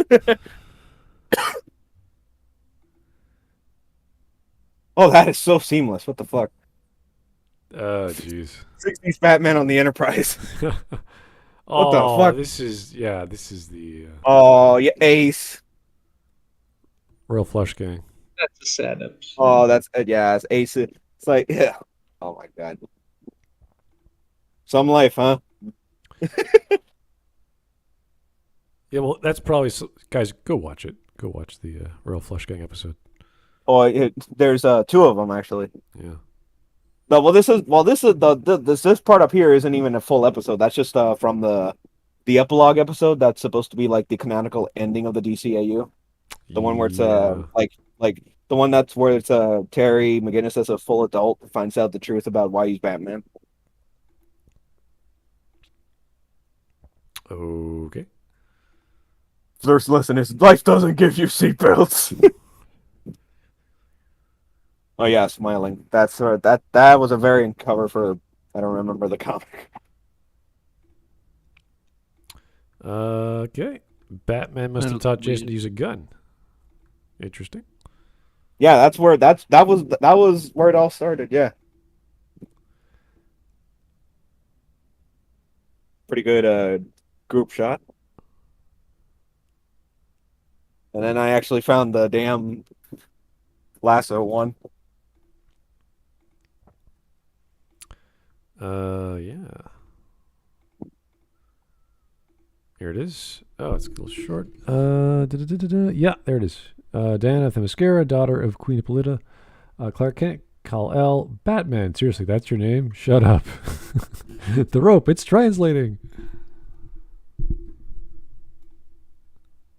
Oh, that is so seamless. What the fuck? Jeez. 60s Batman on the Enterprise. What the fuck? This is the Oh, yeah, Ace. Royal Flush Gang. That's a sad episode. Oh, that's yeah, it's Ace. It's like, yeah. Oh my god. Some life, huh? Yeah, well, that's probably guys. Go watch it. Go watch the Royal Flush Gang episode. Oh, there's two of them actually. Yeah. No, this part up here isn't even a full episode. That's just from the epilogue episode. That's supposed to be like the canonical ending of the DCAU. The one where it's like the one that's where it's Terry McGinnis as a full adult finds out the truth about why he's Batman. Okay. First lesson is life doesn't give you seatbelts. Oh yeah, smiling. That's that was a variant cover for I don't remember the comic. Okay. Batman must have taught Jason to use a gun. Interesting. Yeah, that was where it all started. Yeah. Pretty good group shot. And then I actually found the damn lasso one. Yeah. Here it is. Oh, it's a little short. Yeah, there it is. Diana Themyscira, daughter of Queen Hippolyta. Clark Kent, Kal-El, Batman. Seriously, that's your name? Shut up. The rope, it's translating.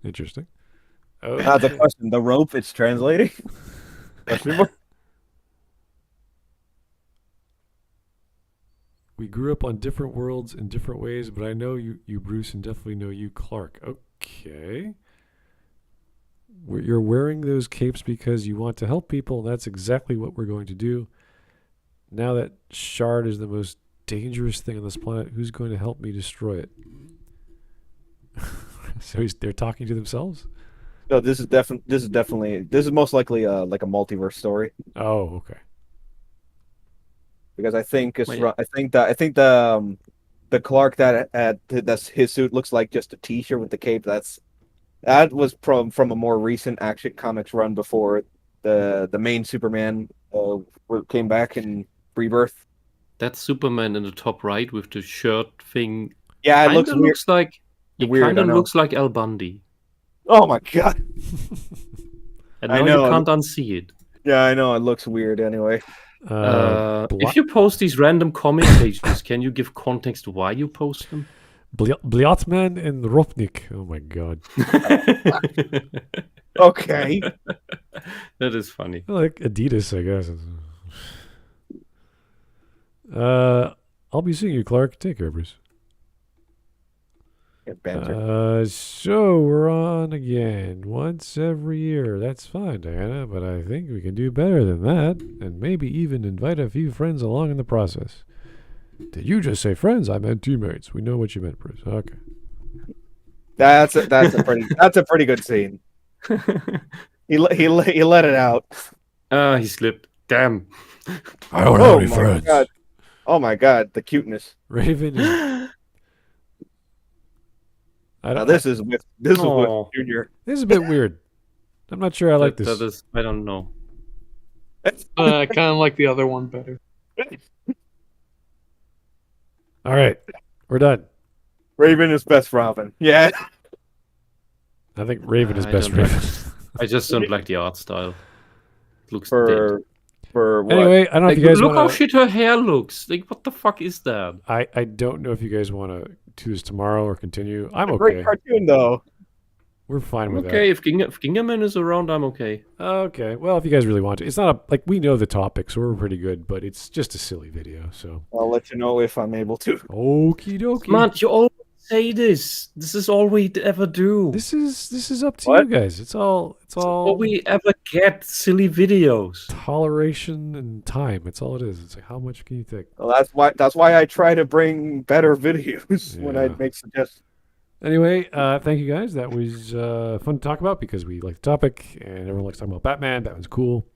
Interesting. Oh. The question, the rope, it's translating? We grew up on different worlds in different ways, but I know you Bruce, and definitely know you, Clark. Okay. You're wearing those capes because you want to help people. That's exactly what we're going to do. Now that shard is the most dangerous thing on this planet, who's going to help me destroy it? So they're talking to themselves? No, this is most likely like a multiverse story. Oh, okay. Because I think the Clark that's his suit looks like just a T-shirt with the cape. That was from a more recent Action Comics run before the main Superman came back in Rebirth. That's Superman in the top right with the shirt thing. Yeah, it looks like weird. Looks like Al Bundy. Oh my god! And now you can't unsee it. Yeah, I know. It looks weird anyway. If you post these random comic pages, can you give context why you post them? Bliatman and Ropnik. Oh my god. Okay. That is funny. Like Adidas, I guess. I'll be seeing you, Clark. Take care, Bruce. So we're on again once every year. That's fine, Diana, but I think we can do better than that, and maybe even invite a few friends along in the process. Did you just say friends? I meant teammates. We know what you meant, Bruce. Okay. That's a pretty good scene. He let it out. He slipped. Damn. I don't have any friends. God. Oh my god, the cuteness. Raven. This is with Junior. This is a bit weird. I'm not sure I like this. I don't know. I kind of like the other one better. All right, we're done. Raven is best Robin. Yeah. I think Raven is best Raven. I just don't like the art style. It looks for what? Anyway, I don't know if you guys look how shit her hair looks. Like, what the fuck is that? I don't know if you guys want to do this tomorrow or continue. I'm okay. Great cartoon though. We're fine with that. Okay, if Gingerman is around, I'm okay. Okay. Well, if you guys really want to, it's not we know the topic, so we're pretty good. But it's just a silly video, so I'll let you know if I'm able to. Okie dokie. Man, you always say this. This is all we ever do. This is up to you guys. It's all we ever get. Silly videos. Toleration and time. It's all it is. It's like, how much can you take? Well, that's why I try to bring better videos when I make suggestions. Anyway, thank you guys. That was fun to talk about because we like the topic and everyone likes talking about Batman. Batman's cool.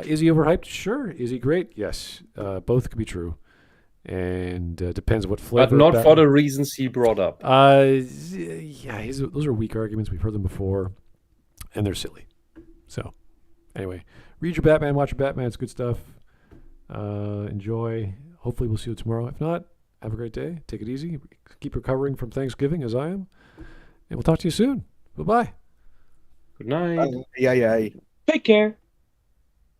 Is he overhyped? Sure. Is he great? Yes. Both could be true. And depends what flavor. But not for the reasons he brought up. Yeah, those are weak arguments. We've heard them before, and they're silly. So, anyway, read your Batman, watch your Batman. It's good stuff. Enjoy. Hopefully, we'll see you tomorrow. If not, have a great day. Take it easy. Keep recovering from Thanksgiving, as I am. And we'll talk to you soon. Bye-bye. Good night. Yeah. Take care.